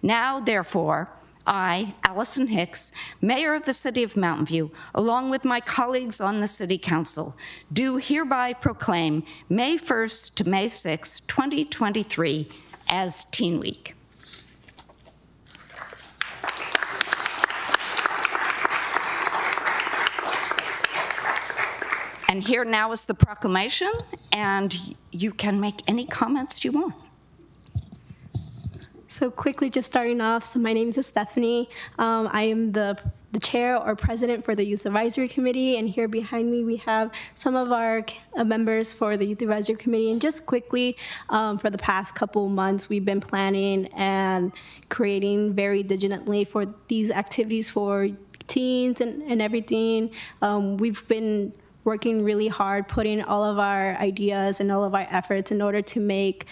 Now, therefore, I, Allison Hicks, Mayor of the City of Mountain View, along with my colleagues on the City Council, do hereby proclaim May 1st to May 6th, 2023 as Teen Week. And here now is the proclamation, and you can make any comments you want. So quickly, just starting off, so my name is Stephanie. I am the chair or president for the Youth Advisory Committee, and here behind me we have some of our members for the Youth Advisory Committee. And just quickly, for the past couple months, we've been planning and creating very diligently for these activities for teens and everything. We've been working really hard, putting all of our ideas and all of our efforts in order to make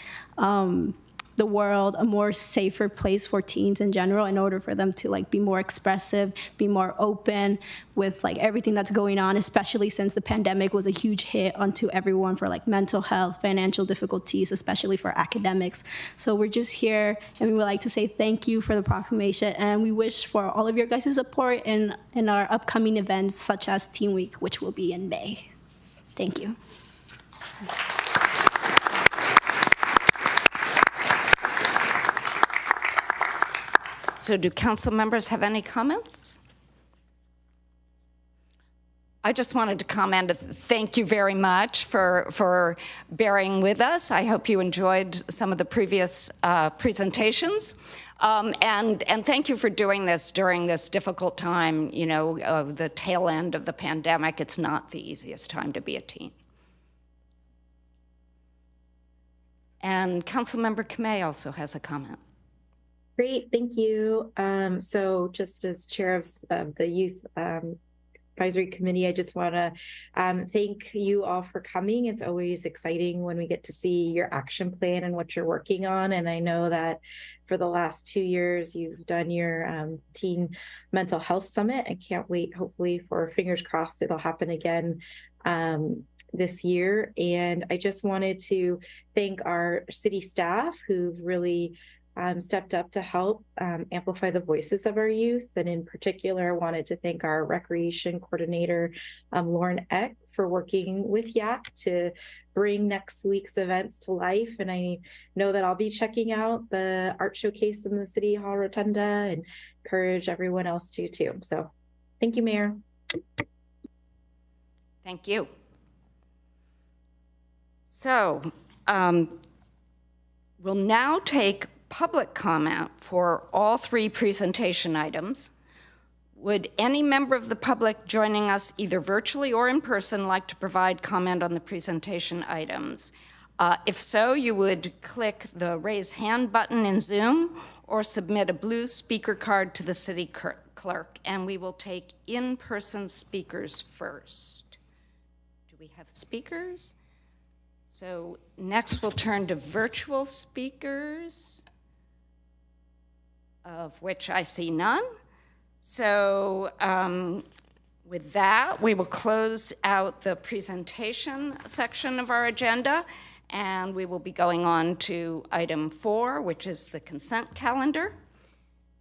the world a more safer place for teens in general, in order for them to be more expressive, be more open with everything that's going on, especially since the pandemic was a huge hit onto everyone for mental health, financial difficulties, especially for academics. So we're just here, and we would like to say thank you for the proclamation, and we wish for all of your guys' support in our upcoming events such as Teen Week, which will be in May. Thank you. So do council members have any comments? I just wanted to comment, thank you very much for bearing with us. I hope you enjoyed some of the previous presentations. And thank you for doing this during this difficult time, you know, of the tail end of the pandemic. It's not the easiest time to be a teen. And Councilmember Kamei also has a comment. Great, thank you. So just as chair of the Youth Advisory Committee, I just want to thank you all for coming. It's always exciting when we get to see your action plan and what you're working on. And I know that for the last 2 years, you've done your Teen Mental Health Summit. I can't wait, hopefully, for fingers crossed, it'll happen again this year. And I just wanted to thank our city staff who've really stepped up to help amplify the voices of our youth. And in particular, I wanted to thank our recreation coordinator, Lauren Eck, for working with YAC to bring next week's events to life. And I know that I'll be checking out the art showcase in the City Hall Rotunda and encourage everyone else to too. So thank you, Mayor. Thank you. So we'll now take public comment for all 3 presentation items. Would any member of the public joining us either virtually or in person like to provide comment on the presentation items? If so, you would click the raise hand button in Zoom or submit a blue speaker card to the city clerk, and we will take in-person speakers first. Do we have speakers? So next we'll turn to virtual speakers, of which I see none. So with that, we will close out the presentation section of our agenda, and we will be going on to item 4, which is the consent calendar.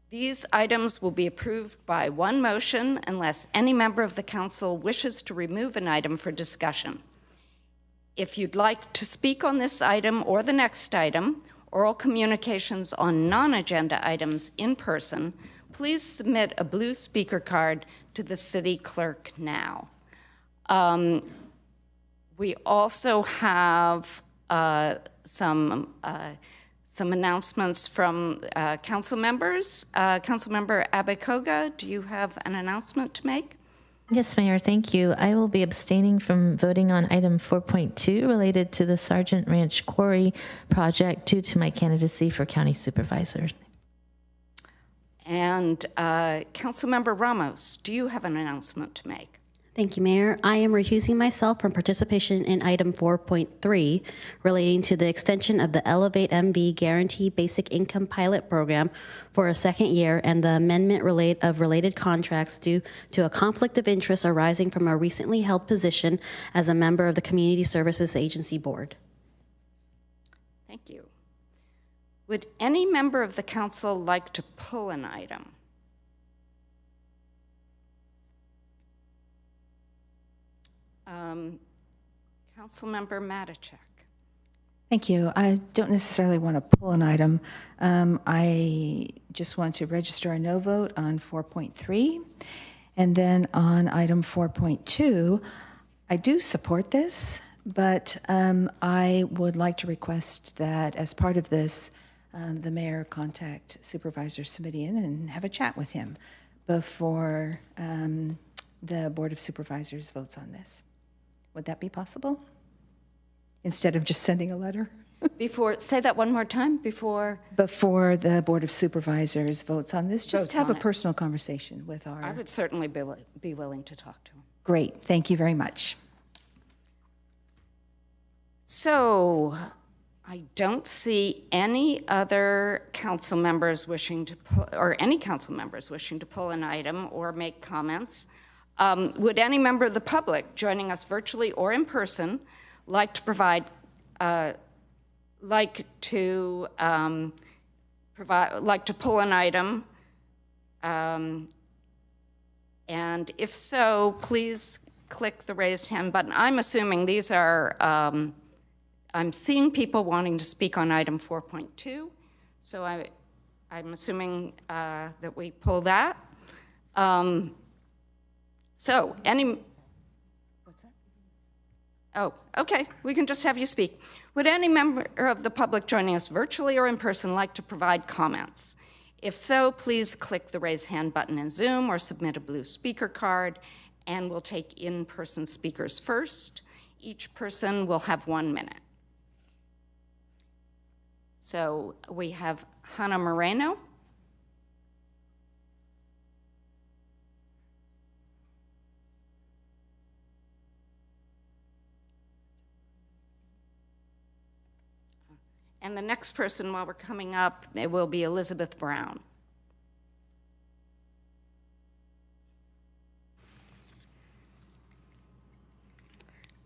These items will be approved by one motion unless any member of the council wishes to remove an item for discussion. If you'd like to speak on this item or the next item, oral communications on non-agenda items in person, please submit a blue speaker card to the city clerk now. We also have some announcements from council members. Councilmember Abekoga, do you have an announcement to make? Yes, Mayor, thank you. I will be abstaining from voting on item 4.2 related to the Sargent Ranch Quarry project due to my candidacy for county supervisor. And Councilmember Ramos, do you have an announcement to make? Thank you, Mayor. I am recusing myself from participation in item 4.3 relating to the extension of the Elevate MV Guarantee Basic Income Pilot Program for a second year and the amendment of related contracts due to a conflict of interest arising from a recently held position as a member of the Community Services Agency Board. Thank you. Would any member of the council like to pull an item? Councilmember Matichak. Thank you. I don't necessarily want to pull an item. I just want to register a no vote on 4.3. And then on item 4.2, I do support this, but I would like to request that as part of this, the mayor contact Supervisor Simitian and have a chat with him before the Board of Supervisors votes on this. Would that be possible? Instead of just sending a letter? Say that one more time, before the Board of Supervisors votes on this, just Votes have on a it. personal conversation with our... I would certainly be willing to talk to him. Great, thank you very much. So, I don't see any other council members wishing to or any council members wishing to pull an item or make comments. Would any member of the public joining us virtually or in person like to pull an item? And if so, please click the raised hand button. I'm assuming these are, I'm seeing people wanting to speak on item 4.2, so I'm assuming that we pull that. So any, what's that? Oh, okay, we can just have you speak. Would any member of the public joining us virtually or in person like to provide comments? If so, please click the raise hand button in Zoom or submit a blue speaker card, and we'll take in-person speakers first. Each person will have 1 minute. So we have Hannah Moreno. And the next person, while we're coming up, it will be Elizabeth Brown.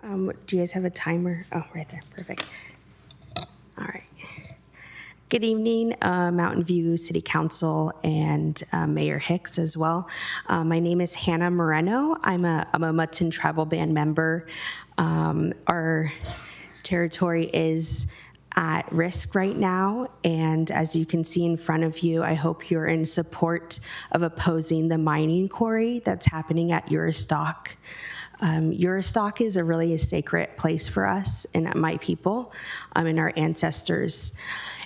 Do you guys have a timer? Oh, right there. Perfect. All right. Good evening, Mountain View City Council and Mayor Hicks as well. My name is Hannah Moreno. I'm a Mutsun Tribal Band member. Our territory is at risk right now, and as you can see in front of you, I hope you're in support of opposing the mining quarry that's happening at Uristock. Uristock is really a sacred place for us and my people and our ancestors.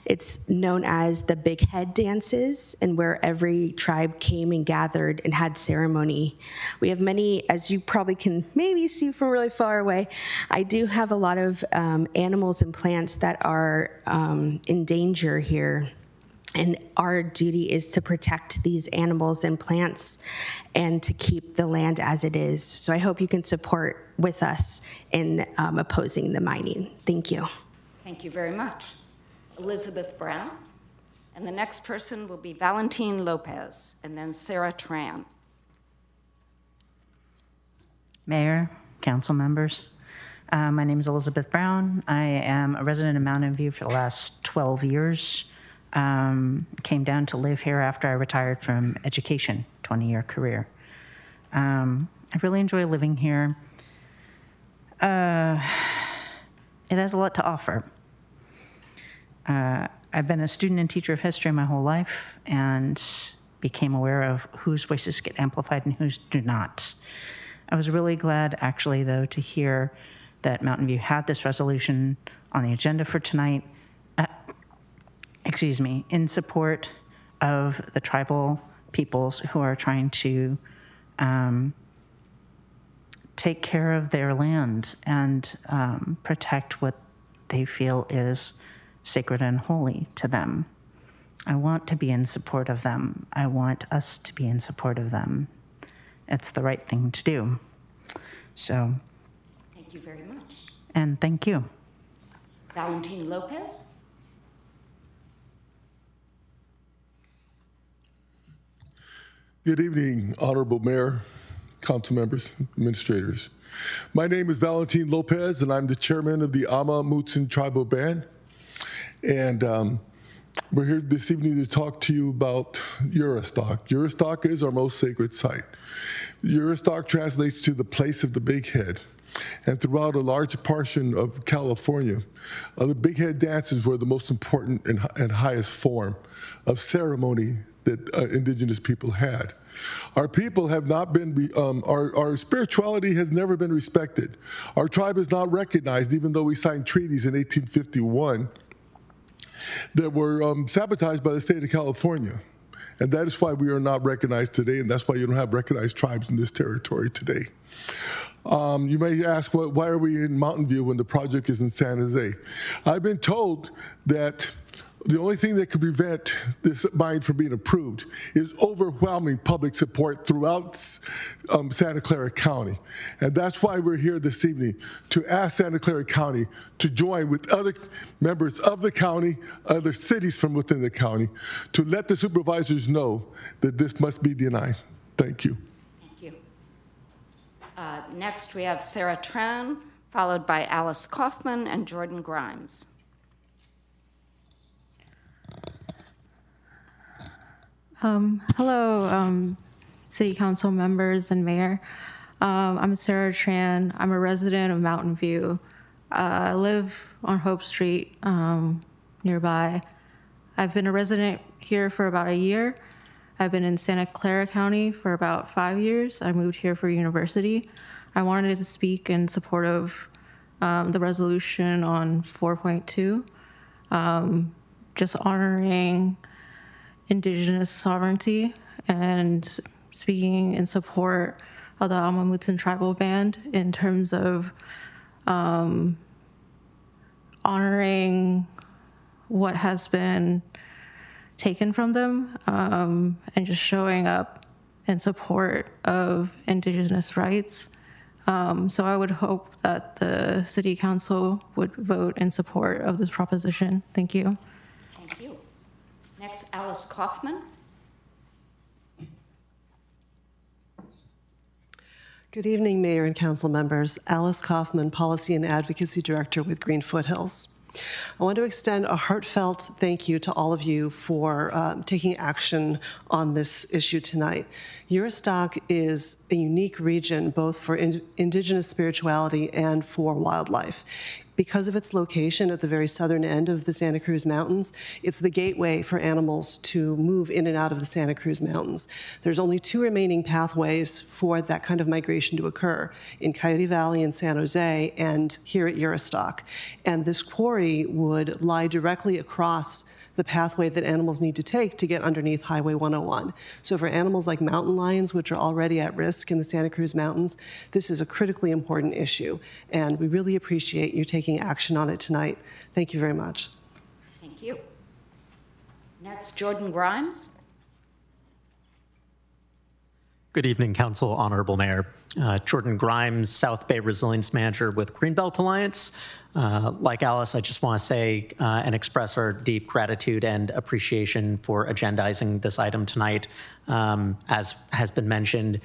It's known as the Big Head Dances, and where every tribe came and gathered and had ceremony. We have many, as you probably can maybe see from really far away, I do have a lot of animals and plants that are in danger here. And our duty is to protect these animals and plants and to keep the land as it is. So I hope you can support with us in opposing the mining. Thank you. Thank you very much. Elizabeth Brown. And the next person will be Valentine Lopez, and then Sarah Tran. Mayor, council members, my name is Elizabeth Brown. I am a resident of Mountain View for the last 12 years. Came down to live here after I retired from education, 20-year career. I really enjoy living here. It has a lot to offer. I've been a student and teacher of history my whole life and became aware of whose voices get amplified and whose do not. I was really glad, actually, though, to hear that Mountain View had this resolution on the agenda for tonight, in support of the tribal peoples who are trying to take care of their land and protect what they feel is sacred and holy to them. I want to be in support of them. I want us to be in support of them. It's the right thing to do. So. Thank you very much. And thank you. Valentine Lopez. Good evening, Honorable Mayor, council members, administrators. My name is Valentine Lopez, and I'm the chairman of the Ama Mutsun Tribal Band. And we're here this evening to talk to you about Uristock. Uristock is our most sacred site. Uristock translates to the place of the big head. And throughout a large portion of California, the big head dances were the most important and highest form of ceremony that indigenous people had. Our people have not been, our spirituality has never been respected. Our tribe is not recognized, even though we signed treaties in 1851 that were sabotaged by the state of California. And that is why we are not recognized today, and that's why you don't have recognized tribes in this territory today. You may ask, why are we in Mountain View when the project is in San Jose? I've been told that the only thing that could prevent this mine from being approved is overwhelming public support throughout Santa Clara County. And that's why we're here this evening, to ask Santa Clara County to join with other members of the county, other cities from within the county, to let the supervisors know that this must be denied. Thank you. Thank you. Next, we have Sarah Tran, followed by Alice Kaufman and Jordan Grimes. Hello, City Council members and Mayor. I'm Sarah Tran. I'm a resident of Mountain View. I live on Hope Street nearby. I've been a resident here for about a year. I've been in Santa Clara County for about 5 years. I moved here for university. I wanted to speak in support of the resolution on 4.2, just honoring Indigenous sovereignty and speaking in support of the Ama Mutsun Tribal Band in terms of honoring what has been taken from them, and just showing up in support of Indigenous rights. So I would hope that the City Council would vote in support of this proposition. Thank you. Thank you. Next, Alice Kaufman. Good evening, Mayor and Council members. Alice Kaufman, Policy and Advocacy Director with Green Foothills. I want to extend a heartfelt thank you to all of you for taking action on this issue tonight. Juristac is a unique region both for indigenous spirituality and for wildlife. Because of its location at the very southern end of the Santa Cruz Mountains, it's the gateway for animals to move in and out of the Santa Cruz Mountains. There's only 2 remaining pathways for that kind of migration to occur, in Coyote Valley in San Jose and here at Juristac. And this quarry would lie directly across the pathway that animals need to take to get underneath Highway 101. So for animals like mountain lions, which are already at risk in the Santa Cruz Mountains, this is a critically important issue, and we really appreciate you taking action on it tonight. Thank you very much. Thank you. Next, Jordan Grimes. Good evening, Council, Honorable Mayor. Jordan Grimes, South Bay Resilience Manager with Greenbelt Alliance. Like Alice, I just want to say and express our deep gratitude and appreciation for agendizing this item tonight. As has been mentioned,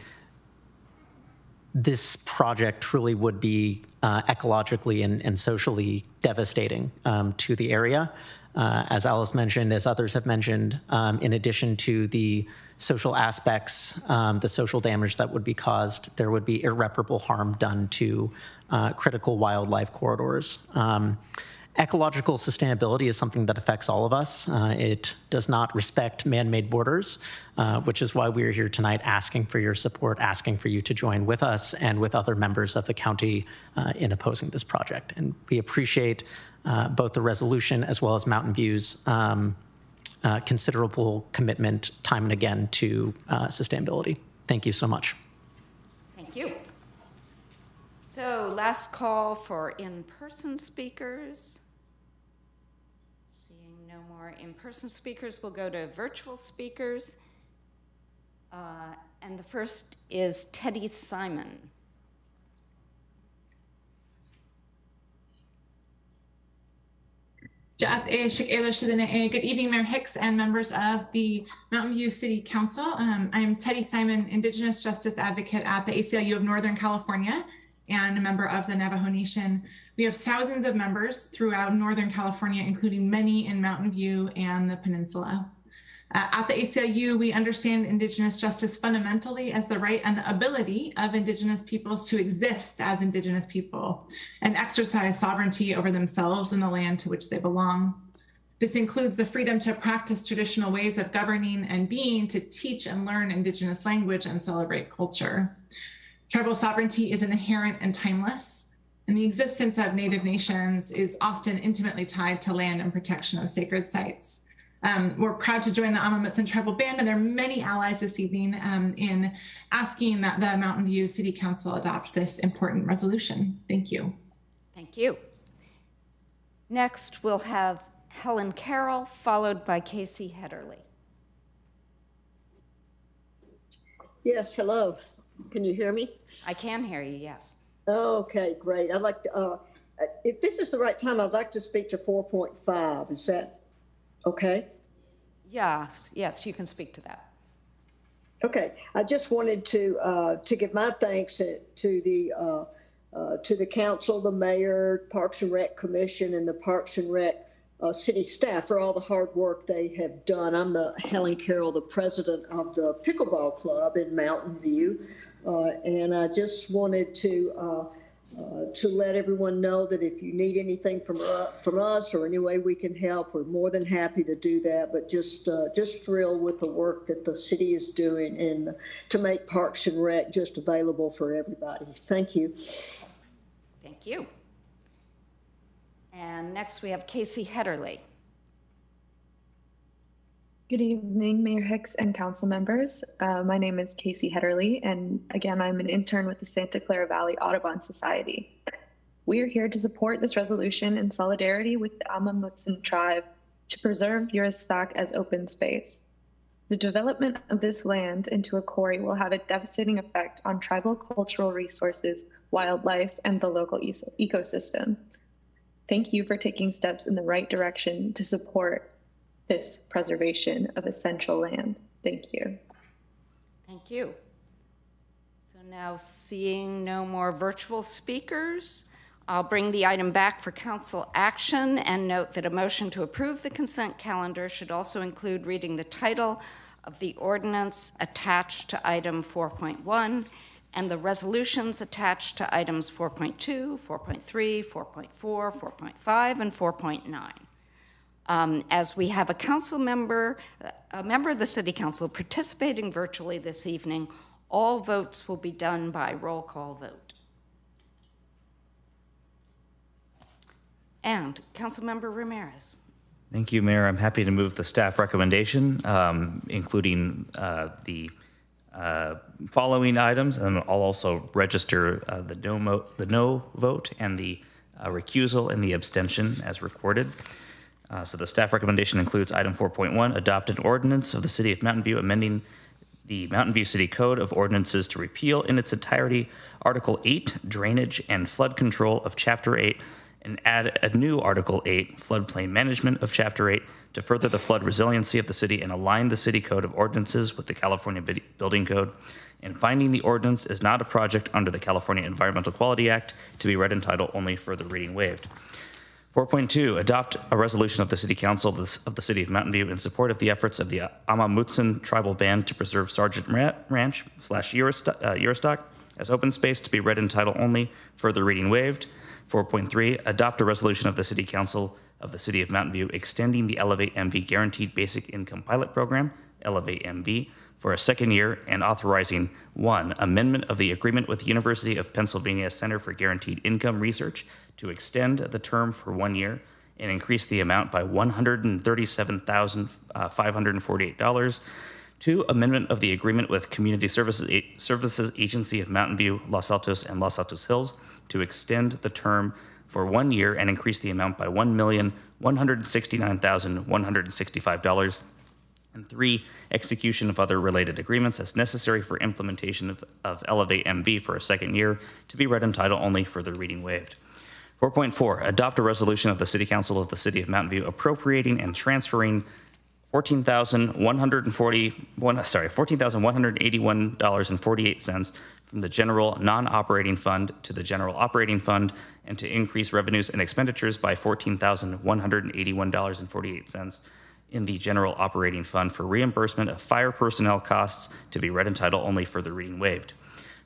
this project truly would be ecologically and socially devastating to the area. As Alice mentioned, as others have mentioned, in addition to the social aspects, the social damage that would be caused, there would be irreparable harm done to critical wildlife corridors. Ecological sustainability is something that affects all of us. It does not respect man-made borders, which is why we're here tonight asking for your support, asking for you to join with us and with other members of the county in opposing this project. And we appreciate both the resolution as well as Mountain View's considerable commitment time and again to sustainability. Thank you so much. Thank you. So last call for in-person speakers. Seeing no more in-person speakers, we'll go to virtual speakers. And the first is Teddy Simon. Good evening, Mayor Hicks and members of the Mountain View City Council. I'm Teddy Simon, Indigenous Justice Advocate at the ACLU of Northern California and a member of the Navajo Nation. We have thousands of members throughout Northern California, including many in Mountain View and the Peninsula. At the ACLU, we understand Indigenous justice fundamentally as the right and the ability of Indigenous peoples to exist as Indigenous people and exercise sovereignty over themselves and the land to which they belong. This includes the freedom to practice traditional ways of governing and being, to teach and learn Indigenous language and celebrate culture. Tribal sovereignty is inherent and timeless, and the existence of Native nations is often intimately tied to land and protection of sacred sites. We're proud to join the Ama Mutsun Tribal Band, and there are many allies this evening in asking that the Mountain View City Council adopt this important resolution. Thank you. Thank you. Next, we'll have Helen Carroll, followed by Casey Hederly. Yes, hello. Can you hear me? I can hear you, yes. Okay, great. I'd like to, if this is the right time, I'd like to speak to 4.5. Is that okay? Yes, you can speak to that. Okay, I just wanted to give my thanks to the council, the mayor, Parks and Rec Commission, and the Parks and Rec city staff for all the hard work they have done. I'm Helen Carroll, the president of the Pickleball Club in Mountain View, and I just wanted to to let everyone know that if you need anything from us or any way we can help, we're more than happy to do that. But just thrilled with the work that the city is doing and to make Parks and Rec just available for everybody. Thank you. Thank you. And next we have Casey Hetterly. Good evening, Mayor Hicks and council members. My name is Casey Hetterly, and again, I'm an intern with the Santa Clara Valley Audubon Society. We are here to support this resolution in solidarity with the Ama Mutsun tribe to preserve Yuristock as open space. The development of this land into a quarry will have a devastating effect on tribal cultural resources, wildlife, and the local ecosystem. Thank you for taking steps in the right direction to support this preservation of essential land. Thank you. Thank you. So now, seeing no more virtual speakers, I'll bring the item back for council action and note that a motion to approve the consent calendar should also include reading the title of the ordinance attached to item 4.1 and the resolutions attached to items 4.2, 4.3, 4.4, 4.5, and 4.9. As we have a member of the City Council participating virtually this evening, all votes will be done by roll call vote. And Councilmember Ramirez. Thank you, Mayor. I'm happy to move the staff recommendation, including the following items, and I'll also register the no vote and the recusal and the abstention as recorded. So the staff recommendation includes item 4.1, adopt an ordinance of the City of Mountain View amending the Mountain View City Code of Ordinances to repeal in its entirety Article 8, Drainage and Flood Control of Chapter 8, and add a new Article 8, Floodplain Management of Chapter 8, to further the flood resiliency of the city and align the City Code of Ordinances with the California Building Code, and finding the ordinance is not a project under the California Environmental Quality Act to be read in title only, further reading waived. 4.2, adopt a resolution of the City Council of the City of Mountain View in support of the efforts of the Ama Mutsun tribal band to preserve Sergeant Ranch / Yuristock as open space to be read in title only, further reading waived. 4.3, adopt a resolution of the City Council of the City of Mountain View extending the Elevate MV Guaranteed Basic Income Pilot Program, Elevate MV, for a second year and authorizing 1, amendment of the agreement with the University of Pennsylvania Center for Guaranteed Income Research to extend the term for 1 year and increase the amount by $137,548. 2, amendment of the agreement with Community Services Agency of Mountain View, Los Altos, and Los Altos Hills to extend the term for 1 year and increase the amount by $1,169,165. And 3, execution of other related agreements as necessary for implementation of Elevate MV for a second year to be read in title only, further reading waived. 4.4, adopt a resolution of the City Council of the City of Mountain View appropriating and transferring $14,181.48 from the general non-operating fund to the general operating fund, and to increase revenues and expenditures by $14,181.48 in the general operating fund for reimbursement of fire personnel costs to be read in title only, further reading waived.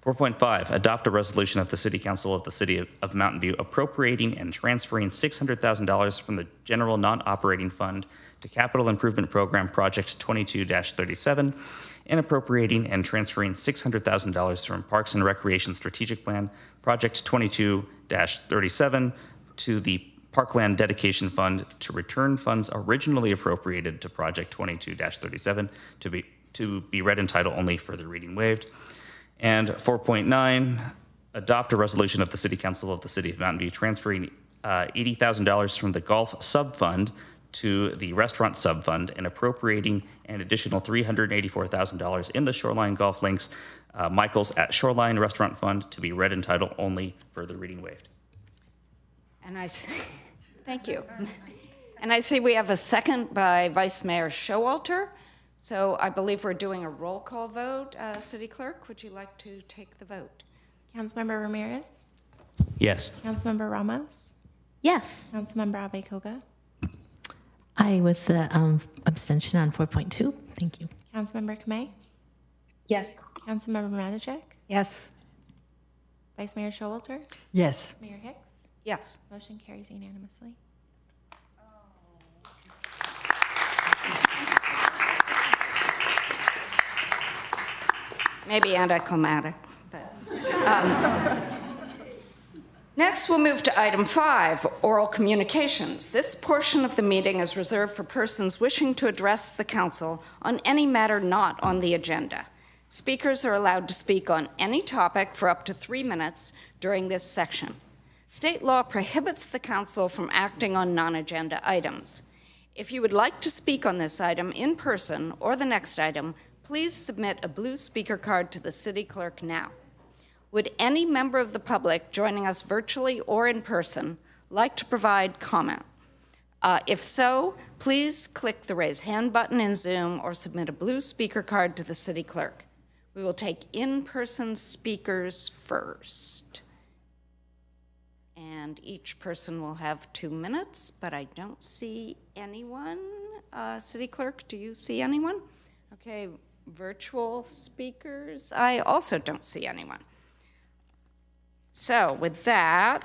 4.5, adopt a resolution of the City Council of the City of Mountain View appropriating and transferring $600,000 from the general non-operating fund to Capital Improvement Program Project 22-37, and appropriating and transferring $600,000 from Parks and Recreation Strategic Plan Project 22-37 to the Parkland Dedication Fund to return funds originally appropriated to Project 22-37 to be read in title only, further reading waived. And 4.9, adopt a resolution of the City Council of the City of Mountain View transferring $80,000 from the Golf Subfund to the Restaurant Subfund and appropriating an additional $384,000 in the Shoreline Golf Links Michael's at Shoreline Restaurant Fund to be read in title only, further reading waived. And thank you. And I see we have a second by Vice Mayor Showalter. So I believe we're doing a roll call vote. City Clerk, would you like to take the vote? Councilmember Ramirez? Yes. Councilmember Ramos? Yes. Councilmember Abecoga? Aye, with the abstention on 4.2. Thank you. Councilmember Kamei? Yes. Councilmember Manajek? Yes. Vice Mayor Showalter? Yes. Mayor Hicks? Yes. Motion carries unanimously. Maybe anticlimactic, but. Next, we'll move to item 5, oral communications. This portion of the meeting is reserved for persons wishing to address the council on any matter not on the agenda. Speakers are allowed to speak on any topic for up to 3 minutes during this section. State law prohibits the council from acting on non-agenda items. If you would like to speak on this item in person or the next item, please submit a blue speaker card to the city clerk now. Would any member of the public joining us virtually or in person like to provide comment? If so, please click the raise hand button in Zoom or submit a blue speaker card to the city clerk. We will take in-person speakers first. And each person will have 2 minutes, but I don't see anyone. City clerk, do you see anyone? Okay, virtual speakers, I also don't see anyone. So with that,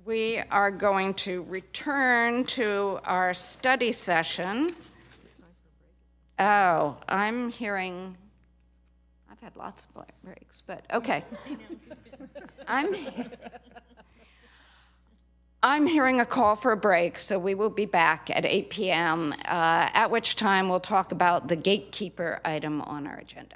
we are going to return to our study session. Oh, I'm hearing, I've had lots of breaks, but okay. I'm hearing a call for a break, so we will be back at 8 p.m., at which time we'll talk about the gatekeeper item on our agenda.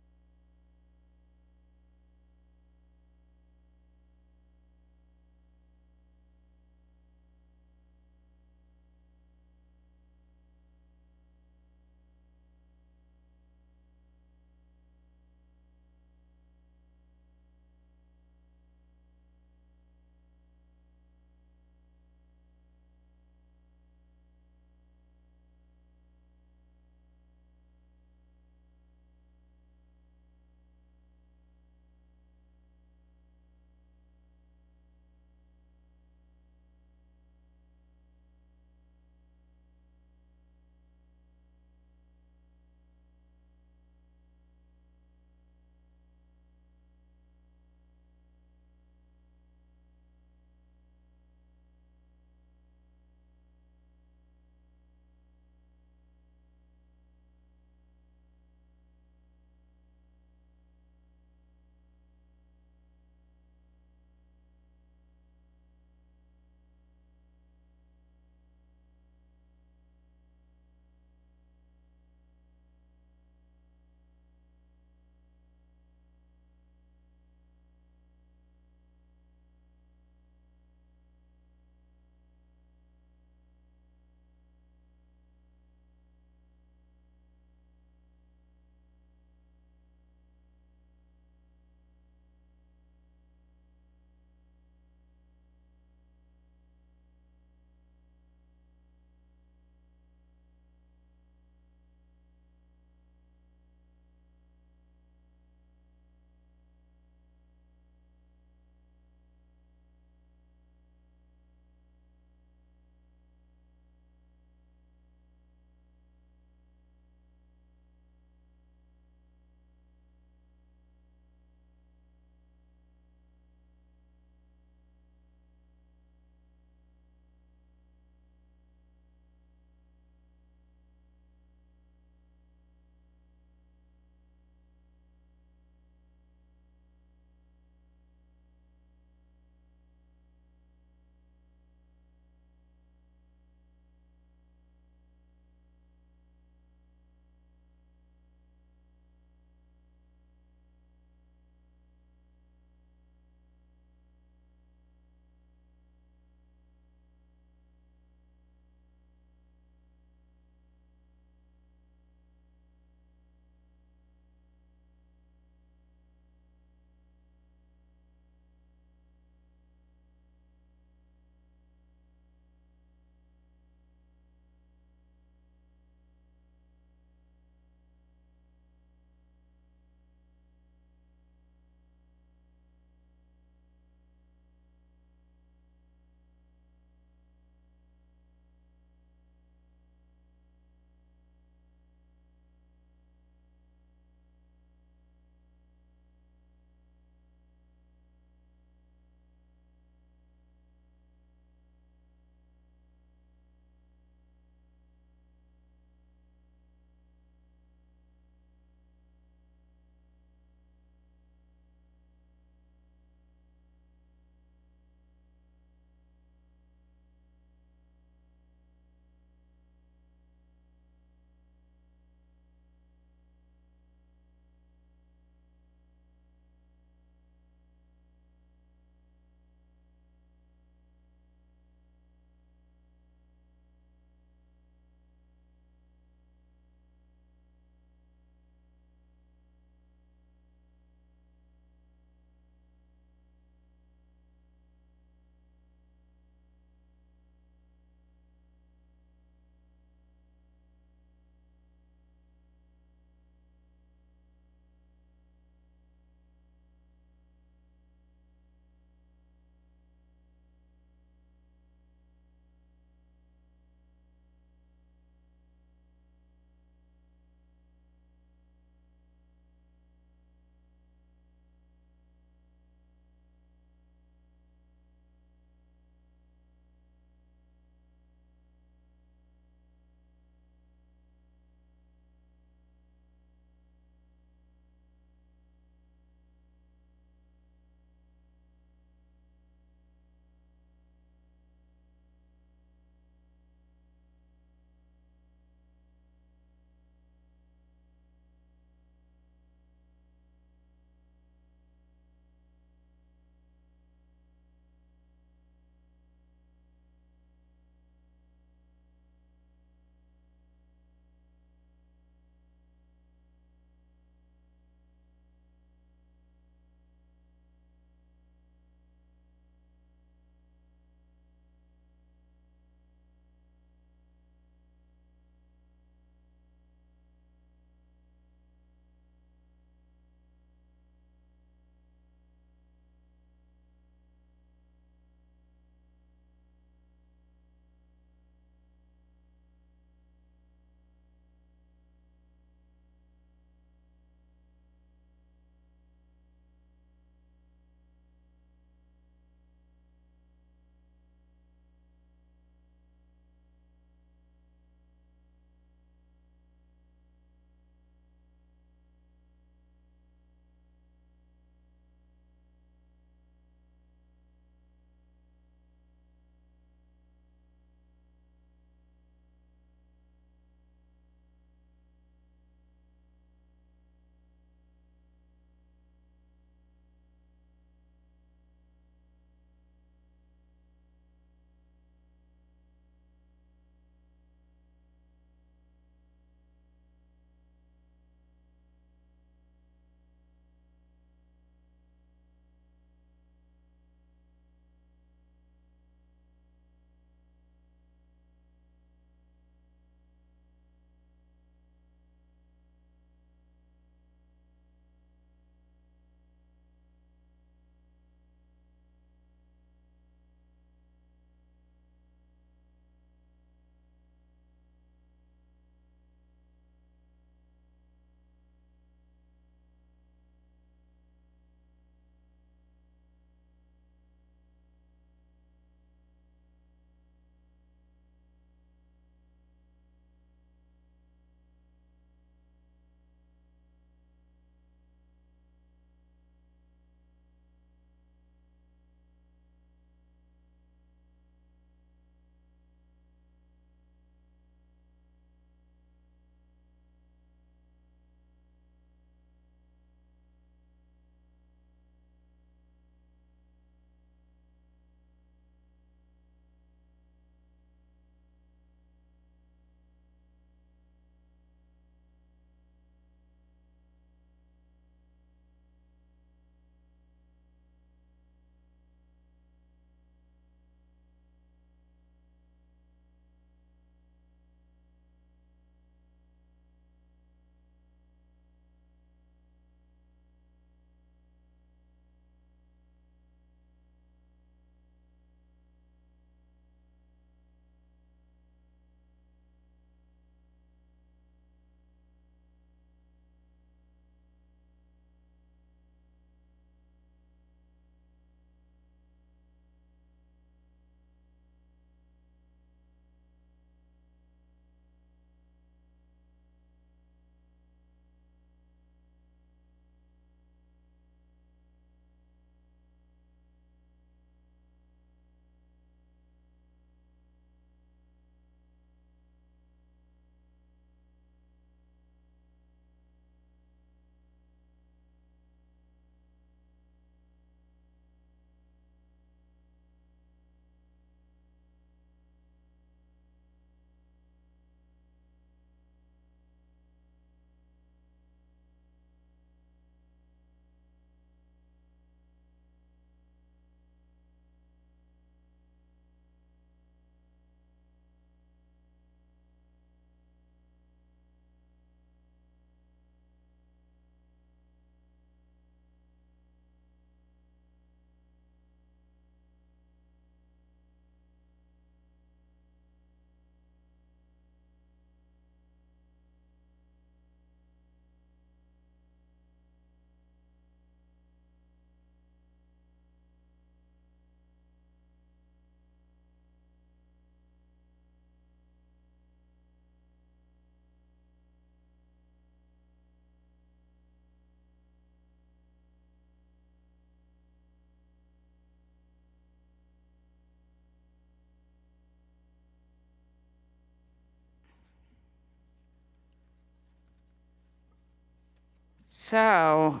So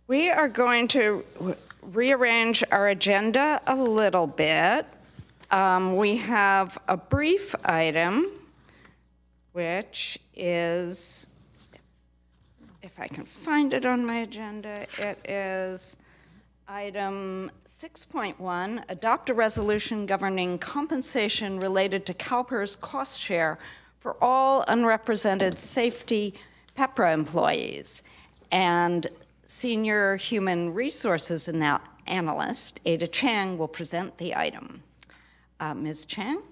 we are going to rearrange our agenda a little bit. We have a brief item, which is, if I can find it on my agenda, it is item 6.1, adopt a resolution governing compensation related to CalPERS cost share for all unrepresented safety PEPRA employees. And Senior Human Resources Analyst Ada Chang will present the item. Ms. Chang?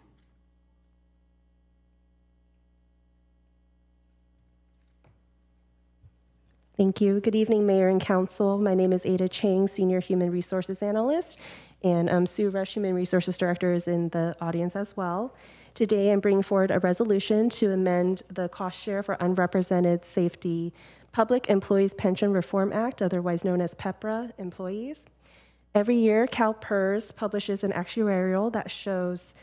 Thank you. Good evening, Mayor and Council. My name is Ada Chang, Senior Human Resources Analyst, and Sue Rush, Human Resources Director, is in the audience as well. Today, I'm bringing forward a resolution to amend the cost share for unrepresented safety Public Employees Pension Reform Act, otherwise known as PEPRA employees. Every year, CalPERS publishes an actuarial that shows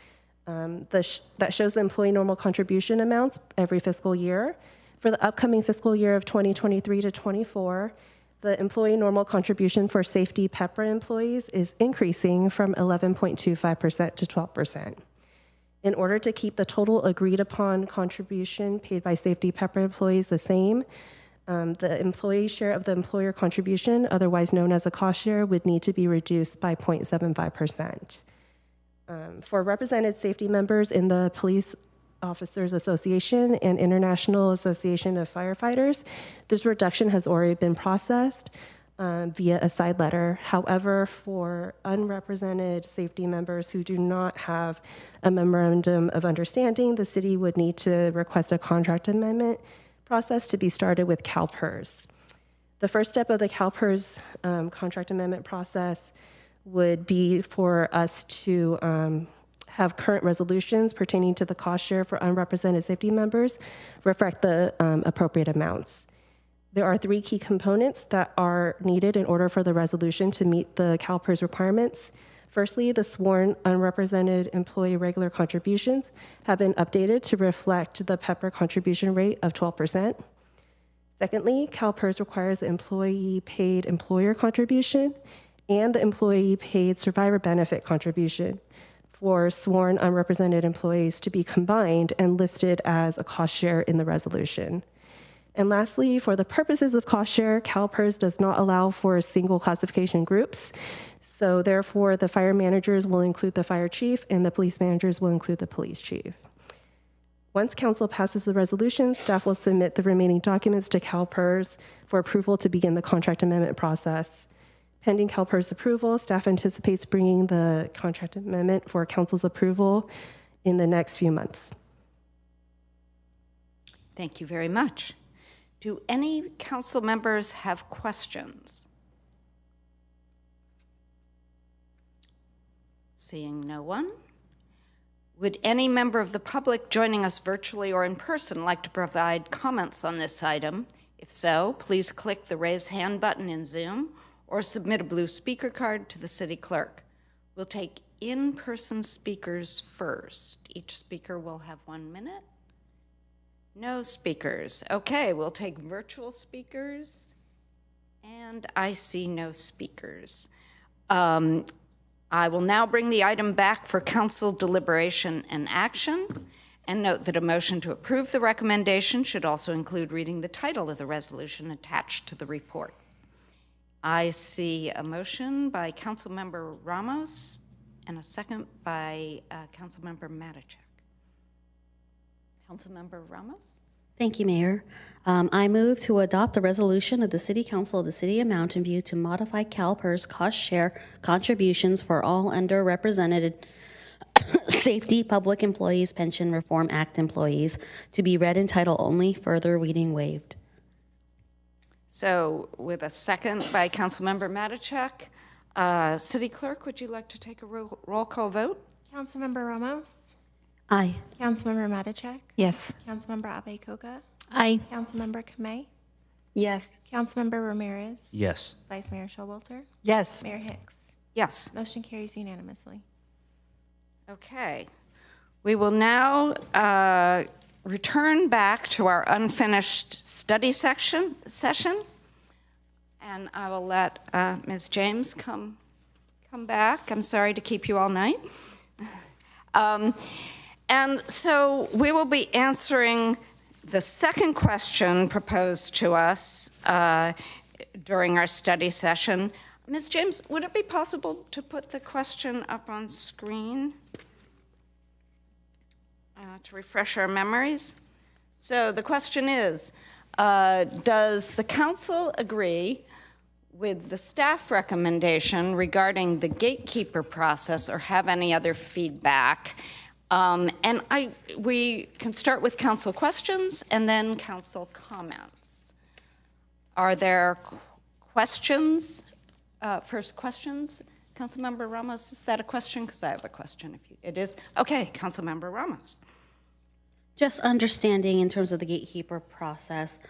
the employee normal contribution amounts every fiscal year. For the upcoming fiscal year of 2023 to 24, the employee normal contribution for safety PEPRA employees is increasing from 11.25% to 12%. In order to keep the total agreed upon contribution paid by safety PEPRA employees the same, the employee share of the employer contribution, otherwise known as a cost share, would need to be reduced by 0.75%. For represented safety members in the Police Officers Association and International Association of Firefighters, this reduction has already been processed via a side letter. However, for unrepresented safety members who do not have a memorandum of understanding, the city would need to request a contract amendment process to be started with CalPERS. The first step of the CalPERS contract amendment process would be for us to have current resolutions pertaining to the cost share for unrepresented safety members reflect the appropriate amounts. There are three key components that are needed in order for the resolution to meet the CalPERS requirements. Firstly, the sworn unrepresented employee regular contributions have been updated to reflect the PEPRA contribution rate of 12%. Secondly, CalPERS requires the employee paid employer contribution and the employee paid survivor benefit contribution for sworn unrepresented employees to be combined and listed as a cost share in the resolution. And lastly, for the purposes of cost share, CalPERS does not allow for single classification groups. So therefore, the fire managers will include the fire chief and the police managers will include the police chief. Once council passes the resolution, staff will submit the remaining documents to CalPERS for approval to begin the contract amendment process. Pending CalPERS approval, staff anticipates bringing the contract amendment for council's approval in the next few months. Thank you very much. Do any council members have questions? Seeing no one. Would any member of the public joining us virtually or in person like to provide comments on this item? If so, please click the raise hand button in Zoom or submit a blue speaker card to the city clerk. We'll take in-person speakers first. Each speaker will have 1 minute. No speakers. Okay, we'll take virtual speakers. And I see no speakers. I will now bring the item back for council deliberation and action, and note that a motion to approve the recommendation should also include reading the title of the resolution attached to the report. I see a motion by Councilmember Ramos and a second by Councilmember Matichak. Councilmember Ramos? Thank you, Mayor. I move to adopt a resolution of the City Council of the City of Mountain View to modify CalPERS cost share contributions for all underrepresented Safety Public Employees Pension Reform Act employees to be read in title only, further reading waived. So with a second by Councilmember Matichak, City Clerk, would you like to take a roll call vote? Councilmember Ramos? Aye. Councilmember Matichak? Yes. Councilmember Abe Koga? Aye. Councilmember Kamei? Yes. Councilmember Ramirez? Yes. Vice Mayor Showalter? Yes. Mayor Hicks? Yes. Motion carries unanimously. Okay. We will now return back to our unfinished study session, and I will let Ms. James come back. I'm sorry to keep you all night. And so we will be answering the second question proposed to us during our study session. Ms. James, would it be possible to put the question up on screen to refresh our memories? So the question is, does the council agree with the staff recommendation regarding the gatekeeper process or have any other feedback? And we can start with council questions and then council comments. Are there questions? First questions? Councilmember Ramos, is that a question? Because I have a question. It is. Okay, Councilmember Ramos. Just understanding in terms of the gatekeeper process,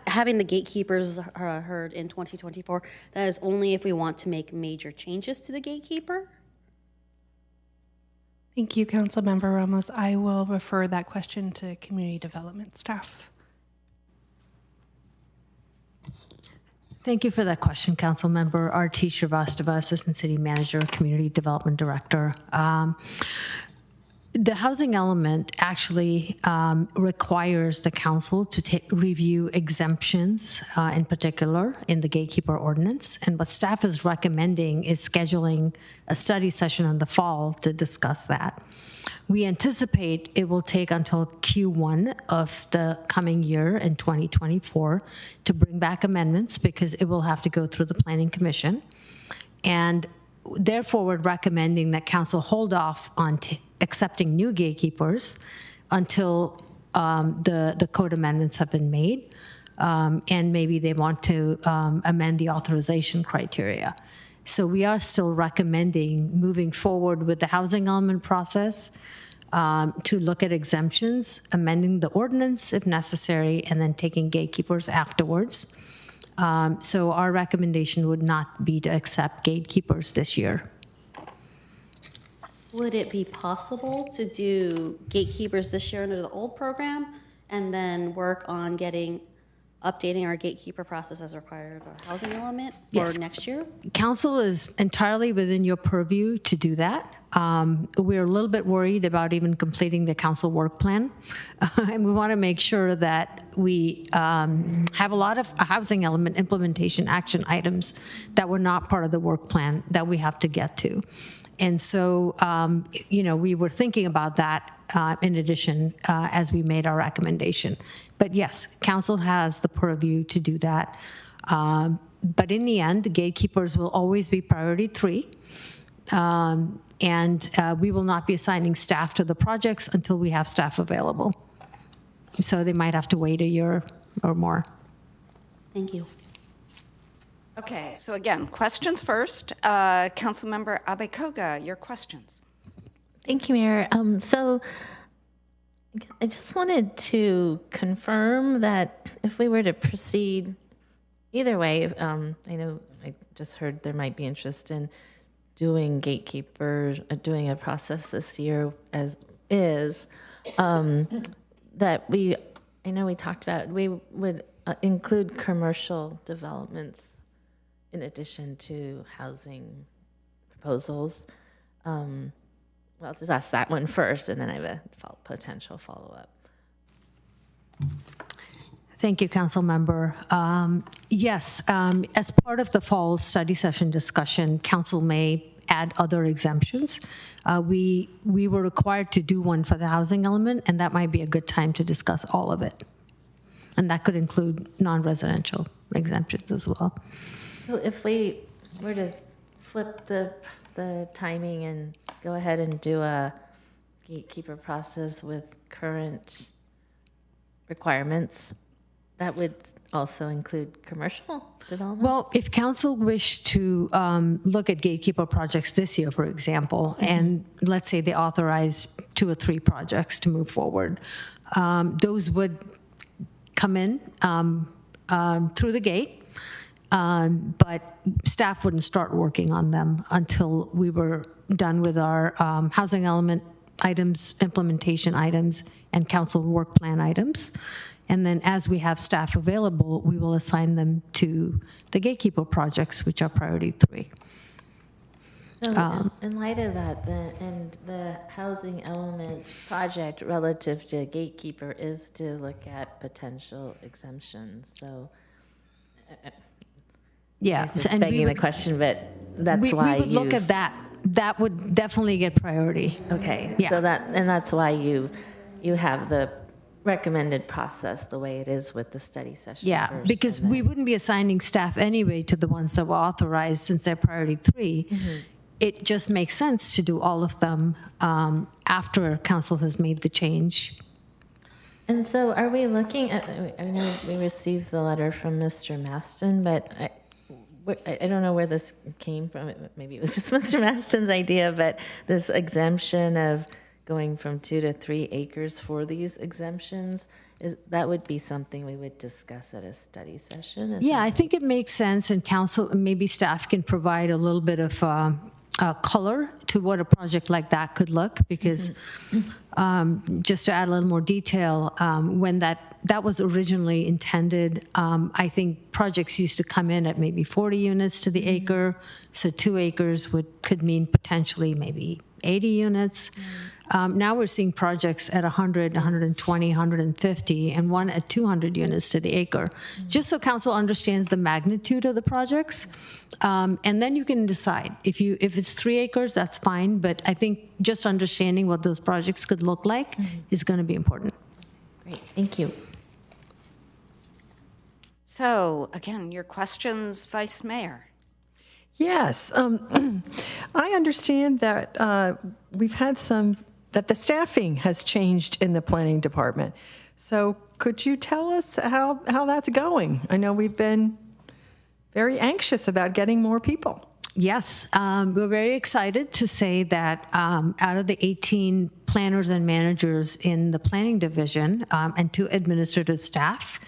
having the gatekeepers heard in 2024, that is only if we want to make major changes to the gatekeeper? Thank you, Councilmember Ramos. I will refer that question to community development staff. Thank you for that question, Councilmember R.T. Shrivastava, Assistant City Manager, Community Development Director. The housing element actually requires the council to review exemptions in particular in the gatekeeper ordinance. And what staff is recommending is scheduling a study session in the fall to discuss that. We anticipate it will take until Q1 of the coming year in 2024 to bring back amendments because it will have to go through the Planning Commission. And therefore, we're recommending that council hold off on accepting new gatekeepers until the code amendments have been made, and maybe they want to amend the authorization criteria. So we are still recommending moving forward with the housing element process to look at exemptions, amending the ordinance if necessary, and then taking gatekeepers afterwards. So our recommendation would not be to accept gatekeepers this year. Would it be possible to do gatekeepers this year under the old program and then work on updating our gatekeeper process as required of our housing element for next year? Council is entirely within your purview to do that. We're a little bit worried about even completing the council work plan. And we want to make sure that we have a lot of housing element implementation action items that were not part of the work plan that we have to get to. And so, we were thinking about that in addition as we made our recommendation. But yes, council has the purview to do that. But in the end, the gatekeepers will always be priority 3. And we will not be assigning staff to the projects until we have staff available. So they might have to wait a year or more. Thank you. Okay, so again, questions first. Councilmember Abekoga, your questions. Thank you, Mayor. So I just wanted to confirm that if we were to proceed either way, I know I just heard there might be interest in doing gatekeepers, doing a process this year as is, that I know we talked about, we would include commercial developments in addition to housing proposals. Well, I'll just ask that one first, and then I have a potential follow-up. Thank you, Council Member. Yes, as part of the fall study session discussion, Council may add other exemptions. We were required to do one for the housing element, and that might be a good time to discuss all of it. And that could include non-residential exemptions as well. So if we were to flip the timing and go ahead and do a gatekeeper process with current requirements, that would also include commercial development? Well, if council wished to look at gatekeeper projects this year, for example, and let's say they authorize 2 or 3 projects to move forward, those would come in through the gate. But staff wouldn't start working on them until we were done with our housing element items, implementation items, and council work plan items. And then as we have staff available, we will assign them to the gatekeeper projects, which are priority 3. So in light of that, the housing element project relative to gatekeeper is to look at potential exemptions. So yeah, this is begging the question, but that's why we would look at that. That would definitely get priority. Okay, yeah. So that's why you have the recommended process the way it is with the study session. Yeah, first, because we wouldn't be assigning staff anyway to the ones that were authorized since they're priority 3. Mm-hmm. It just makes sense to do all of them after council has made the change. And so are we looking at, I know we received the letter from Mr. Maston, but I don't know where this came from. Maybe it was just Mr. Maston's idea, but this exemption of going from 2 to 3 acres for these exemptions, that would be something we would discuss at a study session? Yeah, I think it makes sense, and council, maybe staff can provide a little bit of color to what a project like that could look, because just to add a little more detail, when that was originally intended, I think projects used to come in at maybe 40 units to the acre, so 2 acres could mean potentially maybe 80 units. Now we're seeing projects at 100, 120, 150, and one at 200 units to the acre, just so council understands the magnitude of the projects. And then you can decide. If it's 3 acres, that's fine, but I think just understanding what those projects could look like is going to be important. Great, thank you. So again, your questions, Vice Mayor. Yes, I understand that we've had that the staffing has changed in the planning department. So could you tell us how that's going? I know we've been very anxious about getting more people. Yes, we're very excited to say that out of the 18 planners and managers in the planning division and 2 administrative staff,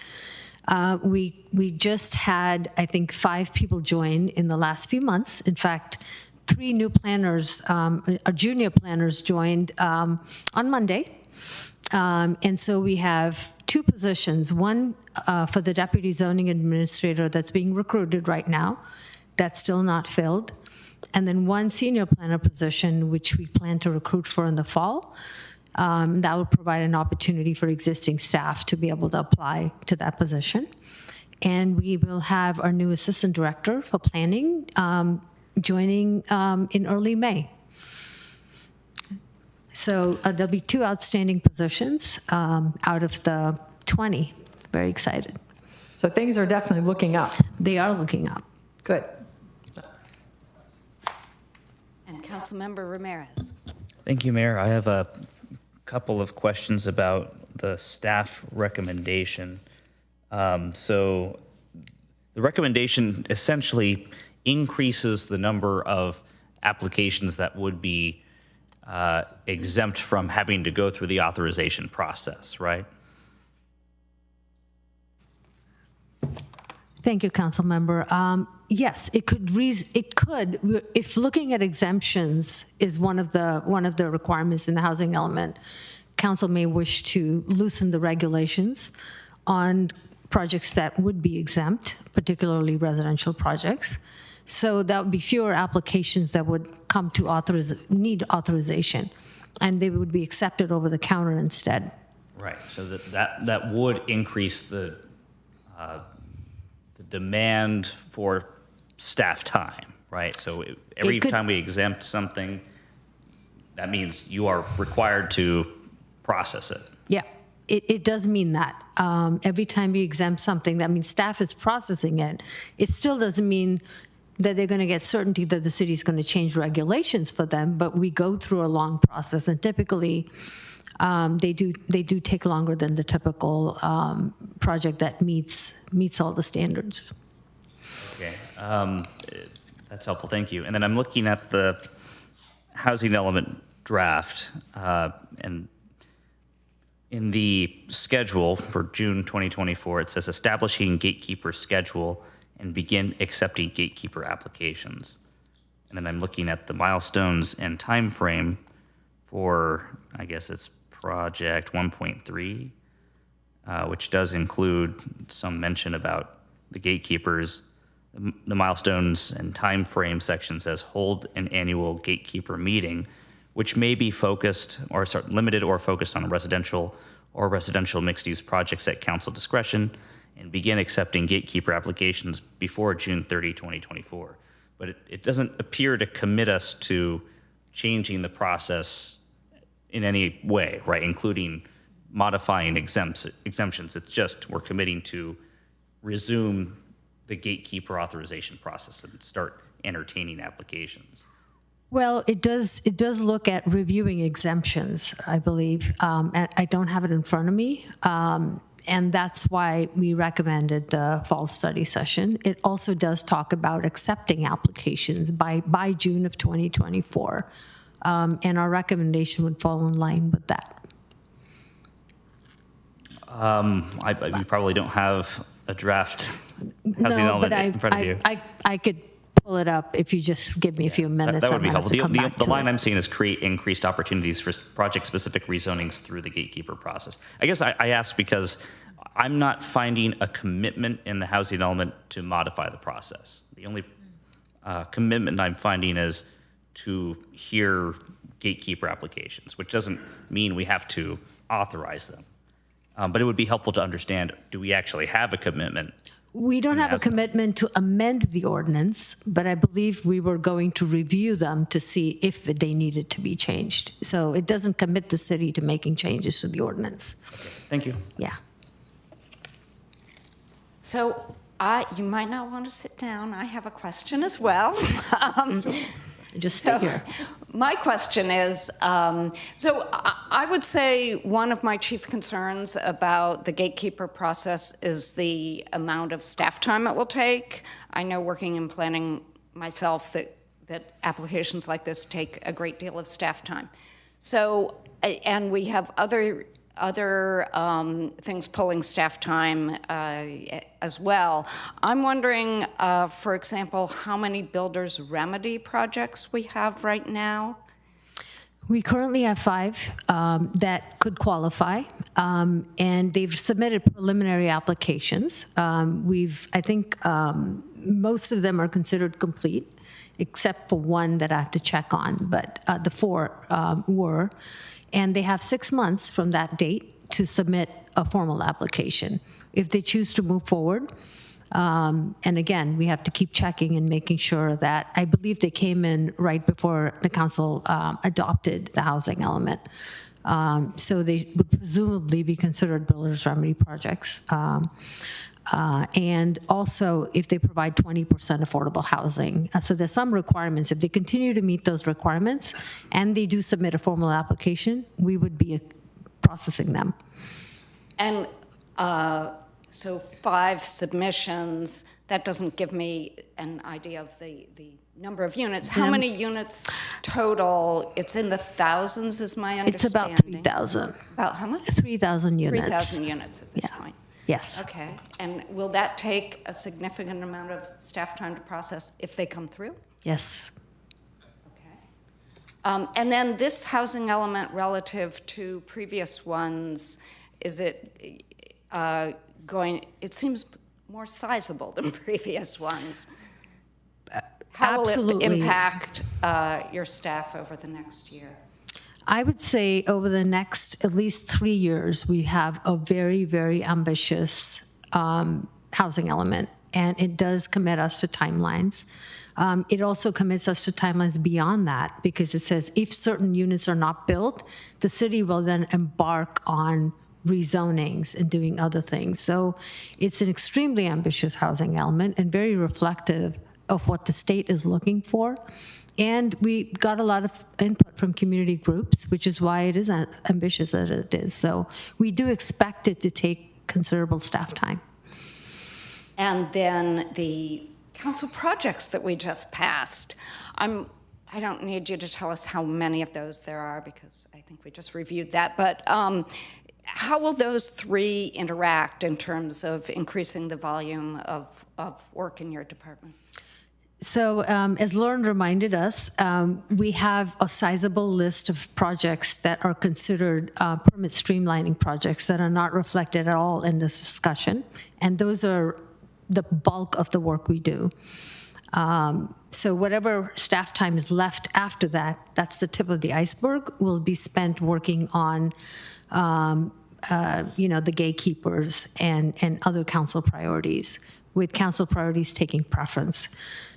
we just had, I think, 5 people join in the last few months. In fact, 3 new planners, junior planners joined on Monday. And so we have 2 positions, one for the deputy zoning administrator that's being recruited right now, that's still not filled, and then 1 senior planner position, which we plan to recruit for in the fall. That will provide an opportunity for existing staff to be able to apply to that position. And we will have our new assistant director for planning joining in early May. So there'll be 2 outstanding positions out of the 20. Very excited. So things are definitely looking up. They are looking up. Good. And Councilmember Ramirez. Thank you, Mayor. I have a couple of questions about the staff recommendation. So the recommendation essentially increases the number of applications that would be exempt from having to go through the authorization process, right? Thank you, Council Member. Yes, it could. If looking at exemptions is one of the requirements in the housing element, Council may wish to loosen the regulations on projects that would be exempt, particularly residential projects. So that would be fewer applications that would come to need authorization, and they would be accepted over the counter instead. Right. So that would increase the demand for staff time, right? So every time we exempt something, that means you are required to process it. Yeah, it does mean that. Every time you exempt something, that means staff is processing it. It still doesn't mean that they're going to get certainty that the city is going to change regulations for them, but we go through a long process, and typically they do take longer than the typical project that meets all the standards. Okay, that's helpful. Thank you. And then I'm looking at the housing element draft, and in the schedule for June 2024, it says establishing gatekeeper schedule and begin accepting gatekeeper applications. And then I'm looking at the milestones and time frame for, I guess it's project 1.3, which does include some mention about the gatekeepers. The milestones and time frame section says hold an annual gatekeeper meeting, which may be focused or limited or focused on residential or residential mixed-use projects at council discretion, and begin accepting gatekeeper applications before June 30, 2024. But it doesn't appear to commit us to changing the process in any way, right, including modifying exemptions. It's just we're committing to resume the gatekeeper authorization process and start entertaining applications. Well, it does look at reviewing exemptions, I believe. And I don't have it in front of me. And that's why we recommended the fall study session. It also does talk about accepting applications by June of 2024. And our recommendation would fall in line with that. You probably don't have a draft No, but in front of you. I could pull it up if you just give me a few minutes. That would be I might have helpful. to come back The to line it. I'm seeing is create increased opportunities for project-specific rezonings through the gatekeeper process. I guess I ask because I'm not finding a commitment in the housing element to modify the process. The only commitment I'm finding is to hear gatekeeper applications, which doesn't mean we have to authorize them. But it would be helpful to understand, do we actually have a commitment? We don't have a commitment to amend the ordinance, but I believe we were going to review them to see if they needed to be changed. So it doesn't commit the city to making changes to the ordinance. Okay. Thank you. Yeah. So you might not want to sit down. I have a question as well. Just stay here. My question is, so I would say one of my chief concerns about the gatekeeper process is the amount of staff time it will take. I know working in planning myself that applications like this take a great deal of staff time. So, and we have other things pulling staff time as well. I'm wondering, for example, how many builders remedy projects we have right now? We currently have 5 that could qualify, and they've submitted preliminary applications. I think most of them are considered complete, except for one that I have to check on, but the 4 were. And they have 6 months from that date to submit a formal application. If they choose to move forward, and again, we have to keep checking and making sure that, I believe they came in right before the council adopted the housing element. So they would presumably be considered builder's remedy projects. And also if they provide 20% affordable housing. So there's some requirements. If they continue to meet those requirements and they do submit a formal application, we would be processing them. And so 5 submissions, that doesn't give me an idea of the number of units. How many units total? It's in the thousands is my understanding. It's about 3,000. About how much? 3,000 units. 3,000 units at this point. Yes. Okay. And will that take a significant amount of staff time to process if they come through? Yes. Okay. And then this housing element relative to previous ones, is it it seems more sizable than previous ones. How will it impact your staff over the next year? I would say over the next at least 3 years, we have a very, very ambitious housing element, and it does commit us to timelines. It also commits us to timelines beyond that, because it says if certain units are not built, the city will then embark on rezonings and doing other things. So it's an extremely ambitious housing element and very reflective of what the state is looking for. And we got a lot of input from community groups, which is why it is as ambitious as it is. So we do expect it to take considerable staff time. And then the council projects that we just passed, I don't need you to tell us how many of those there are, because I think we just reviewed that, but how will those 3 interact in terms of increasing the volume of work in your department? So as Lauren reminded us, we have a sizable list of projects that are considered permit streamlining projects that are not reflected at all in this discussion. And those are the bulk of the work we do. So whatever staff time is left after that, that's the tip of the iceberg, will be spent working on the gatekeepers and other council priorities, with council priorities taking preference.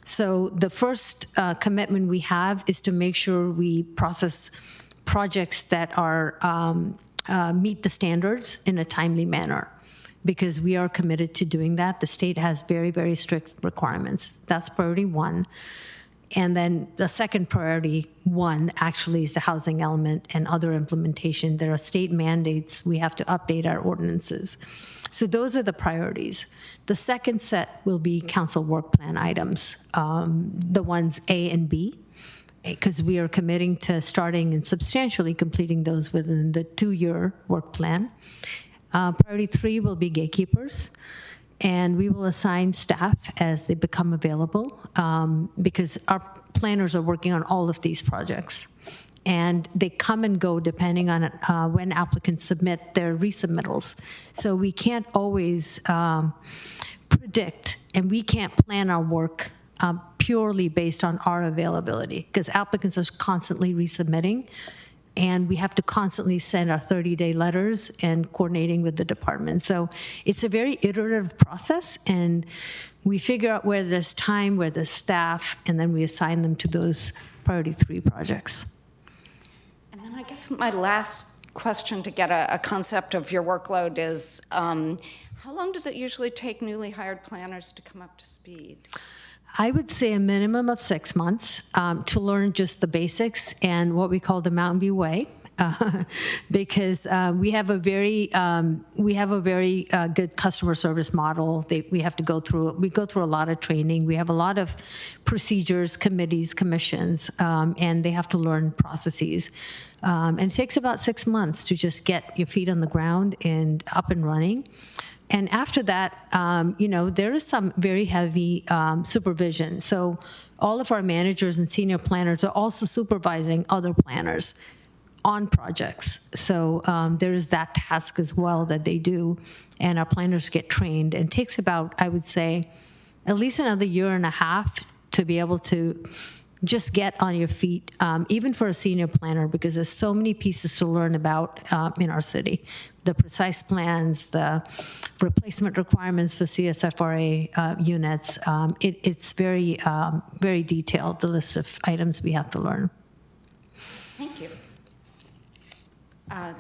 So the first commitment we have is to make sure we process projects that are meet the standards in a timely manner, because we are committed to doing that. The state has very, very strict requirements. That's priority one. And then the second priority one actually is the housing element and other implementation. There are state mandates. We have to update our ordinances. So those are the priorities. The second set will be council work plan items, the ones A and B, because we are committing to starting and substantially completing those within the 2-year work plan. Priority 3 will be gatekeepers, and we will assign staff as they become available, because our planners are working on all of these projects. And they come and go depending on when applicants submit their resubmittals. So we can't always predict, and we can't plan our work purely based on our availability, because applicants are constantly resubmitting, and we have to constantly send our 30-day letters and coordinating with the department. So it's a very iterative process, and we figure out where there's time, where there's staff, and then we assign them to those priority 3 projects. And then I guess my last question to get a concept of your workload is, how long does it usually take newly hired planners to come up to speed? I would say a minimum of 6 months to learn just the basics and what we call the Mountain View way, because we have a very good customer service model. We go through a lot of training. We have a lot of procedures, committees, commissions, and they have to learn processes. And it takes about 6 months to just get your feet on the ground and up and running. And after that, there is some very heavy supervision. So all of our managers and senior planners are also supervising other planners on projects. So there is that task as well that they do. And our planners get trained. And it takes about, I would say, at least another 1.5 years to be able to just get on your feet, even for a senior planner, because there's so many pieces to learn about in our city. The precise plans, the replacement requirements for CSFRA units. It's very, very detailed, the list of items we have to learn. Thank you. I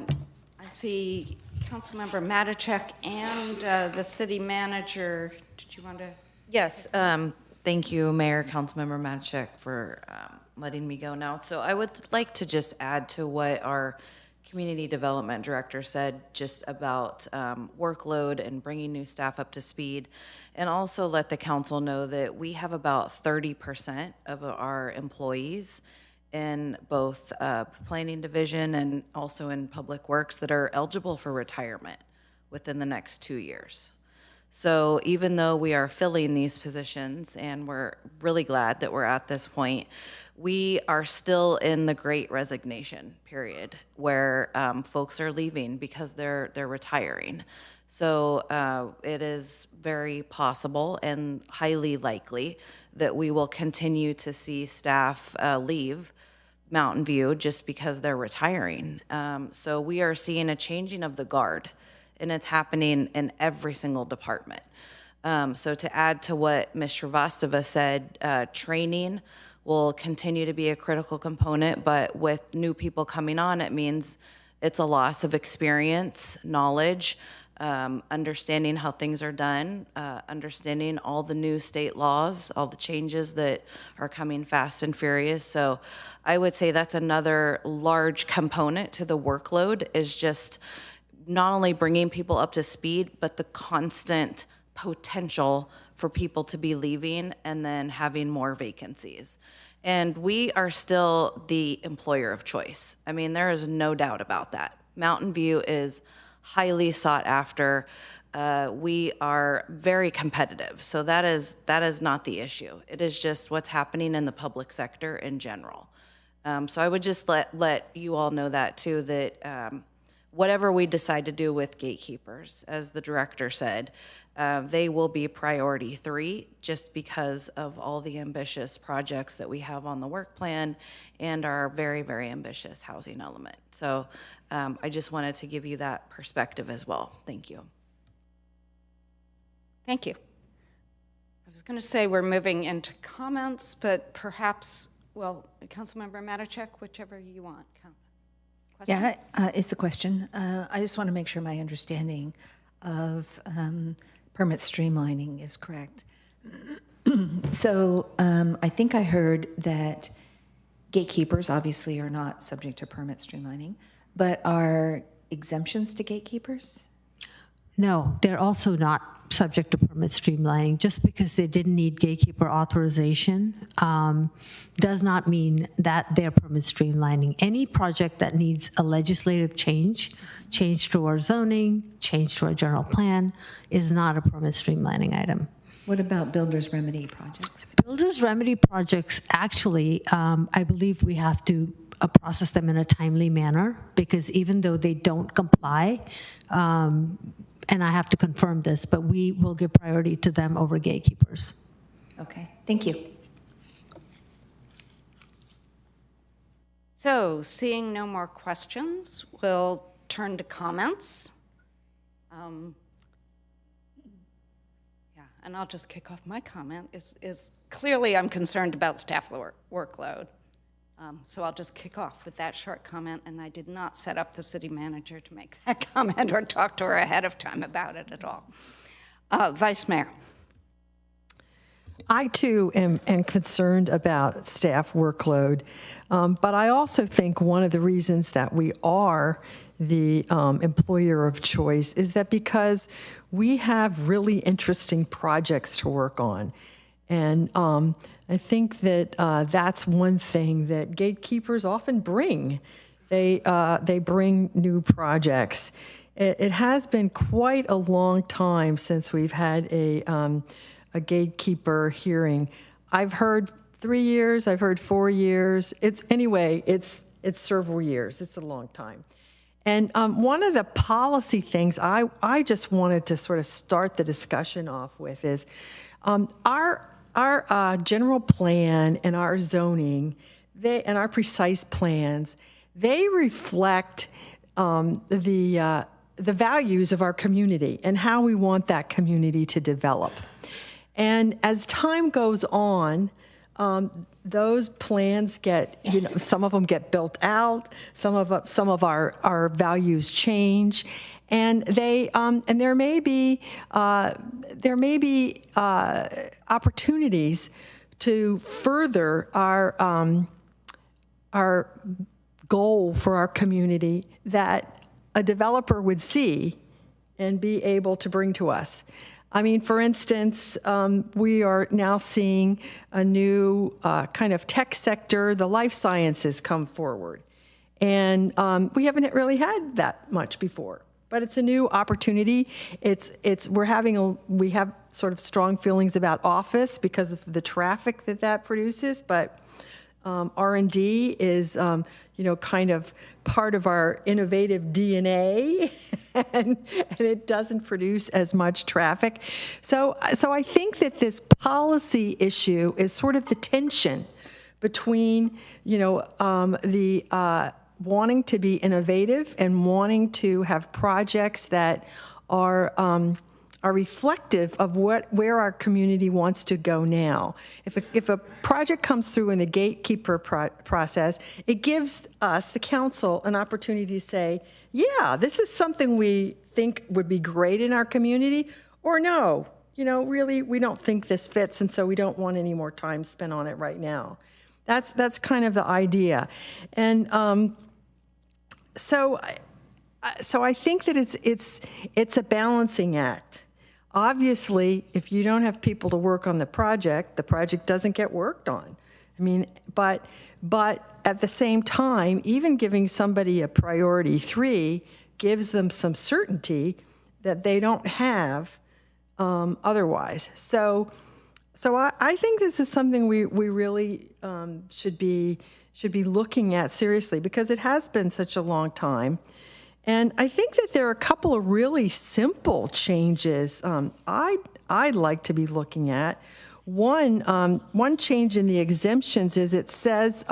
see Councilmember Matichak and the city manager. Did you want to? Yes. Thank you, Mayor, Councilmember Matichak, for letting me go now. So I would like to just add to what our Community Development Director said just about workload and bringing new staff up to speed, and also let the council know that we have about 30% of our employees in both the planning division and also in public works that are eligible for retirement within the next 2 years. So even though we are filling these positions, and we're really glad that we're at this point, we are still in the great resignation period where folks are leaving because they're retiring. So it is very possible and highly likely that we will continue to see staff leave Mountain View just because they're retiring. So we are seeing a changing of the guard, and it's happening in every single department. So to add to what Ms. Shrivastava said, training will continue to be a critical component, but with new people coming on, it means it's a loss of experience, knowledge, understanding how things are done, understanding all the new state laws, all the changes that are coming fast and furious. So I would say that's another large component to the workload, is just not only bringing people up to speed, but the constant potential for people to be leaving and then having more vacancies. And we are still the employer of choice. I mean, there is no doubt about that. Mountain View is highly sought after. We are very competitive, so that is not the issue. It is just what's happening in the public sector in general. So I would just let you all know that too, that whatever we decide to do with gatekeepers, as the director said, they will be priority 3 just because of all the ambitious projects that we have on the work plan and our very, very ambitious housing element. So I just wanted to give you that perspective as well. Thank you. Thank you. I was going to say we're moving into comments, but perhaps, well, Councilmember Matichak, whichever you want. Question? Yeah, it's a question. I just want to make sure my understanding of permit streamlining is correct. So I think I heard that gatekeepers obviously are not subject to permit streamlining, but are exemptions to gatekeepers? No, they're also not subject to permit streamlining. Just because they didn't need gatekeeper authorization does not mean that they're permit streamlining. Any project that needs a legislative change to our zoning, change to our general plan, is not a permit streamlining item. What about builder's remedy projects? Builder's remedy projects, actually, I believe we have to process them in a timely manner, because even though they don't comply, and I have to confirm this, but we will give priority to them over gatekeepers. Okay, thank you. So, seeing no more questions, we'll turn to comments. And I'll just kick off my comment. Is clearly I'm concerned about staff workload. So I'll just kick off with that short comment, and I did not set up the city manager to make that comment or talk to her ahead of time about it at all. Vice Mayor. I too am concerned about staff workload, but I also think one of the reasons that we are the employer of choice is that because we have really interesting projects to work on. And I think that that's one thing that gatekeepers often bring. They bring new projects. It has been quite a long time since we've had a gatekeeper hearing. I've heard 3 years. I've heard 4 years. It's several years. It's a long time. And one of the policy things I just wanted to sort of start the discussion off with is our general plan and our zoning, and our precise plans, they reflect the values of our community and how we want that community to develop. And as time goes on, those plans get, some of them get built out, some of our values change, and and there may be opportunities to further our goal for our community that a developer would see and be able to bring to us. I mean, for instance, we are now seeing a new kind of tech sector, the life sciences, come forward. And we haven't really had that much before, but it's a new opportunity. We have sort of strong feelings about office because of the traffic that produces, but R&D is, kind of part of our innovative DNA, and it doesn't produce as much traffic. So I think that this policy issue is sort of the tension between, the wanting to be innovative and wanting to have projects that are reflective of where our community wants to go now. If a project comes through in the gatekeeper process, it gives us, the council, an opportunity to say, yeah, this is something we think would be great in our community, or no, really, we don't think this fits, and so we don't want any more time spent on it right now. That's kind of the idea. And so I think that it's a balancing act. Obviously, if you don't have people to work on the project doesn't get worked on. I mean, but at the same time, even giving somebody a priority 3 gives them some certainty that they don't have otherwise. So I think this is something we really should be looking at seriously, because it has been such a long time. And I think that there are a couple of really simple changes I'd like to be looking at. One change in the exemptions is it says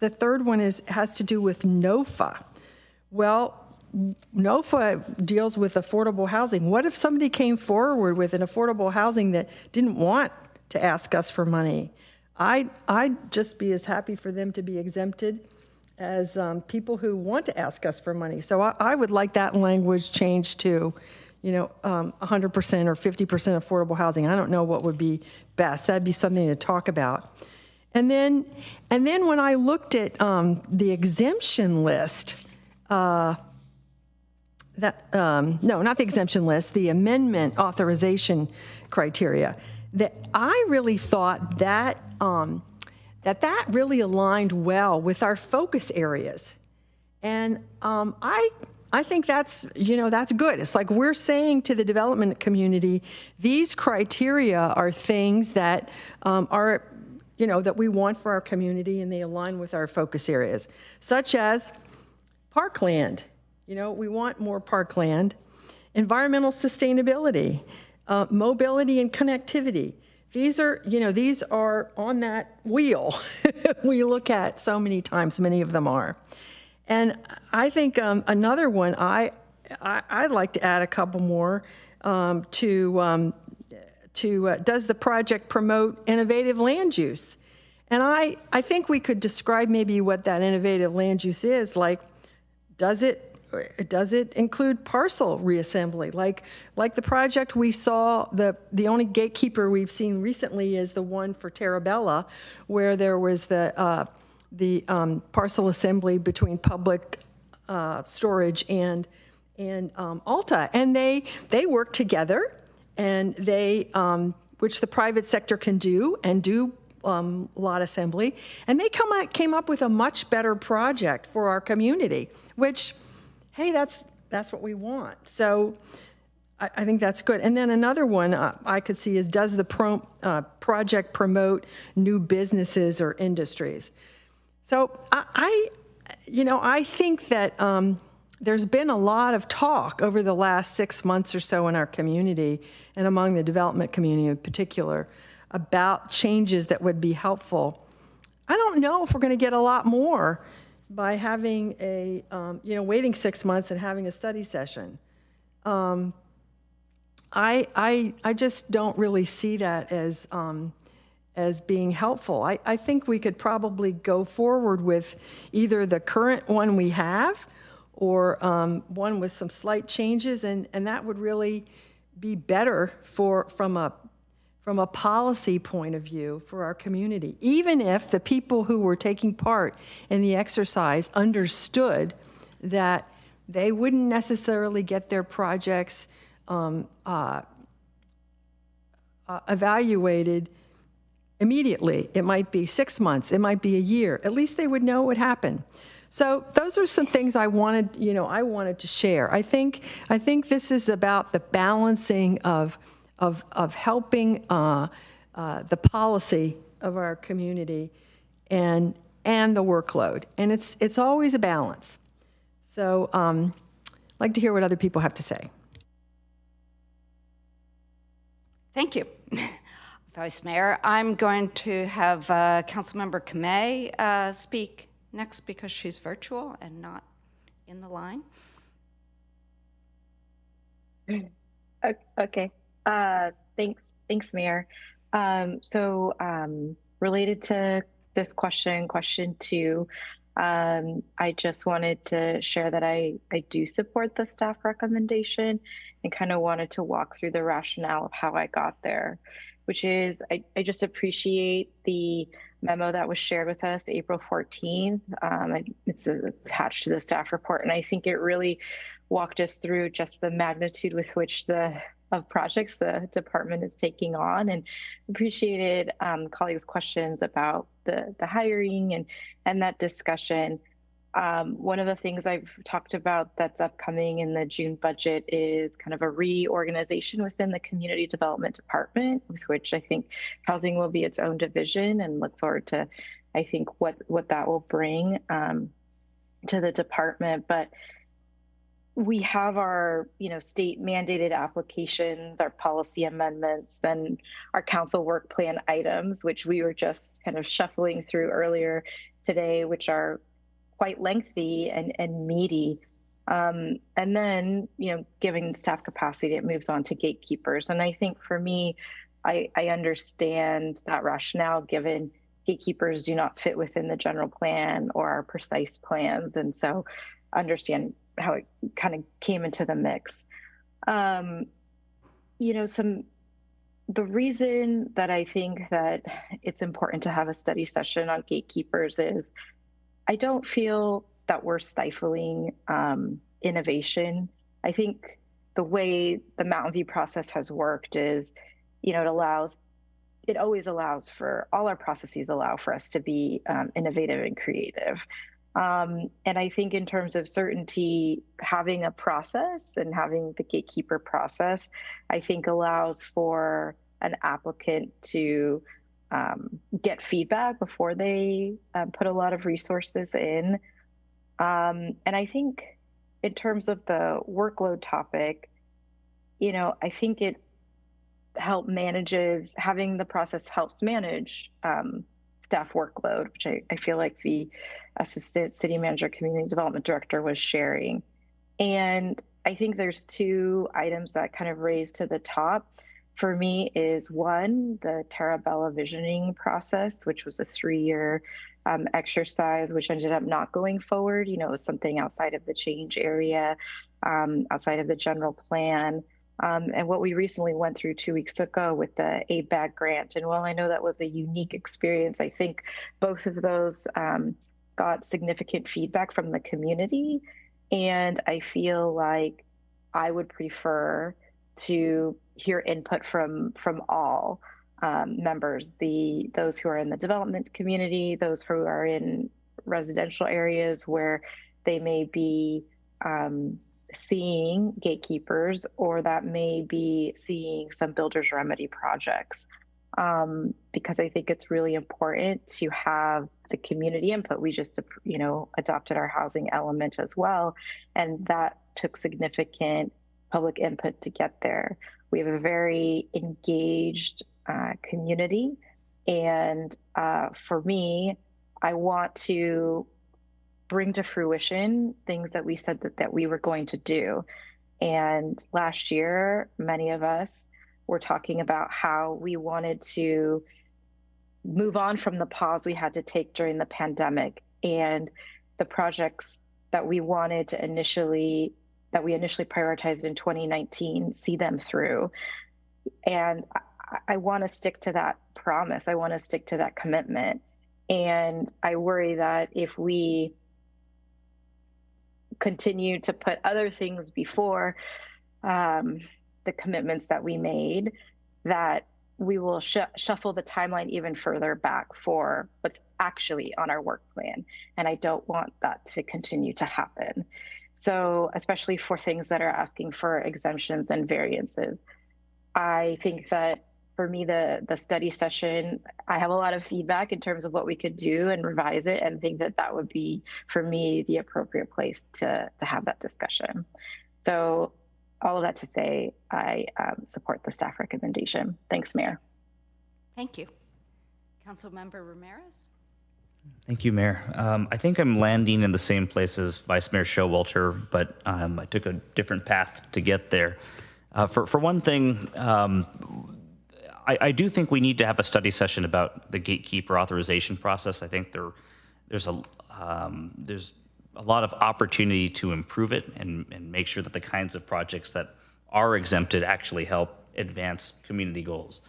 the third one has to do with NOFA. Well, NOFA deals with affordable housing. What if somebody came forward with an affordable housing that didn't want to ask us for money? I'd just be as happy for them to be exempted as people who want to ask us for money. So I would like that language changed to, 100% or 50% affordable housing. I don't know what would be best. That'd be something to talk about. And then when I looked at the exemption list, no, not the exemption list, the amendment authorization criteria, that I really thought that that really aligned well with our focus areas. And I think that's good. It's like we're saying to the development community, these criteria are things that are, that we want for our community, and they align with our focus areas, such as parkland. We want more parkland, environmental sustainability, mobility and connectivity. These are on that wheel we look at so many times, many of them are. And I think another one, I'd like to add a couple more to does the project promote innovative land use? And I think we could describe maybe what that innovative land use is. Like, does it include parcel reassembly? Like the project we saw, the only gatekeeper we've seen recently is the one for Terabella, where there was the parcel assembly between public storage and Alta, and they work together, and which the private sector can do lot assembly, and they came up with a much better project for our community, which, hey, that's what we want. So I think that's good. And then another one I could see is, does the project promote new businesses or industries? So I think that there's been a lot of talk over the last 6 months or so in our community, and among the development community in particular, about changes that would be helpful. I don't know if we're going to get a lot more by having waiting 6 months and having a study session. I just don't really see that as being helpful. I think we could probably go forward with either the current one we have, or one with some slight changes, and that would really be better from a policy point of view for our community, even if the people who were taking part in the exercise understood that they wouldn't necessarily get their projects evaluated immediately. It might be 6 months, it might be a year. At least they would know what happened. So those are some things I wanted to share. I think this is about the balancing of helping the policy of our community and the workload, and it's always a balance. So I'd like to hear what other people have to say. Thank you, Vice Mayor. I'm going to have Councilmember Kamei speak next, because she's virtual and not in the line. Okay. Thanks, Mayor. Related to this question 2, I just wanted to share that I do support the staff recommendation, and kind of wanted to walk through the rationale of how I got there, which is I just appreciate the memo that was shared with us April 14th. It's attached to the staff report, and I think it really walked us through just the magnitude with which of projects the department is taking on, and appreciated colleagues' questions about the hiring and that discussion. One of the things I've talked about that's upcoming in the June budget is kind of a reorganization within the community development department, with which I think housing will be its own division, and look forward to, I think, what that will bring to the department. But we have our, state mandated applications, our policy amendments, then our council work plan items, which we were just kind of shuffling through earlier today, which are quite lengthy and meaty. And then, giving staff capacity, it moves on to gatekeepers. And I think for me, I understand that rationale, given gatekeepers do not fit within the general plan or our precise plans. And so understand how it kind of came into the mix. The reason that I think that it's important to have a study session on gatekeepers is I don't feel that we're stifling innovation. I think the way the Mountain View process has worked is, it always allows for, all our processes allow for us to be innovative and creative. And I think in terms of certainty, having a process and having the gatekeeper process, I think allows for an applicant to get feedback before they put a lot of resources in. And I think in terms of the workload topic, I think it having the process helps manage staff workload, which I feel like the assistant city manager, community development director was sharing. And I think there's two items that kind of raise to the top for me is one, the Terabella visioning process, which was a 3-year exercise, which ended up not going forward. It was something outside of the change area, outside of the general plan. And what we recently went through 2 weeks ago with the ABAG grant. And while I know that was a unique experience, I think both of those got significant feedback from the community. And I feel like I would prefer to hear input from all members, those who are in the development community, those who are in residential areas where they may be seeing gatekeepers, or that may be seeing some builder's remedy projects. Because I think it's really important to have the community input. We just, adopted our housing element as well, and that took significant public input to get there. We have a very engaged community, and for me, I want to bring to fruition things that we said that we were going to do. And last year, many of us were talking about how we wanted to move on from the pause we had to take during the pandemic, and the projects that we wanted to initially prioritized in 2019, see them through. And I want to stick to that promise. I want to stick to that commitment. And I worry that if we continue to put other things before the commitments that we made, that we will shuffle the timeline even further back for what's actually on our work plan. And I don't want that to continue to happen. So especially for things that are asking for exemptions and variances, I think that for me, the study session, I have a lot of feedback in terms of what we could do and revise it, and think that would be, for me, the appropriate place to have that discussion. So all of that to say, I support the staff recommendation. Thanks, Mayor. Thank you. Councilmember Ramirez? Thank you, Mayor. I think I'm landing in the same place as Vice Mayor Showalter, but I took a different path to get there. For one thing, I do think we need to have a study session about the gatekeeper authorization process. I think there's a lot of opportunity to improve it and make sure that the kinds of projects that are exempted actually help advance community goals.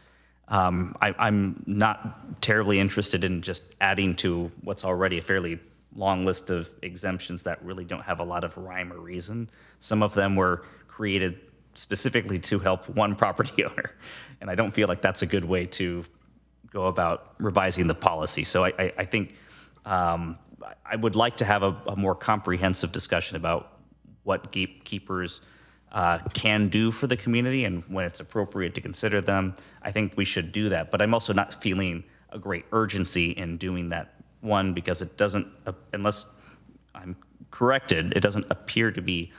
I'm not terribly interested in just adding to what's already a fairly long list of exemptions that really don't have a lot of rhyme or reason. Some of them were created specifically to help one property owner, and I don't feel like that's a good way to go about revising the policy. So I think I would like to have a more comprehensive discussion about what gatekeepers can do for the community and when it's appropriate to consider them. I think we should do that, but I'm also not feeling a great urgency in doing that. One, because it doesn't, unless I'm corrected, it doesn't appear to be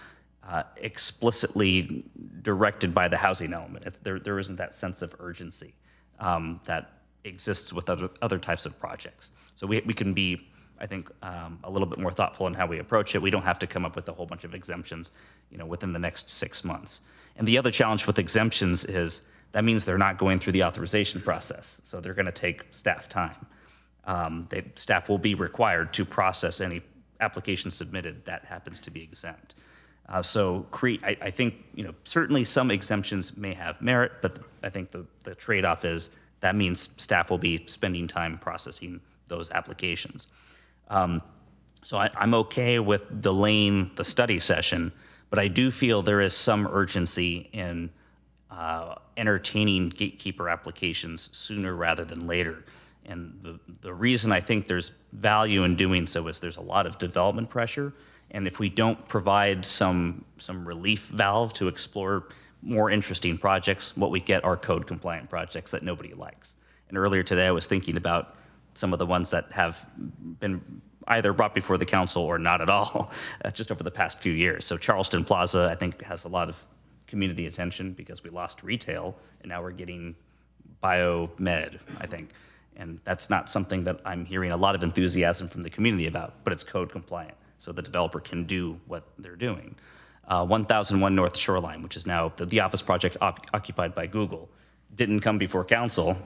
explicitly directed by the housing element. There isn't that sense of urgency that exists with other types of projects. So we can be, I think, a little bit more thoughtful in how we approach it. We don't have to come up with a whole bunch of exemptions, within the next 6 months. And the other challenge with exemptions is that means they're not going through the authorization process. So they're going to take staff time. Staff will be required to process any application submitted that happens to be exempt. I think, certainly some exemptions may have merit, but I think the trade-off is that means staff will be spending time processing those applications. So I'm okay with delaying the study session, but I do feel there is some urgency in entertaining gatekeeper applications sooner rather than later. And the reason I think there's value in doing so is there's a lot of development pressure. And if we don't provide some relief valve to explore more interesting projects, what we get are code compliant projects that nobody likes. And earlier today, I was thinking about some of the ones that have been either brought before the council or not at all just over the past few years. So Charleston Plaza, I think, has a lot of community attention because we lost retail and now we're getting biomed, I think. And that's not something that I'm hearing a lot of enthusiasm from the community about, but it's code compliant. So the developer can do what they're doing. 1001 North Shoreline, which is now the office project occupied by Google, didn't come before council,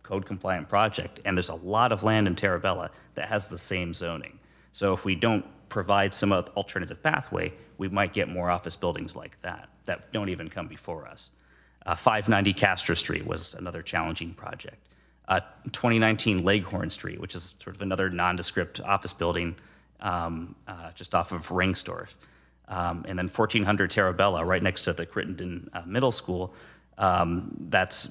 code compliant project. And there's a lot of land in Terabella that has the same zoning. So if we don't provide some alternative pathway, we might get more office buildings like that don't even come before us. 590 Castro Street was another challenging project. 2019 Leghorn Street, which is sort of another nondescript office building just off of Ringstorff. And then 1400 Terabella, right next to the Crittenden Middle School. That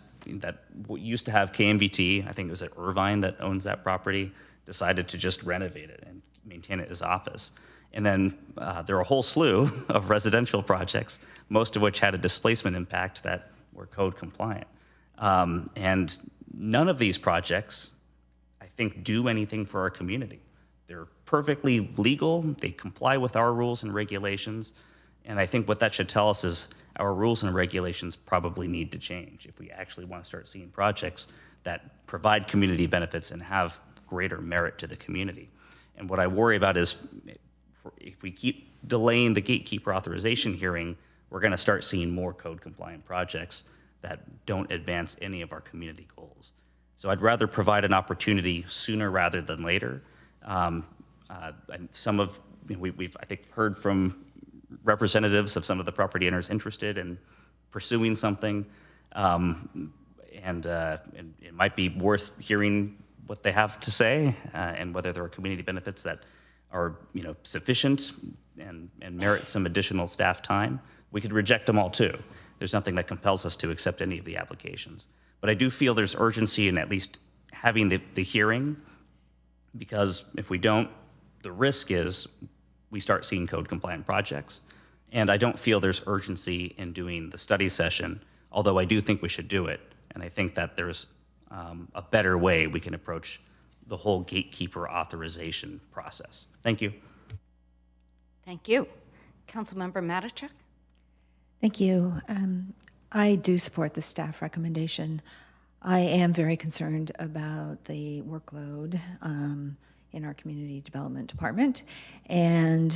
used to have KMVT. I think it was at Irvine that owns that property, decided to just renovate it and maintain it as office. And then there are a whole slew of residential projects, most of which had a displacement impact that were code compliant. And none of these projects, I think, do anything for our community. They're perfectly legal. They comply with our rules and regulations. And I think what that should tell us is our rules and regulations probably need to change if we actually want to start seeing projects that provide community benefits and have greater merit to the community. And what I worry about is if we keep delaying the gatekeeper authorization hearing, we're going to start seeing more code compliant projects that don't advance any of our community goals. So I'd rather provide an opportunity sooner rather than later. And some of, we've I think heard from representatives of some of the property owners interested in pursuing something, and it might be worth hearing what they have to say and whether there are community benefits that are sufficient and merit some additional staff time. We could reject them all too. There's nothing that compels us to accept any of the applications. But I do feel there's urgency in at least having the hearing, because if we don't, the risk is we start seeing code compliant projects. And I don't feel there's urgency in doing the study session, although I do think we should do it. And I think that there's a better way we can approach the whole gatekeeper authorization process. Thank you. Thank you. Councilmember Matichak? Thank you. I do support the staff recommendation. I am very concerned about the workload in our community development department. And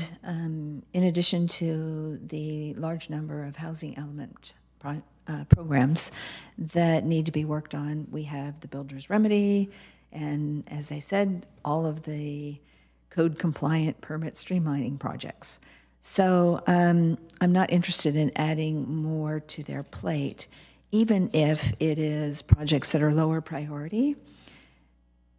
in addition to the large number of housing element programs that need to be worked on, we have the builder's remedy, and as I said, all of the code compliant permit streamlining projects. So I'm not interested in adding more to their plate, even if it is projects that are lower priority.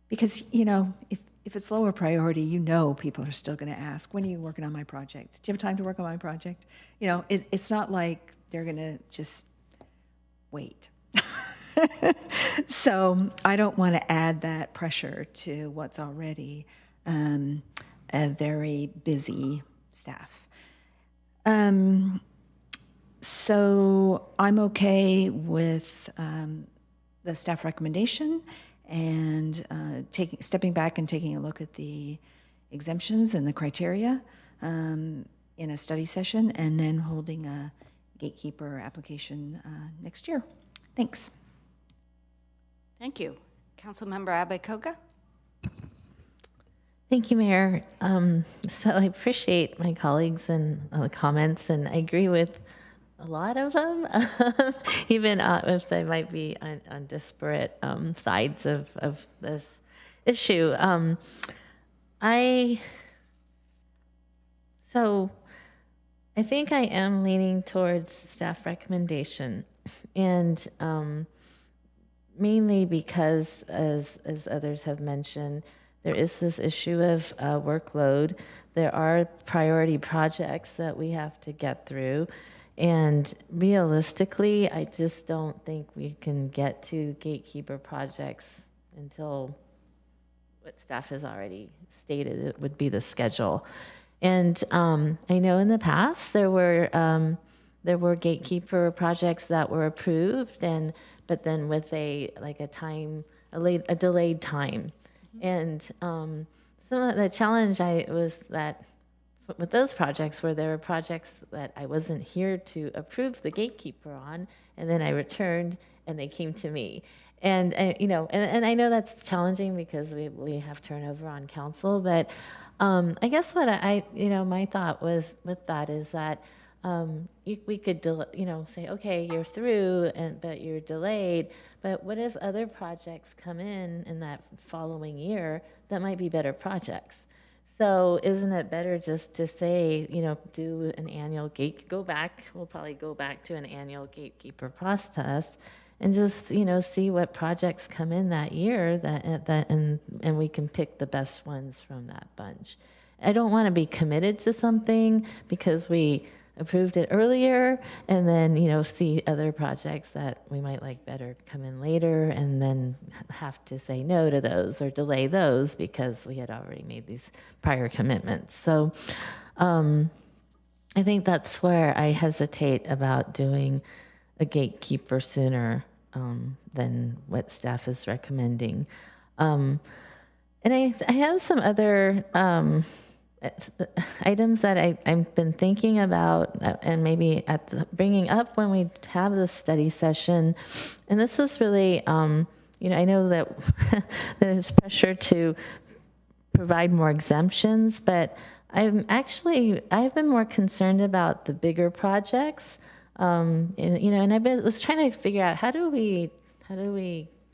Because, if it's lower priority, people are still going to ask, when are you working on my project? Do you have time to work on my project? It's not like they're going to just wait. So I don't want to add that pressure to what's already a very busy staff. So I'm okay with the staff recommendation and stepping back and taking a look at the exemptions and the criteria in a study session, and then holding a gatekeeper application next year. Thanks. Thank you. Councilmember Abe-Koga? Thank you, Mayor. So I appreciate my colleagues and the comments, and I agree with a lot of them, even if they might be on disparate sides of this issue. So I think I am leaning towards staff recommendation, and mainly because, as others have mentioned, there is this issue of workload. There are priority projects that we have to get through. And realistically, I just don't think we can get to gatekeeper projects until what staff has already stated it would be the schedule. And I know in the past there were gatekeeper projects that were approved, but then with a delayed time. And some of the challenge was that with those projects where there were projects that I wasn't here to approve the gatekeeper on, and then I returned and they came to me. And and I know that's challenging because we have turnover on council, but I guess what my thought was with that is that we could say, okay, you're through, but you're delayed. But what if other projects come in that following year that might be better projects? So isn't it better just to say, do an annual we'll probably go back to an annual gatekeeper process and just, see what projects come in that year and we can pick the best ones from that bunch. I don't want to be committed to something because we approved it earlier and then, see other projects that we might like better come in later and then have to say no to those or delay those because we had already made these prior commitments. So I think that's where I hesitate about doing a gatekeeper sooner than what staff is recommending. And I have some other items that I've been thinking about and maybe bringing up when we have this study session. And this is really, I know that there's pressure to provide more exemptions, but I've been more concerned about the bigger projects. And I was trying to figure out how do we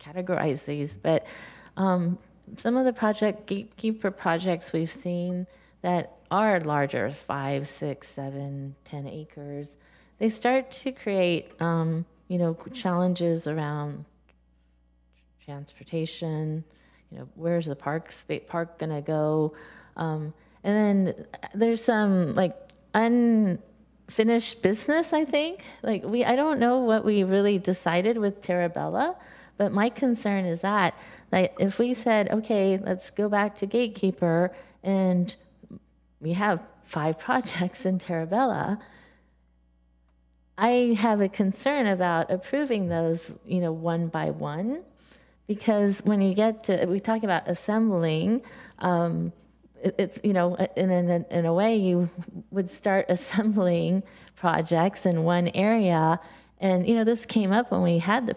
categorize these, but some of the gatekeeper projects we've seen that are larger, 5, 6, 7, 10 acres, they start to create, challenges around transportation. Where's the park going to go? And then there's some unfinished business, I think. I don't know what we really decided with Terabella, but my concern is that if we said, okay, let's go back to gatekeeper and we have 5 projects in Terabella, I have a concern about approving those, one by one, because when you get to, we talk about assembling, it's, in a way you would start assembling projects in one area. And, this came up when we had the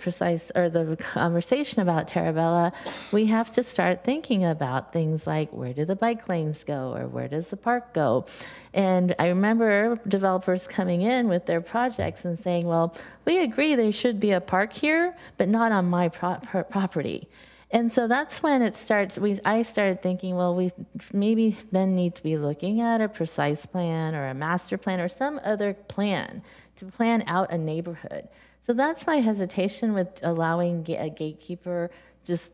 conversation about Terabella. We have to start thinking about things like, where do the bike lanes go, or where does the park go? And I remember developers coming in with their projects and saying, well, we agree there should be a park here, but not on my property. And so that's when it starts. I started thinking, well, we maybe then need to be looking at a precise plan or a master plan or some other plan to plan out a neighborhood. So that's my hesitation with allowing a gatekeeper, just,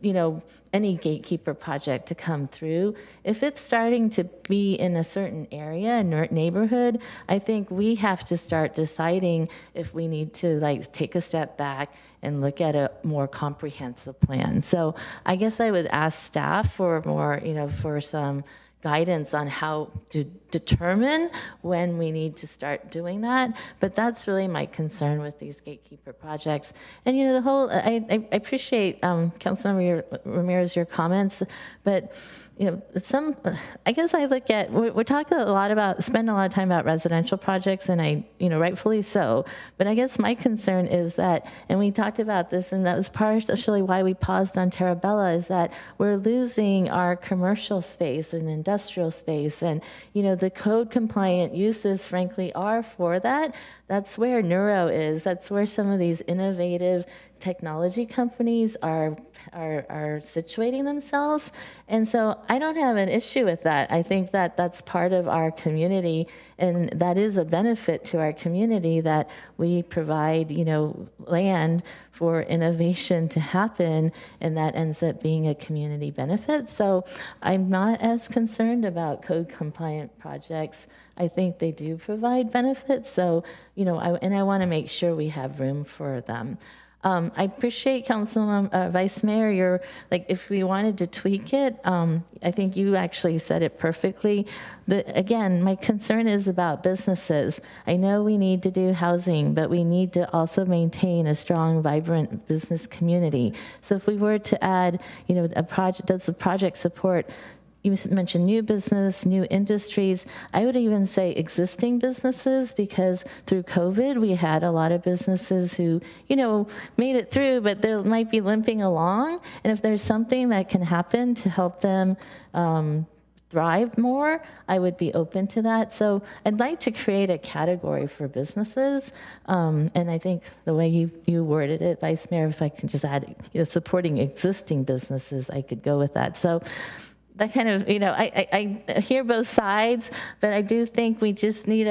any gatekeeper project to come through. If it's starting to be in a certain area, a neighborhood, I think we have to start deciding if we need to take a step back and look at a more comprehensive plan. So I guess I would ask staff for more, for some guidance on how to determine when we need to start doing that. But that's really my concern with these gatekeeper projects. And, you know, the whole, I appreciate, Councilmember Ramirez, your comments, but, you know, I guess I look at, we're talking a lot about, spend a lot of time about residential projects, and you know, rightfully so. But I guess my concern is that, and we talked about this, and that was partially why we paused on Terabella, is that we're losing our commercial space and industrial space. And, you know, the code compliant uses, frankly, are for that. That's where neuro is. That's where some of these innovative technology companies are situating themselves. And so I don't have an issue with that. I think that that's part of our community, and that is a benefit to our community, that we provide, you know, land for innovation to happen, and that ends up being a community benefit. So I'm not as concerned about code compliant projects. I think they do provide benefits. So, you know, I want to make sure we have room for them. I appreciate Vice Mayor, your, like, if we wanted to tweak it, I think you actually said it perfectly. Again, my concern is about businesses. I know we need to do housing, but we need to also maintain a strong, vibrant business community. So if we were to add, you know, a project, does the project support, you mentioned new business, new industries. I would even say existing businesses, because through COVID, we had a lot of businesses who, you know, made it through, but they might be limping along. And if there's something that can happen to help them thrive more, I would be open to that. So I'd like to create a category for businesses. And I think the way you worded it, Vice Mayor, if I can just add, you know, supporting existing businesses, I could go with that. So that kind of, you know, I hear both sides, but I do think we just need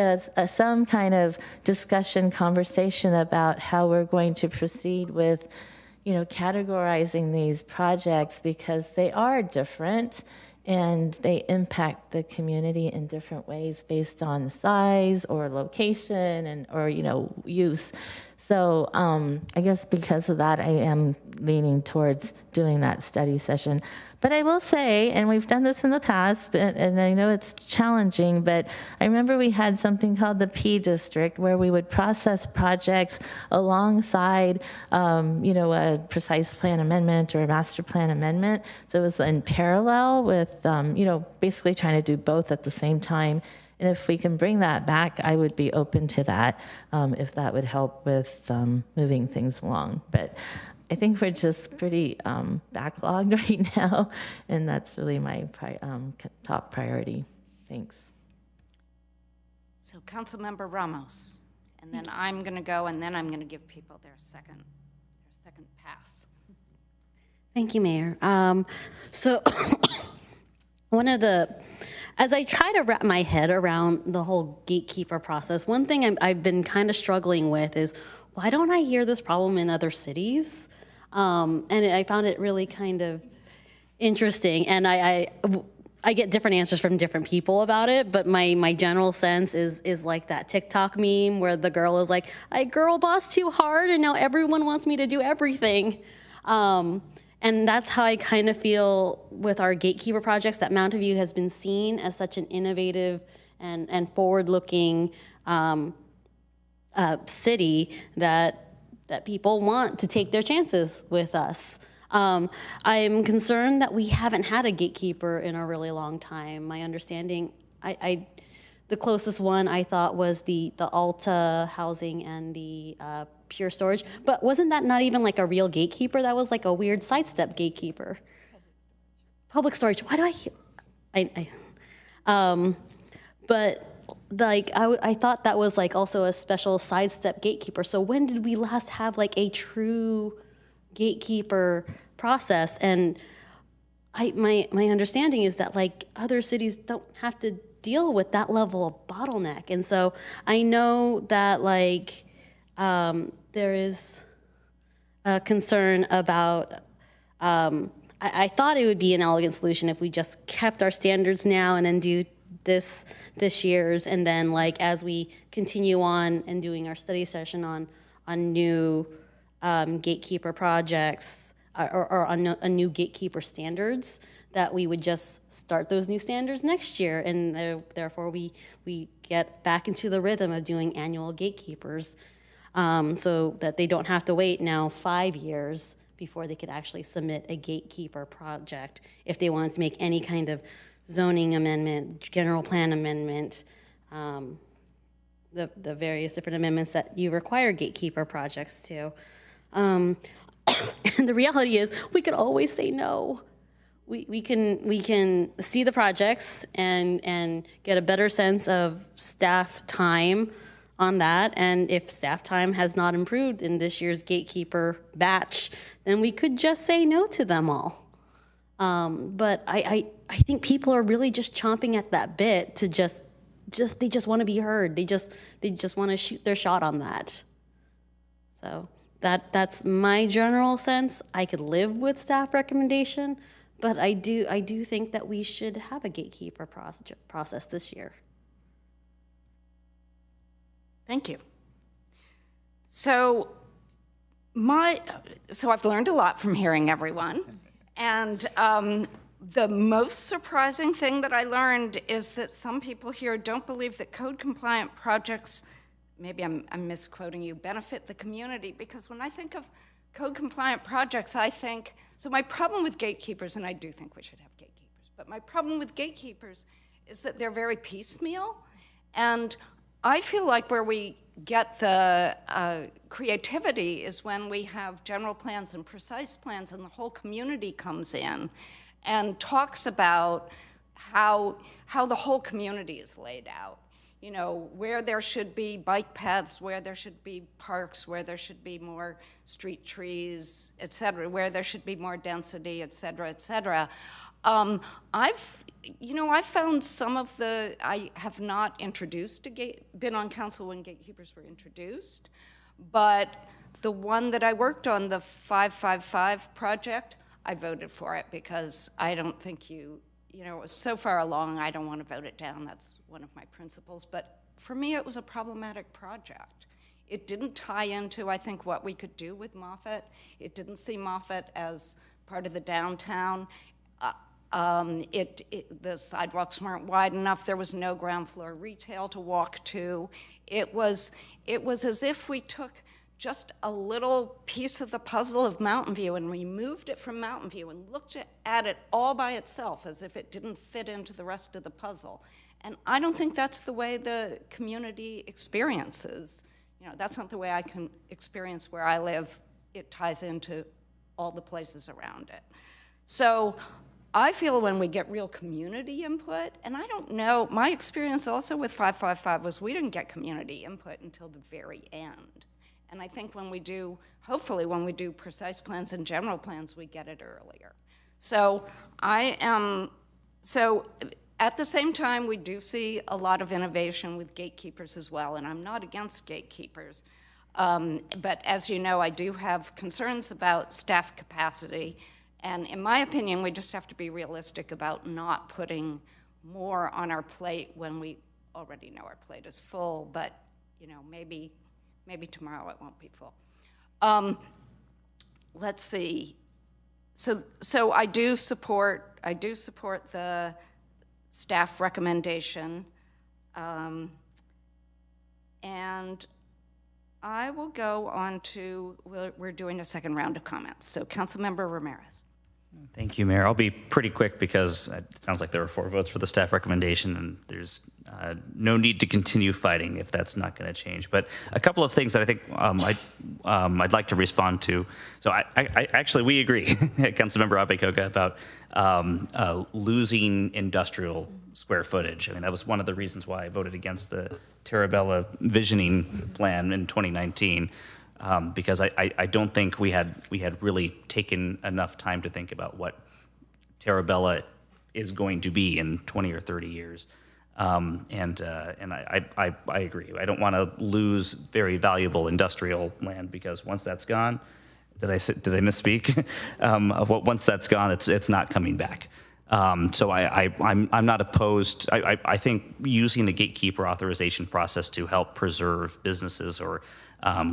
some kind of discussion, conversation about how we're going to proceed with, you know, categorizing these projects, because they are different and they impact the community in different ways based on size or location or, you know, use. So I guess because of that, I am leaning towards doing that study session. But I will say, and we've done this in the past, and I know it's challenging, but I remember we had something called the P District, where we would process projects alongside, you know, a precise plan amendment or a master plan amendment. So it was in parallel with, you know, basically trying to do both at the same time. And if we can bring that back, I would be open to that, if that would help with moving things along. But I think we're just pretty backlogged right now, and that's really my top priority. Thanks. So Councilmember Ramos, and then I'm going to go, and then I'm going to give people their second pass. Thank you, Mayor. So as I try to wrap my head around the whole gatekeeper process, one thing I've been kind of struggling with is, why don't I hear this problem in other cities? And I found it really kind of interesting, and I get different answers from different people about it, but my general sense is like that TikTok meme where the girl is like, I girl boss too hard and now everyone wants me to do everything. And that's how I kind of feel with our gatekeeper projects, that Mountain View has been seen as such an innovative and forward-looking city that people want to take their chances with us. I'm concerned that we haven't had a gatekeeper in a really long time. My understanding, the closest one I thought was the Alta housing and the Pure Storage, but wasn't that not even like a real gatekeeper? That was like a weird sidestep gatekeeper. Public storage. Why do but like I thought that was like also a special sidestep gatekeeper. So when did we last have like a true gatekeeper process? And my understanding is that like other cities don't have to deal with that level of bottleneck. And so I know that like there is a concern about I thought it would be an elegant solution if we just kept our standards now and then do this year's, and then like as we continue on and doing our study session on new gatekeeper projects or on new gatekeeper standards, that we would just start those new standards next year, and therefore we get back into the rhythm of doing annual gatekeepers, so that they don't have to wait now 5 years before they could actually submit a gatekeeper project if they wanted to make any kind of zoning amendment, general plan amendment, the various different amendments that you require gatekeeper projects to. And the reality is we could always say no. We can see the projects and get a better sense of staff time on that. And if staff time has not improved in this year's gatekeeper batch, then we could just say no to them all. But I think people are really just chomping at that bit to they just want to be heard. They just want to shoot their shot on that. So that's my general sense. I could live with staff recommendation, but I do think that we should have a gatekeeper process this year. Thank you. So I've learned a lot from hearing everyone, and the most surprising thing that I learned is that some people here don't believe that code-compliant projects, maybe I'm misquoting you, benefit the community, because when I think of code-compliant projects, I think, so my problem with gatekeepers, and I do think we should have gatekeepers, but my problem with gatekeepers is that they're very piecemeal, and I feel like where we get the creativity is when we have general plans and precise plans and the whole community comes in and talks about how the whole community is laid out. You know, where there should be bike paths, where there should be parks, where there should be more street trees, et cetera, where there should be more density, et cetera, et cetera. I've found some of I have not been on council when gatekeepers were introduced, but the one that I worked on, the 555 project, I voted for it because I don't think it was so far along, I don't want to vote it down. That's one of my principles. But for me, it was a problematic project. It didn't tie into, I think, what we could do with Moffett. It didn't see Moffett as part of the downtown. The sidewalks weren't wide enough. There was no ground floor retail to walk to. It was as if we took just a little piece of the puzzle of Mountain View and removed it from Mountain View and looked at it all by itself as if it didn't fit into the rest of the puzzle. And I don't think that's the way the community experiences. That's not the way I can experience where I live. It ties into all the places around it. So I feel when we get real community input, and I don't know, my experience also with 555 was we didn't get community input until the very end. And I think hopefully when we do precise plans and general plans, we get it earlier. So at the same time, we do see a lot of innovation with gatekeepers as well, and I'm not against gatekeepers. But as you know, I do have concerns about staff capacity. And in my opinion, we just have to be realistic about not putting more on our plate when we already know our plate is full, but maybe tomorrow it won't be full. Let's see. So I do support the staff recommendation, and I will go on to, we're doing a second round of comments. So Councilmember Ramirez. Thank you, Mayor. I'll be pretty quick because it sounds like there were 4 votes for the staff recommendation, and there's no need to continue fighting if that's not going to change. But a couple of things that I think I'd like to respond to. So we agree, Councilmember Abekoga, about losing industrial square footage. I mean, that was one of the reasons why I voted against the Terabella visioning plan in 2019. Because I don't think we had really taken enough time to think about what Terabella is going to be in 20 or 30 years. And I agree. I don't want to lose very valuable industrial land because once that's gone, did I misspeak? Once that's gone, it's not coming back. So I'm not opposed. I think using the gatekeeper authorization process to help preserve businesses or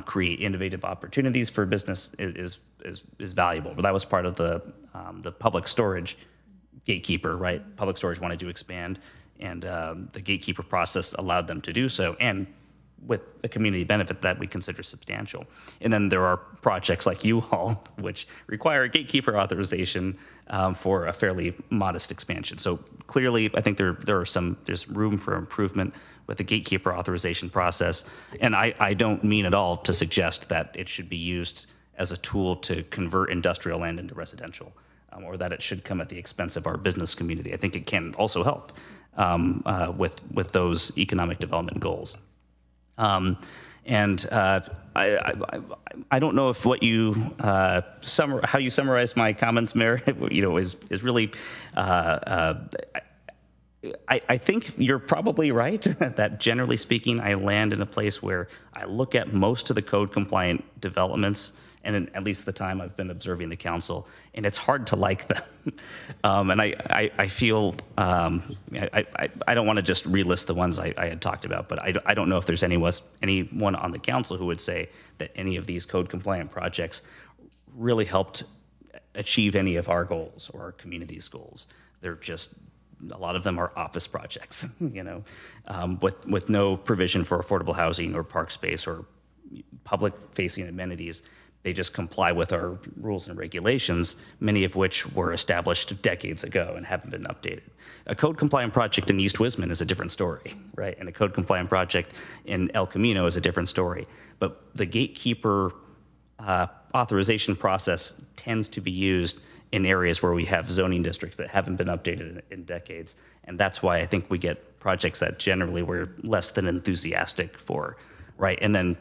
create innovative opportunities for business is valuable. But that was part of the public storage gatekeeper, right? Public storage wanted to expand, and the gatekeeper process allowed them to do so, and with a community benefit that we consider substantial. And then there are projects like U-Haul, which require a gatekeeper authorization for a fairly modest expansion. So clearly, I think there's room for improvement with the gatekeeper authorization process. And I don't mean at all to suggest that it should be used as a tool to convert industrial land into residential, or that it should come at the expense of our business community. I think it can also help with those economic development goals. I don't know if what you how you summarize my comments, Mayor, is really. I think you're probably right that generally speaking, I land in a place where I look at most of the code compliant developments, and in at least the time I've been observing the council, and it's hard to like them. And I feel, I don't want to just relist the ones I had talked about, but I don't know if there's anyone on the council who would say that any of these code compliant projects really helped achieve any of our goals or our community's goals. They're just, a lot of them are office projects, with no provision for affordable housing or park space or public-facing amenities. They just comply with our rules and regulations, many of which were established decades ago and haven't been updated. A code-compliant project in East Wisman is a different story, right? And a code-compliant project in El Camino is a different story. But the gatekeeper authorization process tends to be used in areas where we have zoning districts that haven't been updated in decades. And that's why I think we get projects that generally we're less than enthusiastic for, right? And then,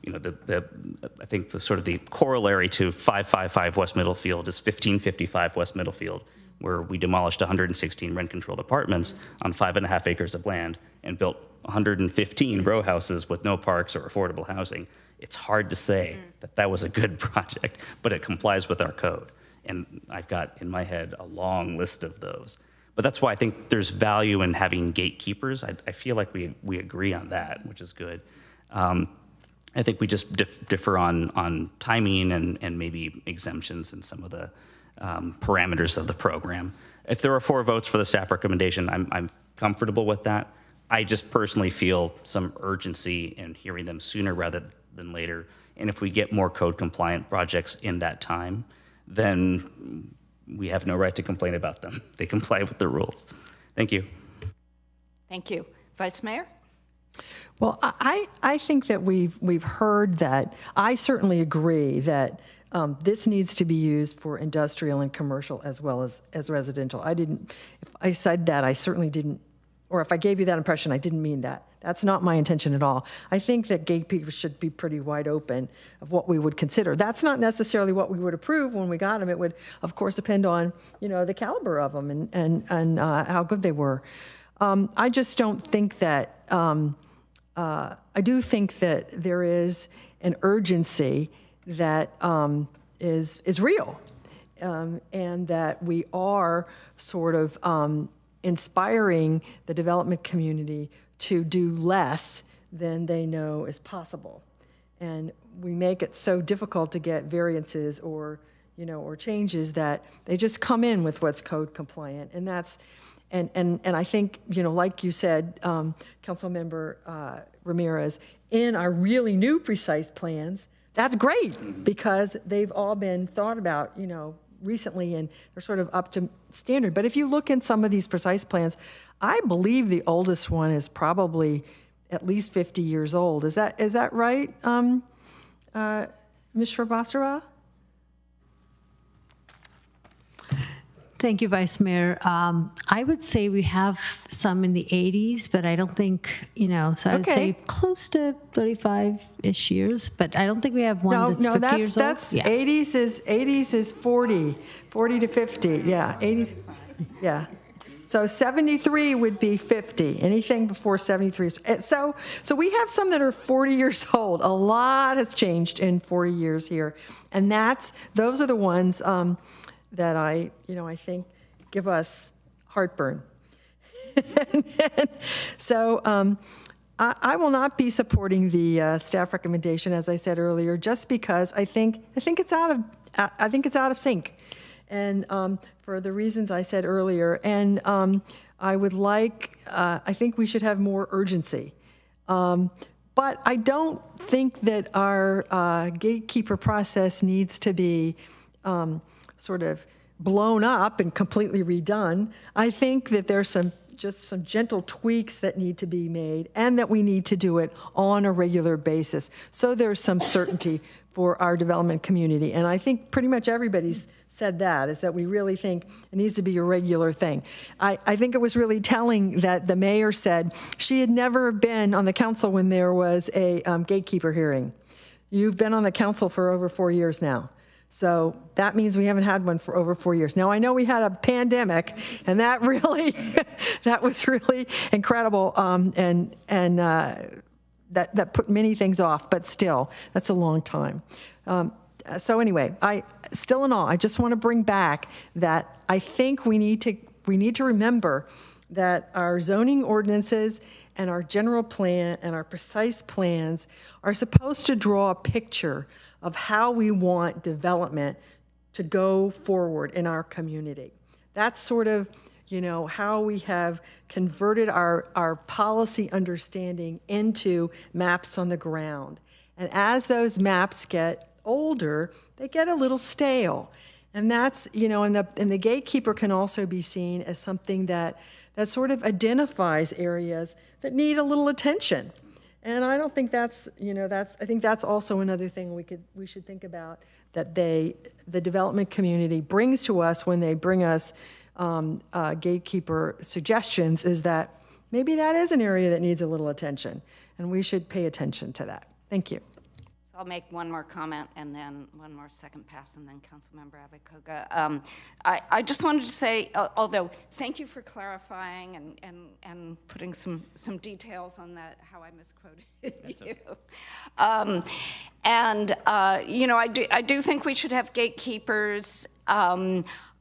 I think the sort of the corollary to 555 West Middlefield is 1555 West Middlefield, where we demolished 116 rent-controlled apartments on 5.5 acres of land and built 115 row houses with no parks or affordable housing. It's hard to say that that was a good project, but it complies with our code. And I've got in my head a long list of those. But that's why I think there's value in having gatekeepers. I feel like we agree on that, which is good. I think we just differ on timing and maybe exemptions and some of the parameters of the program. If there are 4 votes for the staff recommendation, I'm comfortable with that. I just personally feel some urgency in hearing them sooner rather than later. And if we get more code compliant projects in that time, then we have no right to complain about them. They comply with the rules. Thank you. Thank you. Vice Mayor? Well, I think that we've heard that. I certainly agree that this needs to be used for industrial and commercial as well as residential. If I said that, I certainly didn't, or if I gave you that impression, I didn't mean that. That's not my intention at all. I think that gatekeepers should be pretty wide open of what we would consider. That's not necessarily what we would approve when we got them. It would, of course, depend on the caliber of them and how good they were. I just don't think that. I do think that there is an urgency that is real, and that we are sort of inspiring the development community to do less than they know is possible. And we make it so difficult to get variances or changes that they just come in with what's code compliant. And that's, and I think, like you said, Councilmember Ramirez, in our really new precise plans, that's great because they've all been thought about, recently, and they're sort of up to standard. But if you look in some of these precise plans, I believe the oldest one is probably at least 50 years old. Is that right, Ms. Shrivastava? Thank you, Vice Mayor. I would say we have some in the 80s, but I don't think, so I would say close to 35-ish years, but I don't think we have one that's 50 years old. That's 80s is 40 to 50, yeah, 80, yeah. So 73 would be 50. Anything before 73 is, so we have some that are 40 years old. A lot has changed in 40 years here, and those are the ones that I think give us heartburn. So I will not be supporting the staff recommendation, as I said earlier, just because I think it's out of sync, and for the reasons I said earlier. And I would like, I think we should have more urgency. But I don't think that our gatekeeper process needs to be sort of blown up and completely redone. I think that there's just some gentle tweaks that need to be made, and that we need to do it on a regular basis. So there's some certainty for our development community. And I think pretty much everybody's said that, is that we really think it needs to be a regular thing. I think it was really telling that the mayor said she had never been on the council when there was a gatekeeper hearing. You've been on the council for over 4 years now. So that means we haven't had one for over 4 years. Now, I know we had a pandemic, and that really, that was really incredible, and that put many things off, but still, that's a long time. So anyway, still in all, I just want to bring back that I think we need to remember that our zoning ordinances and our general plan and our precise plans are supposed to draw a picture of how we want development to go forward in our community. That's sort of, how we have converted our policy understanding into maps on the ground. And as those maps get older, they get a little stale. And that's, and the gatekeeper can also be seen as something that sort of identifies areas that need a little attention. And I don't think that's, I think that's also another thing we should think about, that the development community brings to us when they bring us gatekeeper suggestions, is that maybe that is an area that needs a little attention, and we should pay attention to that. Thank you. I'll make one more comment and then one more second pass, and then Councilmember Abakoga. I just wanted to say, although thank you for clarifying and putting some details on that, how I misquoted you. Okay. I do think we should have gatekeepers.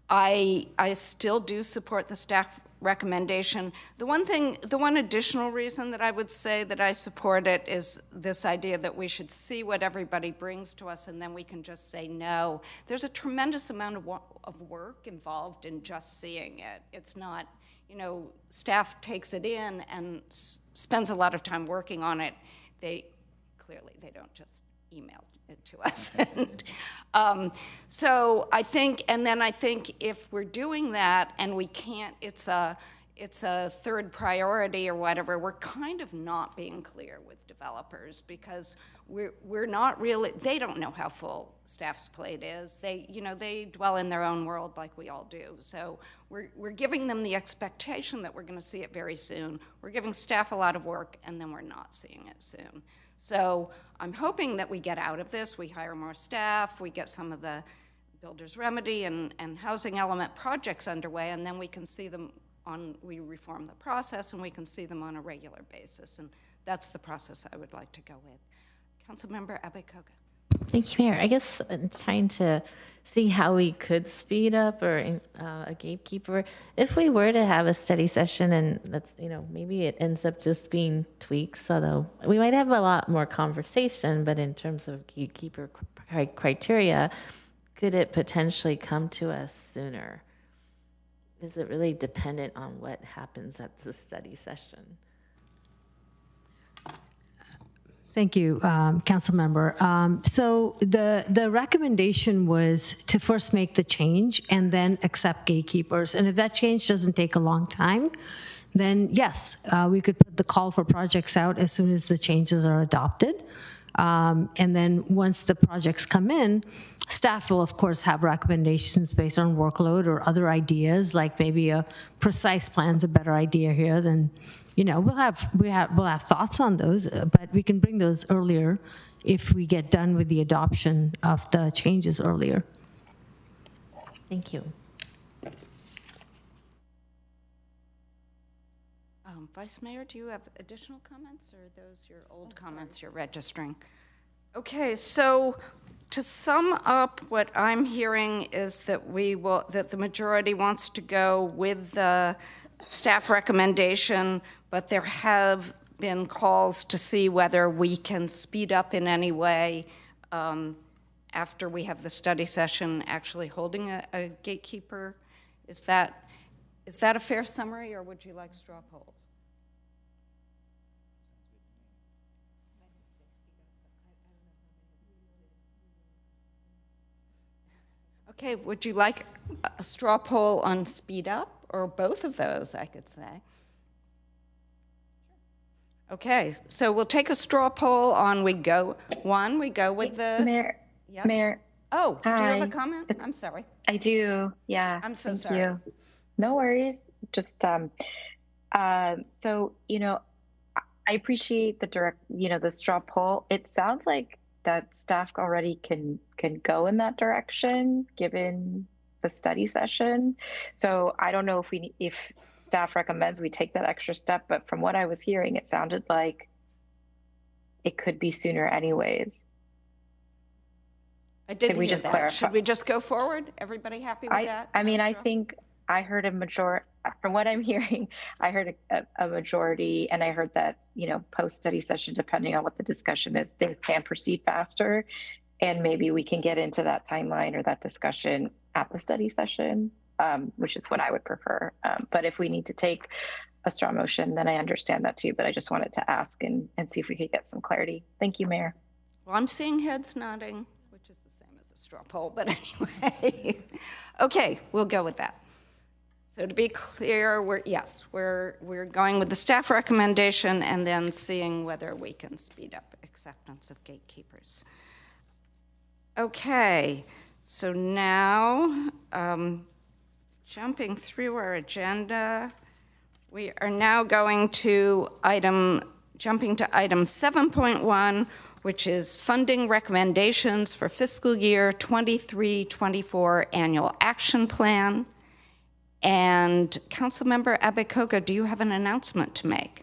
I still do support the staff recommendation. The one additional reason that I would say that I support it is this idea that we should see what everybody brings to us, and then we can just say no. There's a tremendous amount of work involved in just seeing it. It's not, staff takes it in and spends a lot of time working on it. They don't just email it to us. And, so I think if we're doing that and we can't, it's a third priority or whatever, we're kind of not being clear with developers, because we're not really, they don't know how full staff's plate is. They dwell in their own world like we all do. So we're giving them the expectation that we're going to see it very soon. We're giving staff a lot of work, and then we're not seeing it soon. So I'm hoping that we get out of this, we hire more staff, we get some of the builder's remedy and housing element projects underway, and then we can see them we reform the process and we can see them on a regular basis. And that's the process I would like to go with. Councilmember Abakoga. Thank you, Mayor. I guess I'm trying to see how we could speed up or a gatekeeper. If we were to have a study session, and that's, maybe it ends up just being tweaks, although we might have a lot more conversation, but in terms of gatekeeper criteria, could it potentially come to us sooner? Is it really dependent on what happens at the study session? Thank you, Council Member. So the recommendation was to first make the change and then accept gatekeepers. And if that change doesn't take a long time, then yes, we could put the call for projects out as soon as the changes are adopted. And then once the projects come in, staff will of course have recommendations based on workload or other ideas, like maybe a precise plan's a better idea here than, we'll have thoughts on those, but we can bring those earlier if we get done with the adoption of the changes earlier. Thank you. Vice Mayor, do you have additional comments, or are those your old comments you're registering? Okay, so to sum up, what I'm hearing is that that the majority wants to go with the staff recommendation, but there have been calls to see whether we can speed up in any way after we have the study session, actually holding a gatekeeper. Is that a fair summary, or would you like straw polls? Okay, would you like a straw poll on speed up, or both of those, I could say? Okay, so we'll take a straw poll on we go with the... Mayor. Yes? Mayor. Oh, Hi. do you have a comment? I'm sorry. I do, yeah. I'm so Thank sorry. you. No worries. Just, so, I appreciate the straw poll. It sounds like that staff already can go in that direction given the study session. So I don't know if staff recommends we take that extra step, but from what I was hearing, it sounded like it could be sooner anyways. I did Can we hear just that. clarify? Should we just go forward? Everybody happy with that? I mean, I think I heard a majority, from what I'm hearing, I heard a majority, and I heard that, post-study session, depending on what the discussion is, things can proceed faster, and maybe we can get into that timeline or that discussion at the study session, which is what I would prefer. But if we need to take a straw motion, then I understand that too, but I just wanted to ask and see if we could get some clarity. Thank you, Mayor. Well, I'm seeing heads nodding, which is the same as a straw poll, but anyway. Okay, we'll go with that. So to be clear, we're going with the staff recommendation and then seeing whether we can speed up acceptance of gatekeepers. Okay, so now jumping through our agenda, we are now going to jumping to item 7.1, which is funding recommendations for fiscal year 23-24 annual action plan. And Councilmember Abekoga, do you have an announcement to make?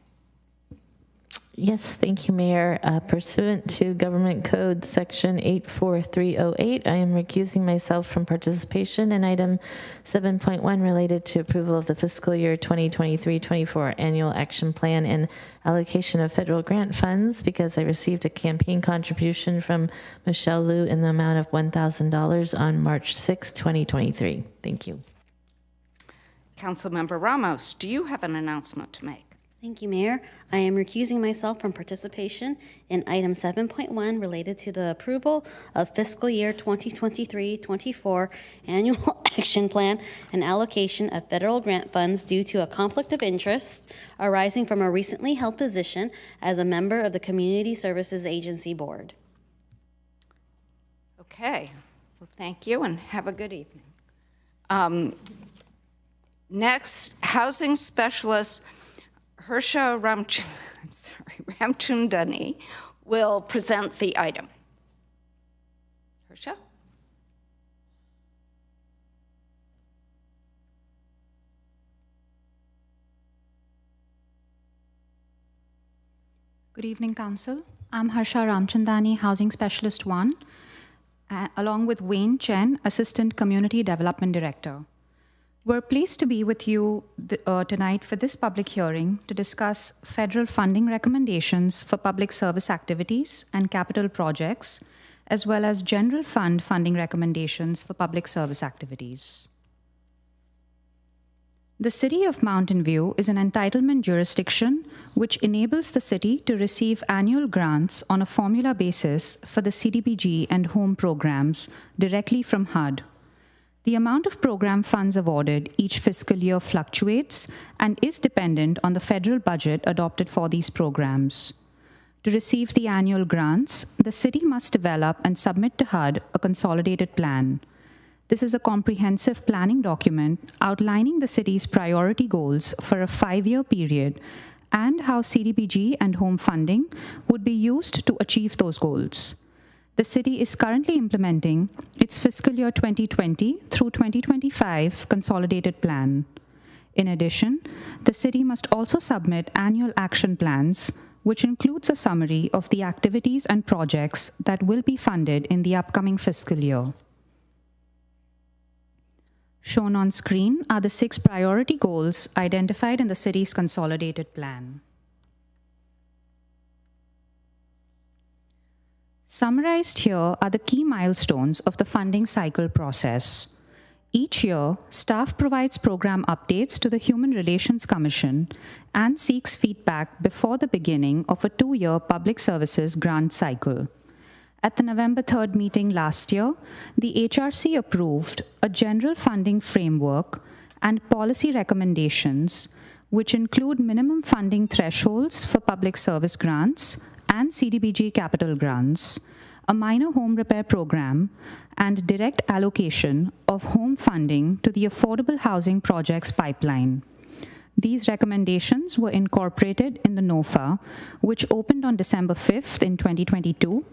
Yes, thank you, Mayor. Pursuant to Government Code Section 84308, I am recusing myself from participation in item 7.1 related to approval of the fiscal year 2023-24 annual action plan and allocation of federal grant funds because I received a campaign contribution from Michelle Liu in the amount of $1,000 on March 6, 2023. Thank you. Councilmember Ramos, do you have an announcement to make? Thank you, Mayor. I am recusing myself from participation in item 7.1 related to the approval of fiscal year 2023-24 annual action plan and allocation of federal grant funds due to a conflict of interest arising from a recently held position as a member of the Community Services Agency Board. Okay, well, thank you and have a good evening. Next, housing specialist Harsha Ramchandani will present the item. Harsha? Good evening, Council. I'm Harsha Ramchandani, Housing Specialist 1, along with Wayne Chen, Assistant Community Development Director. We're pleased to be with you tonight for this public hearing to discuss federal funding recommendations for public service activities and capital projects, as well as general fund funding recommendations for public service activities. The City of Mountain View is an entitlement jurisdiction which enables the city to receive annual grants on a formula basis for the CDBG and home programs directly from HUD. The amount of program funds awarded each fiscal year fluctuates and is dependent on the federal budget adopted for these programs. To receive the annual grants, the city must develop and submit to HUD a consolidated plan. This is a comprehensive planning document outlining the city's priority goals for a 5-year period and how CDBG and home funding would be used to achieve those goals. The city is currently implementing its fiscal year 2020 through 2025 consolidated plan. In addition, the city must also submit annual action plans, which includes a summary of the activities and projects that will be funded in the upcoming fiscal year. Shown on screen are the 6 priority goals identified in the city's consolidated plan. Summarized here are the key milestones of the funding cycle process. Each year, staff provides program updates to the Human Relations Commission and seeks feedback before the beginning of a 2-year public services grant cycle. At the November 3rd meeting last year, the HRC approved a general funding framework and policy recommendations, which include minimum funding thresholds for public service grants and CDBG capital grants, a minor home repair program, and direct allocation of home funding to the affordable housing projects pipeline. These recommendations were incorporated in the NOFA, which opened on December 5th in 2022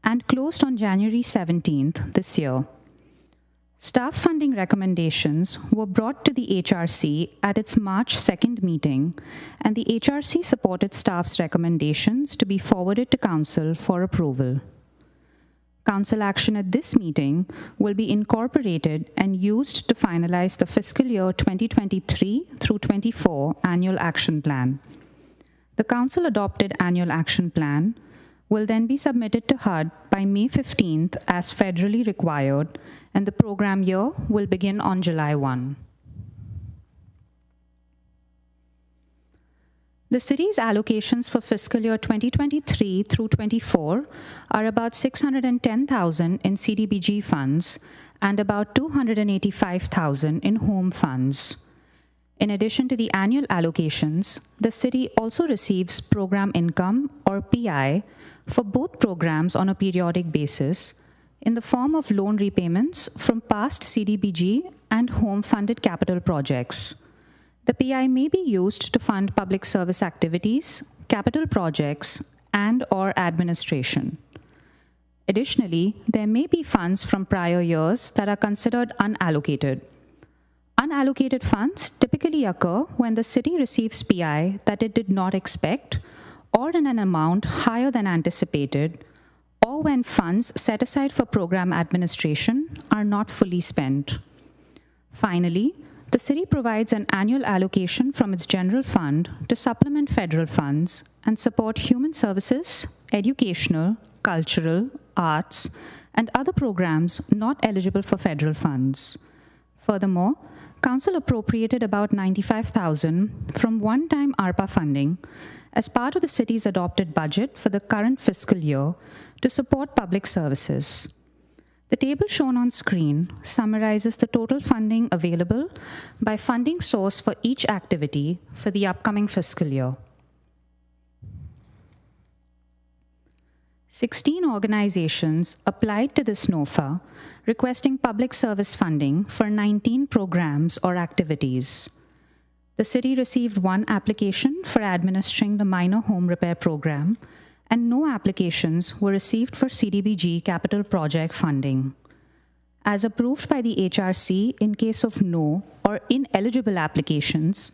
and closed on January 17th this year. Staff funding recommendations were brought to the HRC at its March 2nd meeting, and the HRC supported staff's recommendations to be forwarded to Council for approval. Council action at this meeting will be incorporated and used to finalize the fiscal year 2023 through 24 annual action plan. The Council adopted annual action plan will then be submitted to HUD by May 15th as federally required, and the program year will begin on July 1. The city's allocations for fiscal year 2023 through 24 are about $610,000 in CDBG funds and about $285,000 in home funds. In addition to the annual allocations, the city also receives program income, or PI, for both programs on a periodic basis in the form of loan repayments from past CDBG and home-funded capital projects. The PI may be used to fund public service activities, capital projects, and/or administration. Additionally, there may be funds from prior years that are considered unallocated. Unallocated funds typically occur when the city receives PI that it did not expect, or in an amount higher than anticipated, or when funds set aside for program administration are not fully spent. Finally, the city provides an annual allocation from its general fund to supplement federal funds and support human services, educational, cultural, arts, and other programs not eligible for federal funds. Furthermore, Council appropriated about $95,000 from one-time ARPA funding as part of the city's adopted budget for the current fiscal year to support public services. The table shown on screen summarizes the total funding available by funding source for each activity for the upcoming fiscal year. 16 organizations applied to this NOFA requesting public service funding for 19 programs or activities. The city received 1 application for administering the minor home repair program, and no applications were received for CDBG capital project funding. As approved by the HRC, in case of no or ineligible applications,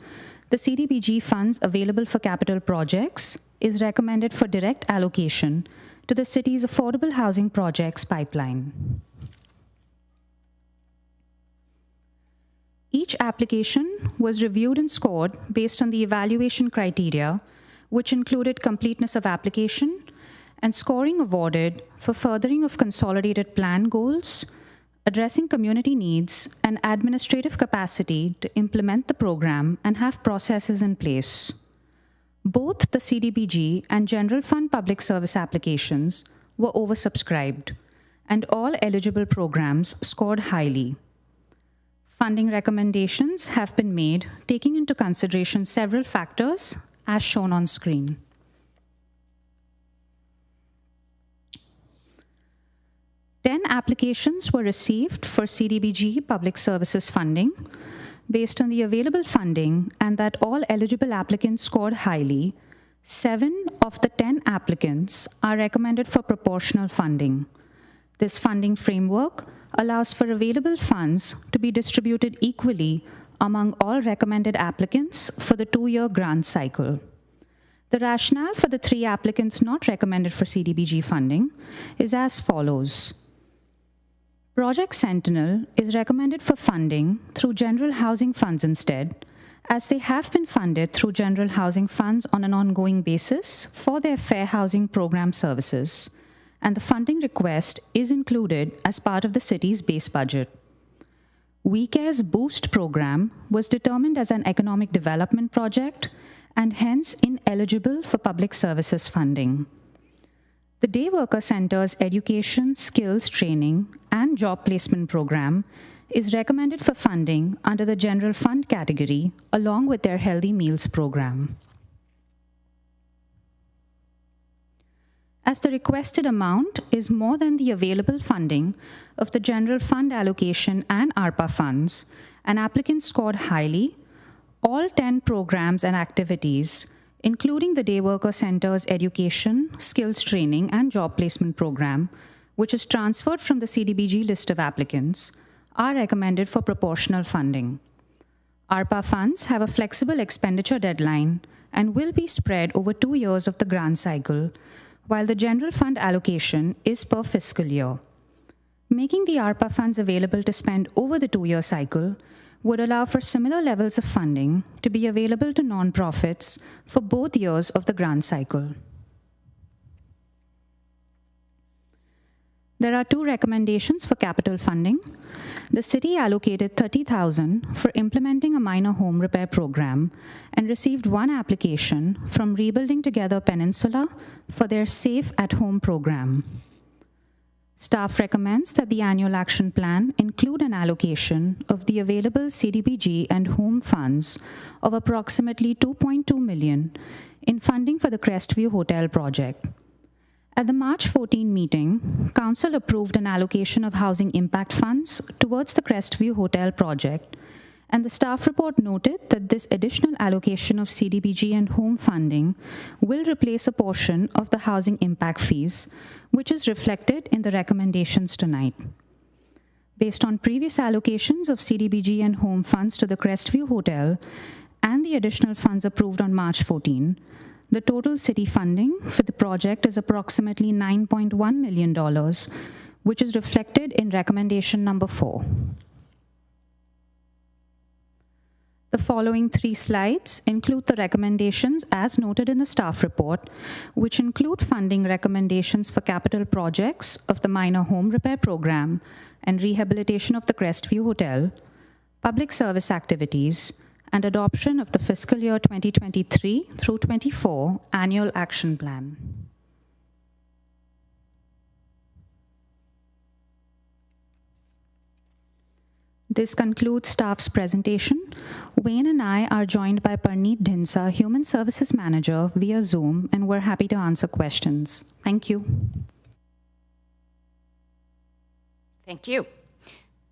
the CDBG funds available for capital projects is recommended for direct allocation to the city's affordable housing projects pipeline. Each application was reviewed and scored based on the evaluation criteria, which included completeness of application and scoring awarded for furthering of consolidated plan goals, addressing community needs, and administrative capacity to implement the program and have processes in place. Both the CDBG and General Fund public service applications were oversubscribed, and all eligible programs scored highly. Funding recommendations have been made, taking into consideration several factors, as shown on screen. Ten applications were received for CDBG public services funding. Based on the available funding and that all eligible applicants scored highly, 7 of the 10 applicants are recommended for proportional funding. This funding framework allows for available funds to be distributed equally among all recommended applicants for the 2-year grant cycle. The rationale for the 3 applicants not recommended for CDBG funding is as follows. Project Sentinel is recommended for funding through general housing funds instead, as they have been funded through general housing funds on an ongoing basis for their fair housing program services, and the funding request is included as part of the city's base budget. WeCare's Boost program was determined as an economic development project and hence ineligible for public services funding. The Day Worker Center's Education, Skills Training, and Job Placement Program is recommended for funding under the General Fund category along with their Healthy Meals program. As the requested amount is more than the available funding of the General Fund allocation and ARPA funds, an applicant scored highly, all 10 programs and activities, including the Day Worker Center's Education, Skills Training, and Job Placement Program, which is transferred from the CDBG list of applicants, are recommended for proportional funding. ARPA funds have a flexible expenditure deadline and will be spread over 2 years of the grant cycle, while the general fund allocation is per fiscal year. Making the ARPA funds available to spend over the 2-year cycle would allow for similar levels of funding to be available to nonprofits for both years of the grant cycle. There are 2 recommendations for capital funding. The city allocated $30,000 for implementing a minor home repair program and received 1 application from Rebuilding Together Peninsula for their Safe at Home program. Staff recommends that the annual action plan include an allocation of the available CDBG and home funds of approximately $2.2 million in funding for the Crestview Hotel project. At the March 14 meeting, Council approved an allocation of housing impact funds towards the Crestview Hotel project, and the staff report noted that this additional allocation of CDBG and home funding will replace a portion of the housing impact fees, which is reflected in the recommendations tonight. Based on previous allocations of CDBG and home funds to the Crestview Hotel and the additional funds approved on March 14, the total city funding for the project is approximately $9.1 million, which is reflected in recommendation number 4. The following 3 slides include the recommendations as noted in the staff report, which include funding recommendations for capital projects of the minor home repair program and rehabilitation of the Crestview Hotel, public service activities, and adoption of the fiscal year 2023 through 24 annual action plan. This concludes staff's presentation. Wayne and I are joined by Parneet Dhinsa, Human Services Manager, via Zoom, and we're happy to answer questions. Thank you. Thank you.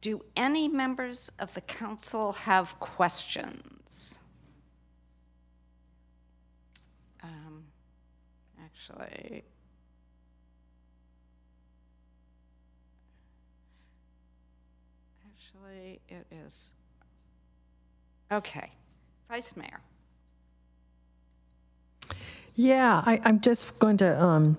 Do any members of the council have questions? Actually, it is. Okay. Vice Mayor. Yeah, I'm just going to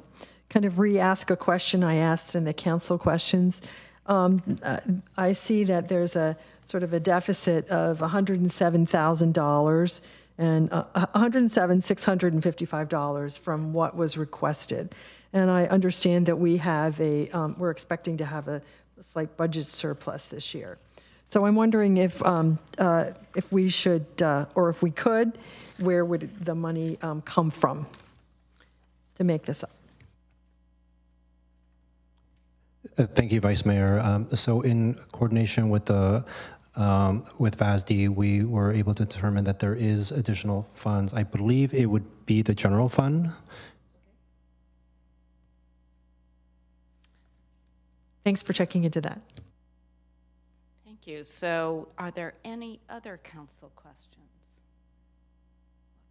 kind of re-ask a question I asked in the council questions. I see that there's a sort of a deficit of $107,000 and $107,655 from what was requested. And I understand that we have we're expecting to have a slight budget surplus this year. So I'm wondering if we should, or if we could, where would the money come from to make this up? Thank you, Vice Mayor. So in coordination with the with VASD, we were able to determine that there is additional funds. I believe it would be the general fund. Thanks for checking into that. Thank you. So are there any other council questions?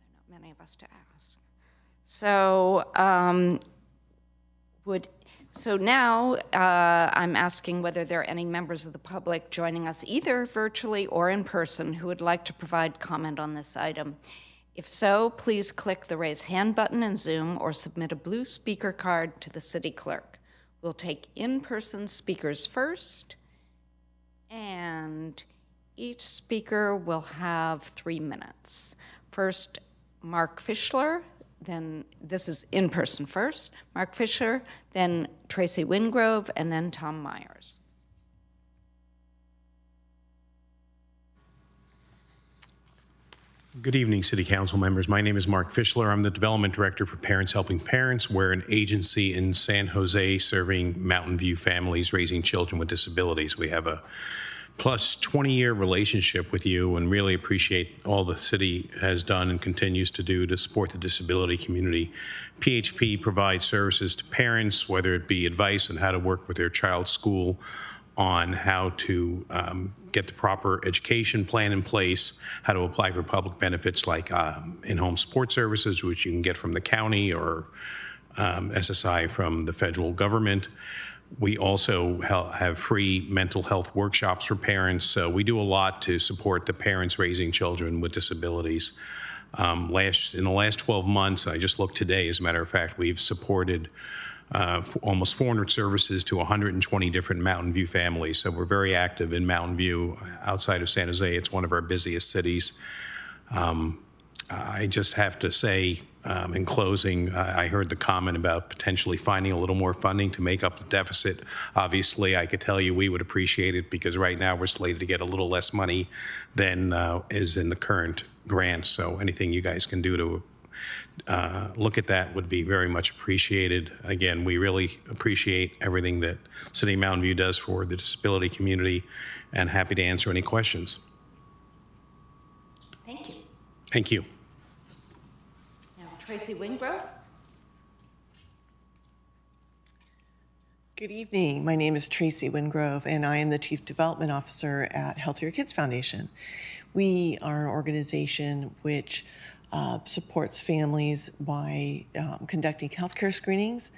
Well, there are not many of us to ask. So So now I'm asking whether there are any members of the public joining us either virtually or in person who would like to provide comment on this item. If so, please click the raise hand button in Zoom or submit a blue speaker card to the city clerk. We'll take in-person speakers first, and each speaker will have 3 minutes. First, Mark Fischler, then this is in person first, Mark Fisher, then Tracy Wingrove, and then Tom Myers. Good evening, City Council members. My name is Mark Fischler. I'm the Development Director for Parents Helping Parents. We're an agency in San Jose serving Mountain View families raising children with disabilities. We have a plus 20-year relationship with you and really appreciate all the city has done and continues to do to support the disability community. PHP provides services to parents, whether it be advice on how to work with their child's school, on how to get the proper education plan in place, how to apply for public benefits like in-home support services, which you can get from the county, or SSI from the federal government. We also have free mental health workshops for parents. So we do a lot to support the parents raising children with disabilities. In the last 12 months, I just looked today, as a matter of fact, we've supported almost 400 services to 120 different Mountain View families. So we're very active in Mountain View. Outside of San Jose, it's one of our busiest cities. I just have to say, in closing, I heard the comment about potentially finding a little more funding to make up the deficit. Obviously, I could tell you we would appreciate it, because right now we're slated to get a little less money than is in the current grant. So anything you guys can do to look at that would be very much appreciated. Again, we really appreciate everything that City of Mountain View does for the disability community, and happy to answer any questions. Thank you. Thank you. Now, Tracy Wingrove. Good evening. My name is Tracy Wingrove, and I am the Chief Development Officer at Healthier Kids Foundation. We are an organization which supports families by conducting healthcare screenings,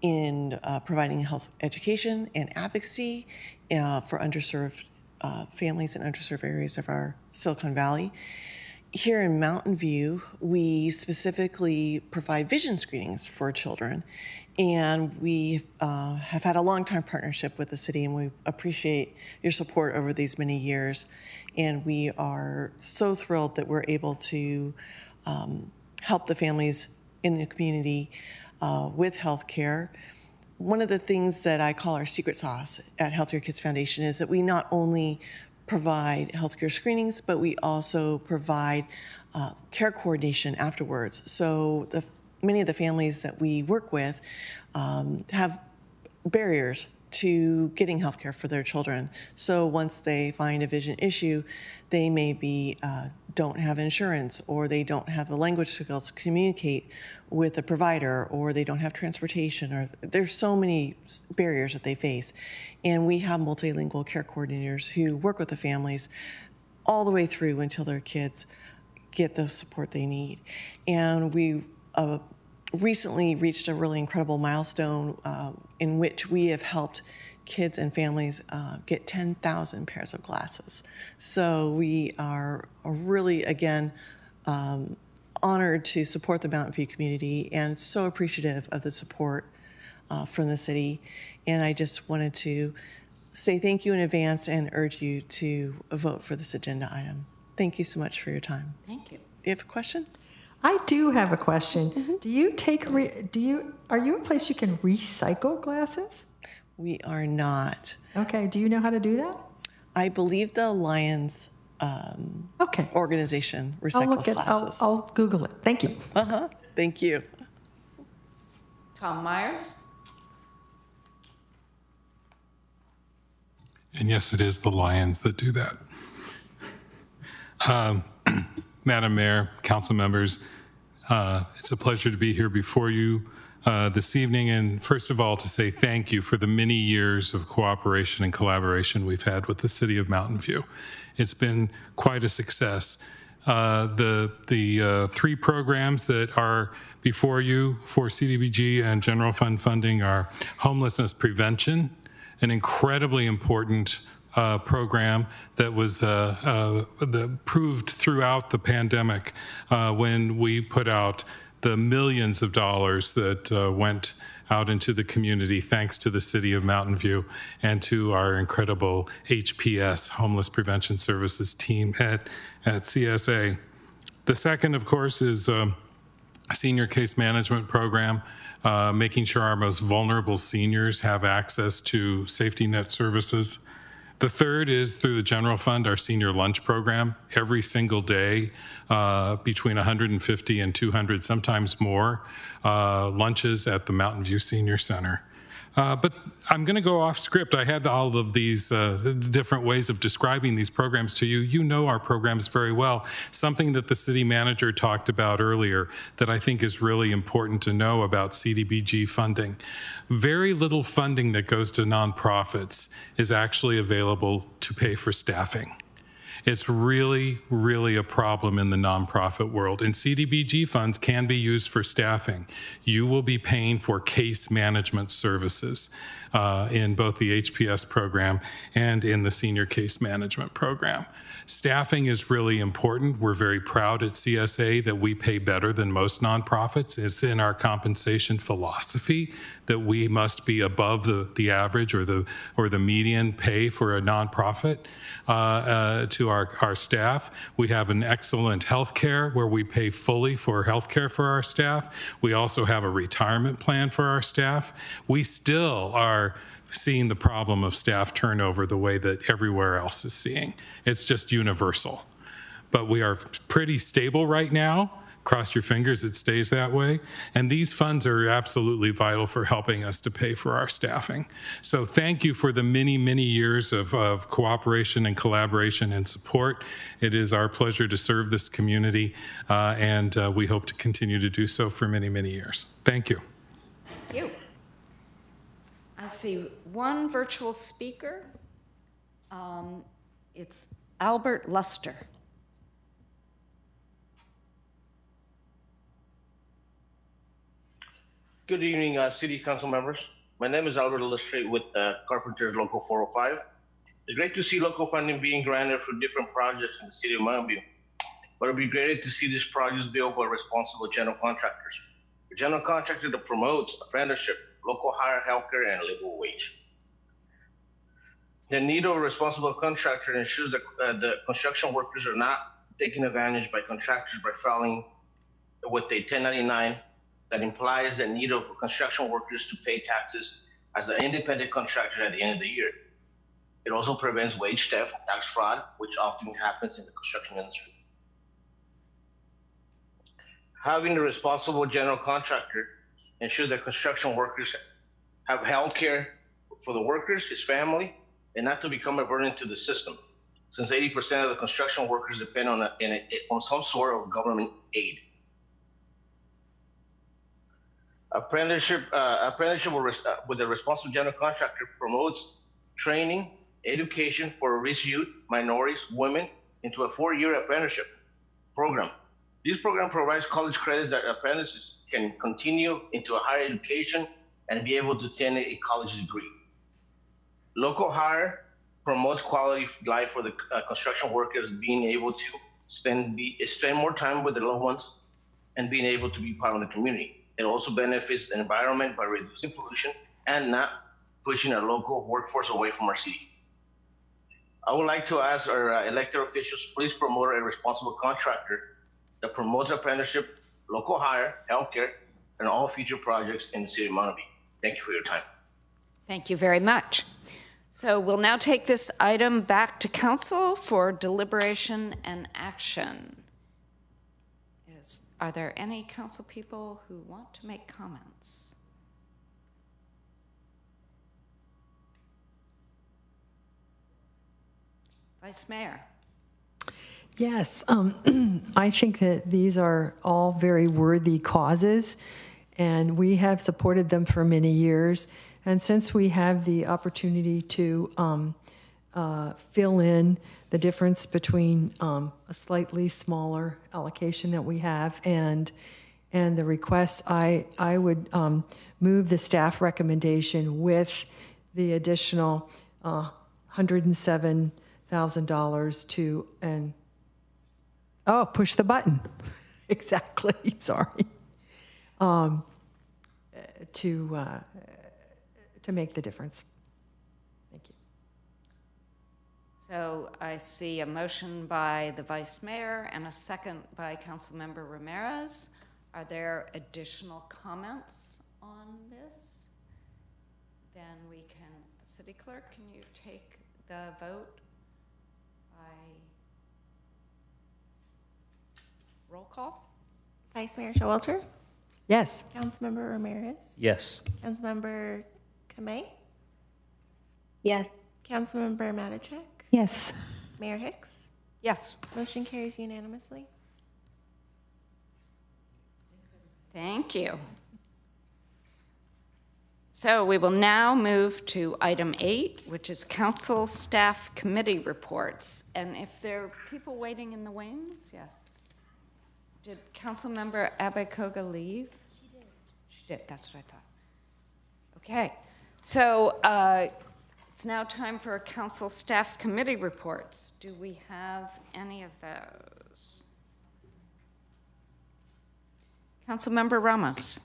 in providing health education and advocacy for underserved families in underserved areas of our Silicon Valley. Here in Mountain View, we specifically provide vision screenings for children, and we have had a long-time partnership with the city, and we appreciate your support over these many years. And we are so thrilled that we're able to help the families in the community with health care. One of the things that I call our secret sauce at Healthier Kids Foundation is that we not only provide healthcare screenings, but we also provide care coordination afterwards. So many of the families that we work with have barriers to getting health care for their children. So once they find a vision issue, they maybe don't have insurance, or they don't have the language skills to communicate with a provider, or they don't have transportation, or there's so many barriers that they face. And we have multilingual care coordinators who work with the families all the way through until their kids get the support they need. And we recently reached a really incredible milestone in which we have helped kids and families get 10,000 pairs of glasses. So we are really, again, honored to support the Mountain View community, and so appreciative of the support from the city. And I just wanted to say thank you in advance and urge you to vote for this agenda item. Thank you so much for your time. Thank you. Do you have a question? I do have a question. Mm-hmm. Are you a place you can recycle glasses? We are not. Okay. Do you know how to do that? I believe the Lions organization recycles glasses. I'll Google it. Thank you. Thank you. Tom Myers. And yes, it is the Lions that do that. Madam Mayor, council members, it's a pleasure to be here before you this evening, and first of all to say thank you for the many years of cooperation and collaboration we've had with the City of Mountain View. It's been quite a success. The three programs that are before you for CDBG and general fund funding are homelessness prevention, an incredibly important program that was proved throughout the pandemic when we put out the millions of dollars that went out into the community thanks to the City of Mountain View and to our incredible HPS, Homeless Prevention Services team at CSA. The second, of course, is senior case management program, making sure our most vulnerable seniors have access to safety net services. The third is through the general fund, our senior lunch program. Every single day, between 150 and 200, sometimes more, lunches at the Mountain View Senior Center. But I'm going to go off script. I had all of these different ways of describing these programs to you. You know our programs very well. Something that the city manager talked about earlier that I think is really important to know about CDBG funding. Very little funding that goes to nonprofits is actually available to pay for staffing. It's really, really a problem in the nonprofit world. And CDBG funds can be used for staffing. You will be paying for case management services in both the HPS program and in the senior case management program. Staffing is really important. We're very proud at CSA that we pay better than most nonprofits. It's in our compensation philosophy that we must be above the average or the median pay for a nonprofit to our staff. We have an excellent health care where we pay fully for health care for our staff. We also have a retirement plan for our staff. We still are seeing the problem of staff turnover the way that everywhere else is seeing. It's just universal. But we are pretty stable right now. Cross your fingers it stays that way. And these funds are absolutely vital for helping us to pay for our staffing. So thank you for the many, many years of cooperation and collaboration and support. It is our pleasure to serve this community, and we hope to continue to do so for many, many years. Thank you. Thank you. I see one virtual speaker. It's Albert Luster. Good evening, City Council members. My name is Albert Luster with Carpenters Local 405. It's great to see local funding being granted for different projects in the city of Mountain View, but it'd be great to see these projects built by responsible general contractors. A general contractor that promotes apprenticeship, local hire, healthcare, and livable wage. The need of a responsible contractor ensures that the construction workers are not taken advantage by contractors by filing with a 1099 that implies the need of construction workers to pay taxes as an independent contractor at the end of the year. It also prevents wage theft, tax fraud, which often happens in the construction industry. Having a responsible general contractor ensures that construction workers have health care for the workers, his family, and not to become a burden to the system, since 80% of the construction workers depend on some sort of government aid. Apprenticeship with a responsible general contractor promotes training, education for rich youth, minorities, women into a 4-year apprenticeship program. This program provides college credits that apprentices can continue into a higher education and be able to obtain a college degree. Local hire promotes quality life for the construction workers, being able to spend more time with their loved ones and being able to be part of the community. It also benefits the environment by reducing pollution and not pushing our local workforce away from our city. I would like to ask our elected officials, please promote a responsible contractor that promotes apprenticeship, local hire, healthcare, and all future projects in the city of Mountain View. Thank you for your time. Thank you very much. So we'll now take this item back to council for deliberation and action. Are there any council people who want to make comments? Vice Mayor. Yes, I think that these are all very worthy causes, and we have supported them for many years. And since we have the opportunity to fill in the difference between a slightly smaller allocation that we have and the requests, I would move the staff recommendation with the additional $107,000 to push the button. Exactly. Sorry. To make the difference. Thank you. So I see a motion by the Vice Mayor and a second by Councilmember Ramirez. Are there additional comments on this? Then we can, City Clerk, can you take the vote by roll call? Vice Mayor Showalter? Yes. Councilmember Ramirez? Yes. Councilmember Kamei? Yes. Councilmember Matichak? Yes. Mayor Hicks? Yes. Motion carries unanimously. Thank you. So we will now move to item 8, which is council staff committee reports. And if there are people waiting in the wings, yes. Did Councilmember Abekoga leave? She did. She did, that's what I thought. Okay, so it's now time for council staff committee reports. Do we have any of those? Councilmember Ramos.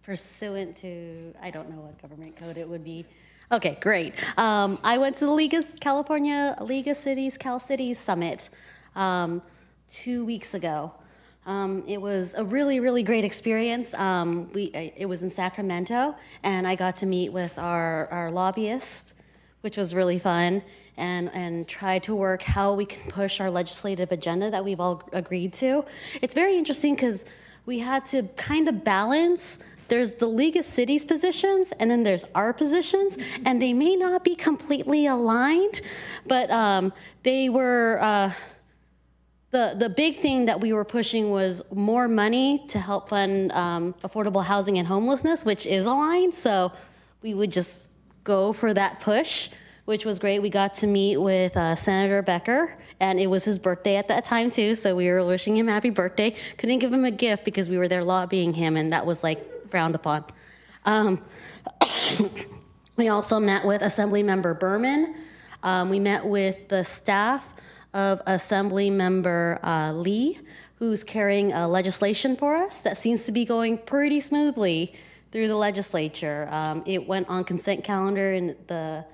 Pursuant to, I don't know what government code it would be. Okay, great. I went to the California League of Cities, Cal Cities Summit 2 weeks ago. It was a really, really great experience. It was in Sacramento, and I got to meet with our lobbyists, which was really fun, and try to work how we can push our legislative agenda that we've all agreed to. It's very interesting because we had to kind of balance. There's the League of Cities positions, and then there's our positions, and they may not be completely aligned, but they were. The big thing that we were pushing was more money to help fund affordable housing and homelessness, which is aligned. So we would just go for that push, which was great. We got to meet with Senator Becker, and it was his birthday at that time too. So we were wishing him happy birthday. Couldn't give him a gift because we were there lobbying him, and that was like frowned upon. We also met with Assemblymember Berman. We met with the staff of Assemblymember Lee, who's carrying legislation for us that seems to be going pretty smoothly through the legislature. It went on consent calendar in the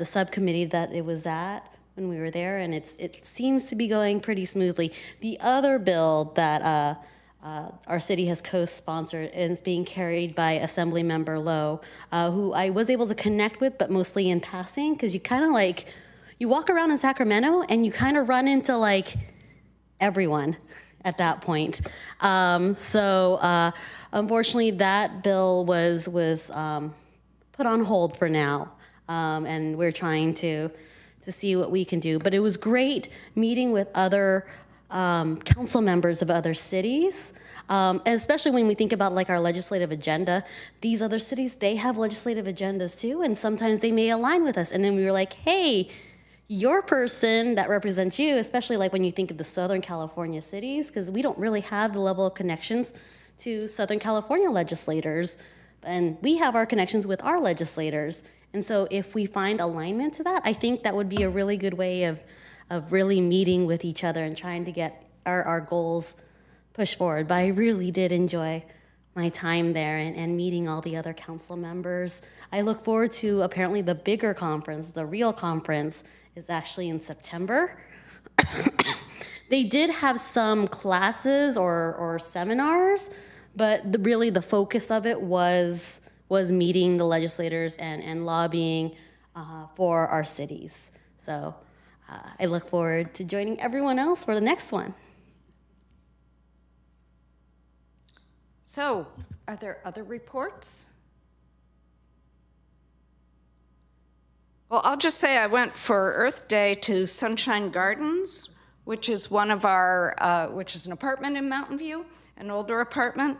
subcommittee that it was at when we were there, and it seems to be going pretty smoothly. The other bill that our city has co-sponsored and is being carried by Assemblymember Lowe, who I was able to connect with, but mostly in passing, because you kind of you walk around in Sacramento and you kind of run into everyone at that point. Unfortunately, that bill was put on hold for now, and we're trying to see what we can do. But it was great meeting with other council members of other cities, and especially when we think about our legislative agenda. These other cities, they have legislative agendas too, and sometimes they may align with us. And then we were like, hey, your person that represents you, especially when you think of the Southern California cities, because we don't really have the level of connections to Southern California legislators, and we have our connections with our legislators. And so if we find alignment to that, I think that would be a really good way of really meeting with each other and trying to get our goals pushed forward. But I really did enjoy my time there and meeting all the other council members. I look forward to apparently the bigger conference. The real conference is actually in September. They did have some classes or seminars, but really the focus of it was meeting the legislators and lobbying for our cities. So I look forward to joining everyone else for the next one. So, are there other reports? Well, I'll just say I went for Earth Day to Sunshine Gardens, which is one of our, which is an apartment in Mountain View, an older apartment,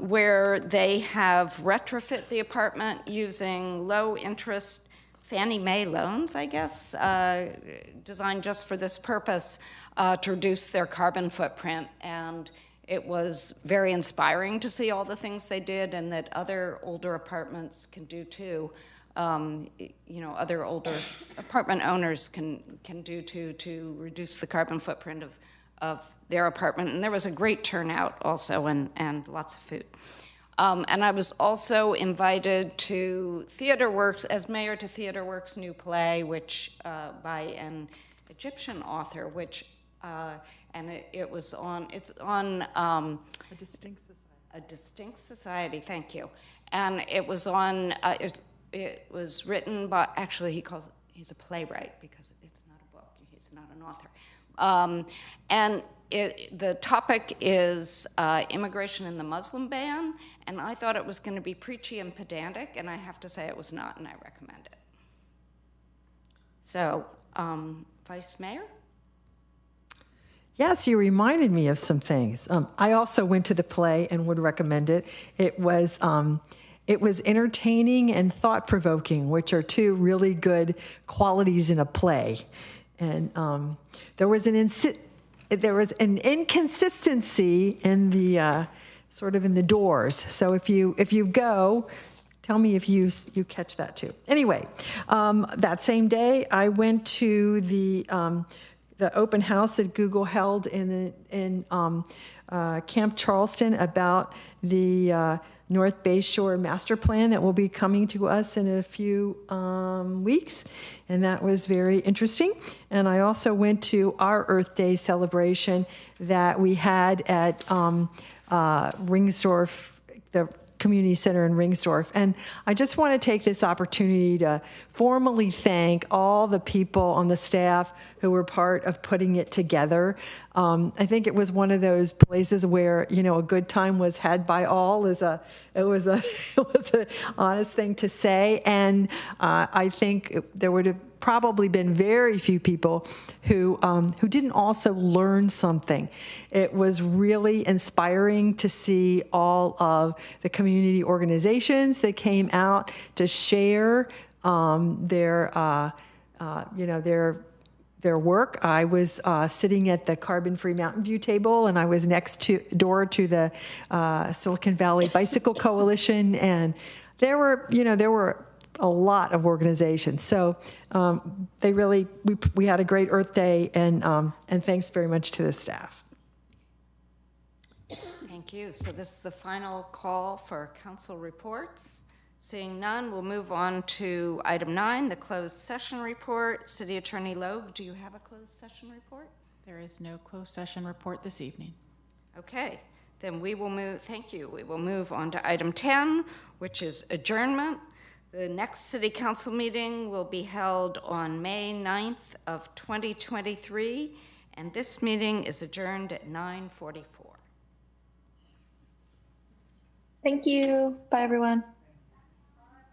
where they have retrofit the apartment using low-interest Fannie Mae loans, I guess, designed just for this purpose, to reduce their carbon footprint. And it was very inspiring to see all the things they did and that other older apartments can do too. Other older apartment owners can do to reduce the carbon footprint of their apartment. And there was a great turnout also and lots of food. And I was also invited to Theater Works, as mayor to Theater Works' new play, which by an Egyptian author, which and it was on, it's on A distinct society. A Distinct Society, thank you. And it was on, it was written by, actually he's a playwright because it's not a book, he's not an author. And the topic is immigration in the Muslim ban, and I thought it was going to be preachy and pedantic, and I have to say it was not, and I recommend it. So, Vice Mayor? Yes, you reminded me of some things. I also went to the play and would recommend it. It was entertaining and thought-provoking, which are two really good qualities in a play. And there was an inconsistency in the sort of in the doors. So if you go, tell me if you catch that too. Anyway, that same day I went to the open house that Google held in Camp Charleston about the North Bay Shore Master Plan that will be coming to us in a few weeks, and that was very interesting. And I also went to our Earth Day celebration that we had at Ringsdorf, the Community Center in Ringsdorf. And I just want to take this opportunity to formally thank all the people on the staff who were part of putting it together. I think it was one of those places where, a good time was had by all. It was an honest thing to say. And I think there would have probably been very few people who didn't also learn something. It was really inspiring to see all of the community organizations that came out to share their work. I was sitting at the Carbon-Free Mountain View table, and I was next door to the Silicon Valley Bicycle Coalition, and there were a lot of organizations. So we had a great Earth Day, and thanks very much to the staff. Thank you. So this is the final call for council reports. Seeing none, we'll move on to item 9, the closed session report. City Attorney Loeb, do you have a closed session report? There is no closed session report this evening. Okay, then we will move, thank you. We will move on to item 10, which is adjournment. The next City Council meeting will be held on May 9th of 2023, and this meeting is adjourned at 9:44. Thank you. Bye, everyone.